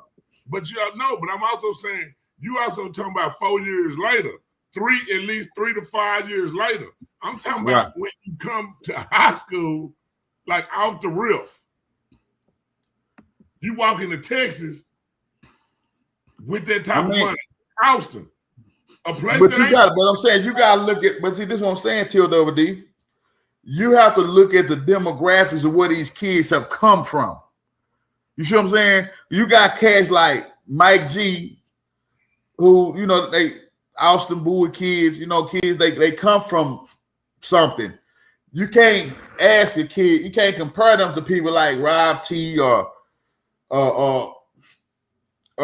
C: But but I'm also saying you also talking about 4 years later, at least 3 to 5 years later. I'm talking about when you come to high school, like off the roof. You walk into Texas with that type of money. Austin. A place
A: but I'm saying you gotta look at, but see, this is what I'm saying, T.O.W.D. You have to look at the demographics of where these kids have come from. You see what I'm saying? You got cats like Mike G, who, they Austin Bowie kids, kids, they come from something. You can't ask a kid, you can't compare them to people like Rob T or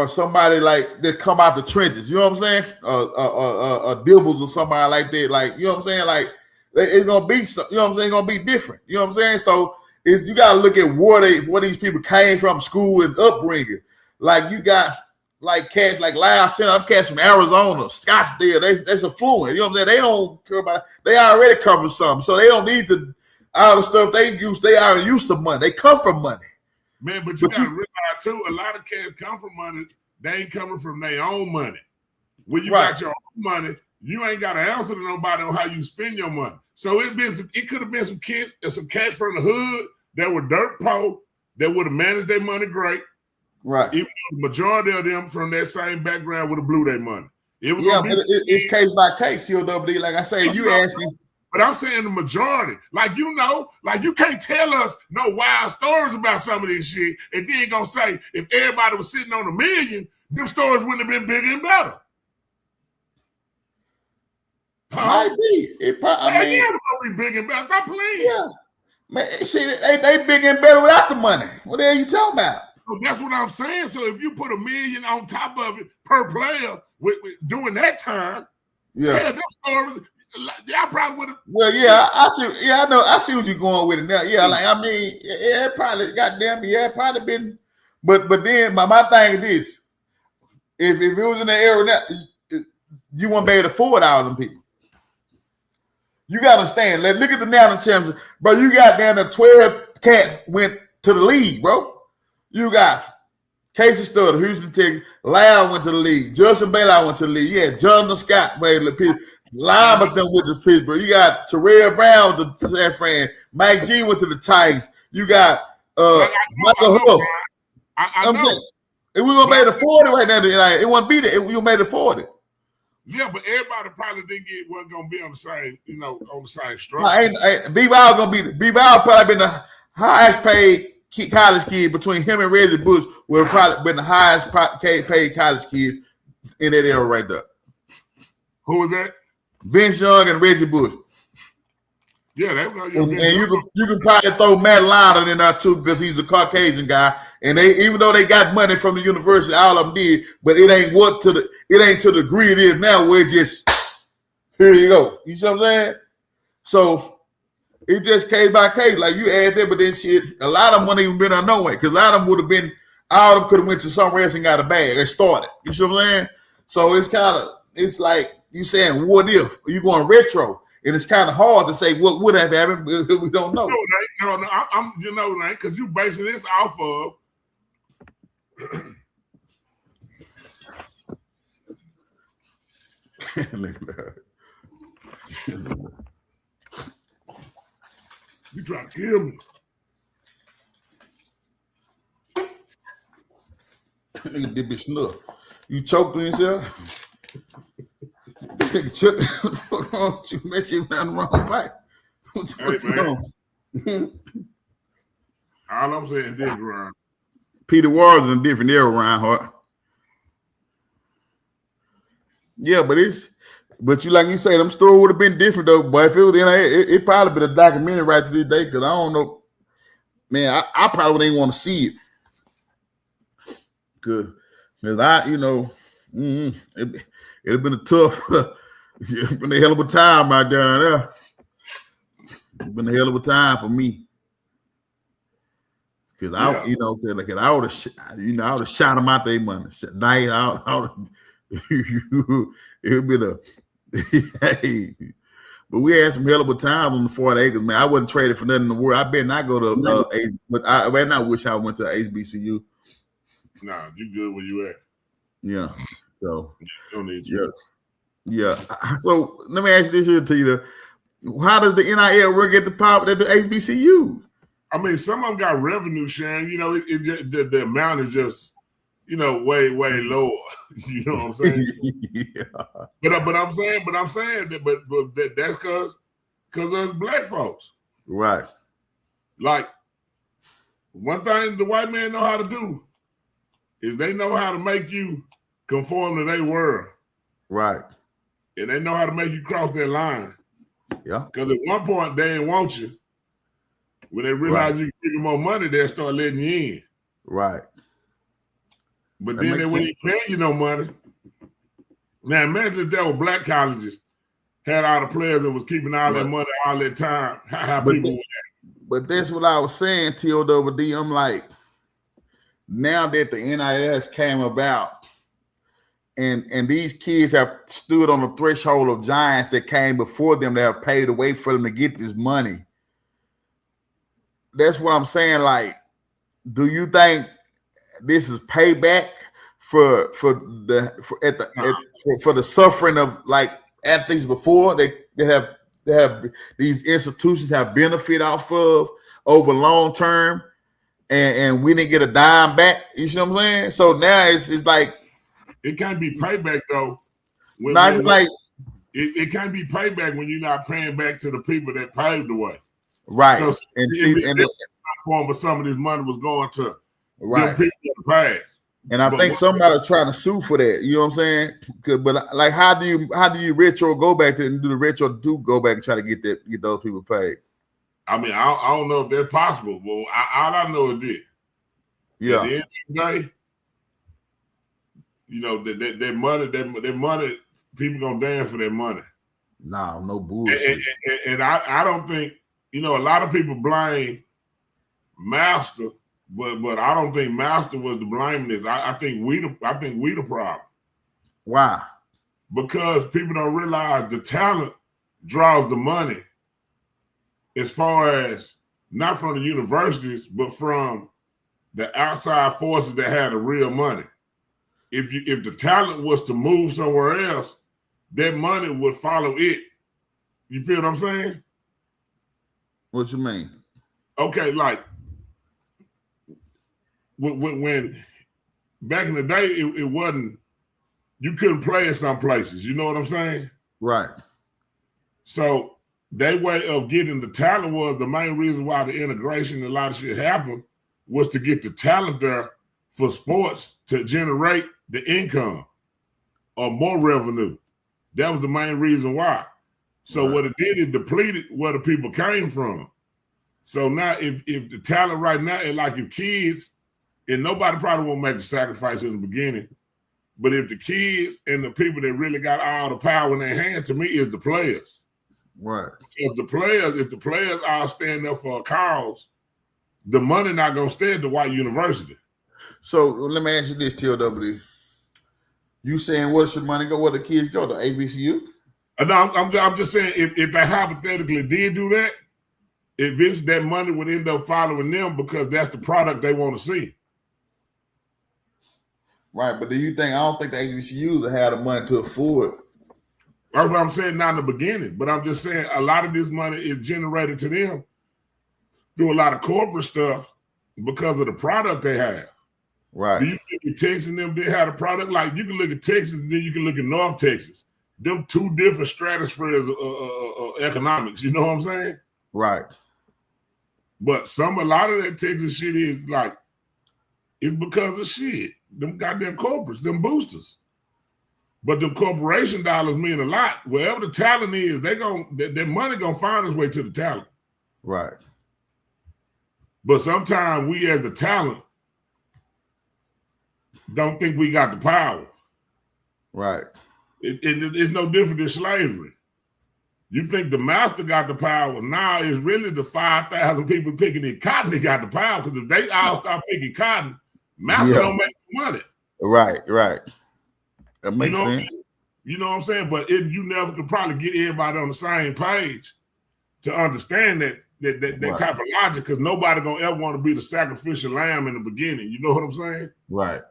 A: somebody like that come out the trenches. You know what I'm saying? Dibbles or somebody like that. Like, you know what I'm saying? Like, it's gonna be, you know what I'm saying? It's gonna be different. You know what I'm saying? So you gotta look at where these people came from, school and upbringing. Like you got like cats like Lyle Center, I'm cats from Arizona, Scottsdale. That's affluent. You know what I'm saying? They don't care about it. They already cover something, so they don't need all the stuff they use. They are used to money. They come from money.
C: Man, but you gotta realize too, a lot of cats come from money. They ain't coming from their own money. When you got your own money, you ain't got to answer to nobody on how you spend your money. So it could have been some kids, some cats from the hood that were dirt poor that would have managed their money great.
A: Right.
C: Even though the majority of them from that same background would have blew their money. It was
A: Yeah,
C: gonna
A: but
C: be
A: it's case by case, COWD. Like I say, you asking.
C: But I'm saying the majority. Like, you know, like you can't tell us no wild stories about some of this shit and then gonna say if everybody was sitting on $1 million, them stories wouldn't have been bigger and better.
A: Might be. I mean,
C: yeah, it's gonna be big and better. Stop playing.
A: Yeah. Man, see, they big and better without the money. What the hell you talking about?
C: So that's what I'm saying. So if you put $1 million on top of it per player with during that time, them stories, y'all probably would have.
A: Well, yeah, I see. Yeah, I know. I see what you're going with it now. Yeah, like I mean, it probably goddamn. Yeah, it probably been. But then my thing is this: if it was in the era now, you won't be able to afford all them people. You gotta understand. Look at the national championship, bro. You got down to 12 cats went to the league, bro. You got Casey Studd, Houston Texans. Loud went to the league. Justin Baylor went to the league. Yeah, Jonathan Scott played the Linebacker done with this Pittsburgh. You got Terrell Brown went to San Fran. Mike G went to the Titans. You got Michael Huff. I'm saying if we gonna make it to 40 right now, like, it won't be there. We made it 40.
C: Yeah, but everybody probably wasn't gonna be on the same, on the same structure.
A: B-Ball's gonna be B-Ball probably been the highest paid college kid between him and Reggie Bush. Would have probably been the highest paid college kids in that era right there.
C: Who was that?
A: Vince Young and Reggie Bush.
C: Yeah, they were.
A: And you can probably throw Matt Lyon in there too because he's a Caucasian guy. And even though they got money from the university, all of them did, but it ain't to the degree it is now where it just here you go. You see what I'm saying? So it just case by case. Like you add that, but then shit, a lot of them wouldn't even been on no way because a lot of them would have been. All of them could have went to somewhere else and got a bag. They started. You see what I'm saying? So it's like you saying, what if you going retro? And it's kind of hard to say what would have happened because we don't know.
C: No, I'm because you basing this off of. You trying to kill me?
A: Nigga did be snuff. You choked on yourself. You mess you down the wrong pipe.
C: Hey, man. All I'm saying this, Ryan.
A: Peter Ward's in a different era, Reinhardt. Yeah, but you like you say, them stories would have been different though. But if it was it probably been a documentary right to this day because I don't know, man. I probably wouldn't even want to see it. Good, because it'd been a tough, it's been a hell of a time out there. It's been a hell of a time for me. Because I would have shot them out their money. It would be hey. But we had some hell of a time on the 40 acres, man. I wasn't traded for nothing in the world. I better not go to but I wish I went to HBCU.
C: Nah, you good where you at.
A: Yeah. So
C: don't need you.
A: Yeah. So let me ask you this here, Tita. How does the NIL work at the HBCU?
C: I mean, some of them got revenue sharing. The amount is just, way lower. You know what I'm saying?
A: Yeah.
C: But I'm saying that that's because of black folks.
A: Right.
C: Like, one thing the white man know how to do is they know how to make you conform to their world.
A: Right.
C: And they know how to make you cross that line.
A: Yeah.
C: Because at one point, they ain't want you. When they realize you can give them more money, they'll start letting you in.
A: Right.
C: But then when they paying you no money, now imagine if there were black colleges had all the players that was keeping all that money all that time. How people would act.
A: But that's what I was saying, TOWD. I'm like, now that the NIS came about, and these kids have stood on the threshold of giants that came before them that have paid the way for them to get this money. That's what I'm saying. Like, do you think this is payback for the suffering of like athletes before they have these institutions have benefit off of over long term, and we didn't get a dime back? You see what I'm saying? So now it's like
C: it can't be payback though,
A: Like
C: it can't be payback when you're not paying back to the people that paved the way.
A: Right.
C: So but some of this money was going to them people in the past.
A: And I think somebody's trying to sue for that. You know what I'm saying? But like, how do you retro go back to and do the retro go back and try to get those people paid?
C: I mean, I don't know if that's possible. Well, all I know is this.
A: Yeah.
C: At the end of the day, you know, that money, people gonna dance for that money.
A: No bullshit.
C: And I don't think, you know, a lot of people blame Master, but I don't think Master was to blame this. I think we the problem.
A: Why? Because
C: people don't realize the talent draws the money, as far as not from the universities, but from the outside forces that had the real money. If the talent was to move somewhere else, that money would follow it. You feel what I'm saying?
A: What you mean?
C: Okay, like when back in the day, it wasn't, you couldn't play in some places. You know what I'm saying?
A: Right.
C: So their way of getting the talent was the main reason why the integration and a lot of shit happened was to get the talent there for sports to generate the income or more revenue. That was the main reason why. So what it did, it depleted where the people came from. So now if the talent right now, and like if kids, and nobody probably won't make the sacrifice in the beginning, but if the kids and the people that really got all the power in their hand, to me, is the players.
A: Right.
C: Because if the players all stand up for a cause, the money not gonna stay at the white university.
A: So let me ask you this, TLW. You saying where should money go? Where the kids go? To HBCU?
C: No, I'm just saying if they hypothetically did do that, eventually that money would end up following them because that's the product they want to see.
A: Right, but do you think, I don't think the HBCUs have the money to afford.
C: That's what I'm saying, not in the beginning, but I'm just saying a lot of this money is generated to them through a lot of corporate stuff because of the product they have.
A: Right.
C: Do you think Texas and them, they had a product? Like you can look at Texas and then you can look at North Texas. Them two different stratospheres of economics, you know what I'm saying?
A: Right.
C: But a lot of that Texas shit is like, it's because of shit. Them goddamn corporates, them boosters. But the corporation dollars mean a lot. Wherever the talent is, their money gonna find its way to the talent.
A: Right.
C: But sometimes we as the talent don't think we got the power.
A: Right.
C: It's no different than slavery. You think the master got the power. Now it's really the 5,000 people picking in cotton that got the power, because if they all start picking cotton, master don't make money.
A: Right. That makes sense.
C: You know what I'm saying? But you never could probably get everybody on the same page to understand that type of logic, because nobody gonna ever want to be the sacrificial lamb in the beginning. You know what I'm saying?
A: Right.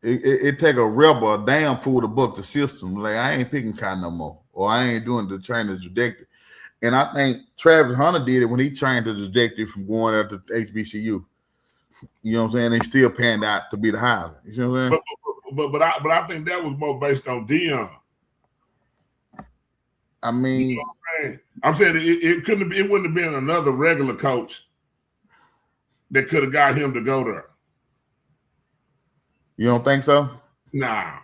A: It take a rebel, a damn fool to buck the system. Like, I ain't picking cotton no more, or I ain't doing the training trajectory. And I think Travis Hunter did it when he trained the trajectory from going out to HBCU. You know what I'm saying? They still panned out to be the Highland. You know what I'm saying?
C: But I think that was more based on Dion.
A: I mean,
C: you know I'm saying it wouldn't have been another regular coach that could have got him to go there.
A: You don't think so?
C: Nah.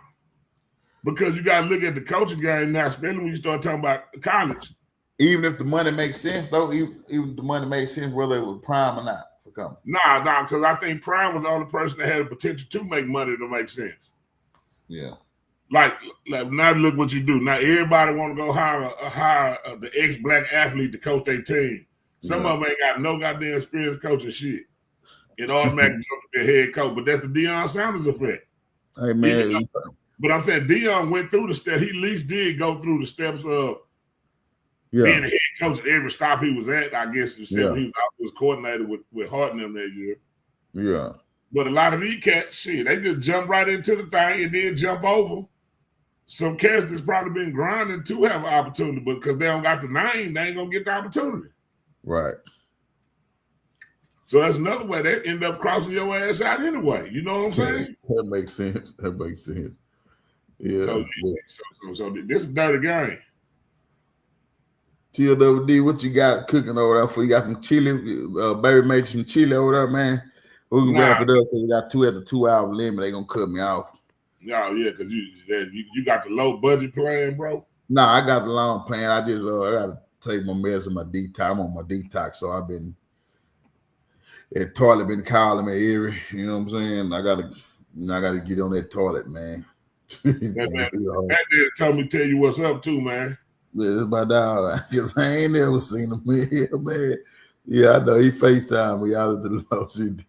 C: Because you got to look at the coaching game now, especially when you start talking about college.
A: Even if the money makes sense, though, even if the money makes sense, whether it was Prime or not for coming.
C: Nah, because I think Prime was the only person that had the potential to make money to make sense.
A: Yeah.
C: Like now look what you do. Now everybody want to go hire the ex-black athlete to coach their team. Some of them ain't got no goddamn experience coaching shit. It automatically jump to their head coach, but that's the Deion Sanders effect.
A: Hey man,
C: but I'm saying Deion went through the steps. He at least did go through the steps of being a head coach at every stop he was at. I guess he was coordinated with Hart and them that year.
A: Yeah.
C: But a lot of these cats, shit, they just jump right into the thing and then jump over. Some cats that's probably been grinding to have an opportunity, but because they don't got the name, they ain't gonna get the opportunity.
A: Right.
C: So that's another way they end up crossing your ass out anyway. You know what I'm saying?
A: That makes sense. Yeah.
C: So this is a dirty game.
A: TLWD, what you got cooking over there for? You got some chili? Baby made some chili over there, man. We can wrap it up because we got two at the 2 hour limit. They gonna cut me off.
C: No, yeah, because you got the low budget plan, bro.
A: No, I got the long plan. I just I gotta take my medicine, my detox. I'm on my detox, so I've been that toilet been calling me every. You know what I'm saying? I gotta get on that toilet, man.
C: That did told me to tell you what's up too, man.
A: Yeah, it's my dog. Because I ain't never seen him here, man. Yeah, I know he FaceTime me out of the low CD.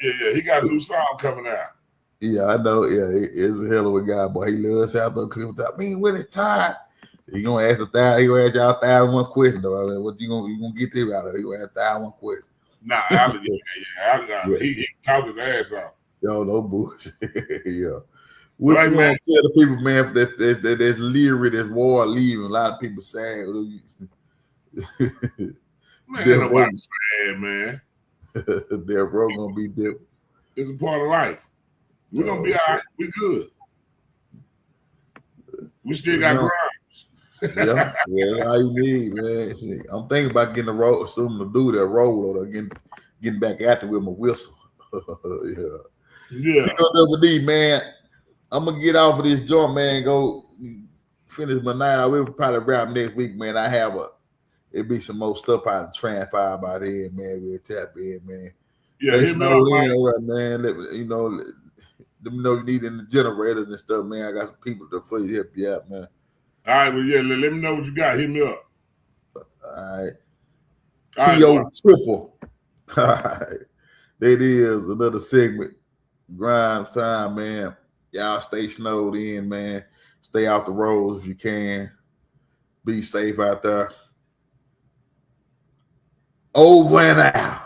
C: Yeah, he got a new song coming out.
A: Yeah, I know. Yeah, he's a hell of a guy, boy. He loves South Dakota Cliff. I mean, with his Todd, he gonna ask he gonna ask y'all 1,001 question though. I mean, what you gonna get them out of? He gonna ask 1,001 question.
C: Nah, he talk his ass off.
A: Yo, no bullshit. Yeah. What you want to tell the people, man, that there's leery, there's war leaving. A lot of people saying,
C: man, ain't nobody sad, man.
A: They're gonna be different.
C: It's a part of life. We're gonna be all right. We good. We still got Grimes.
A: Yeah, that's all you need, man. See, I'm thinking about getting a roll, something to do that roll or getting back after with my whistle. Yeah. TLWD, man. I'm gonna get off of this joint, man. Go finish my night. We'll probably wrap next week, man. It'll be some more stuff out of transpire by then, man. We'll tap in, man.
C: Yeah, hit me up,
A: man. Let me know you need in the generators and stuff, man. I got some people for you to help you out, man.
C: All right, well, yeah, let me know what you got. Hit me up.
A: All right. T.O. Triple. All right. That is another segment. Grimes time, man. Y'all stay snowed in, man. Stay off the roads if you can. Be safe out there. Over and out.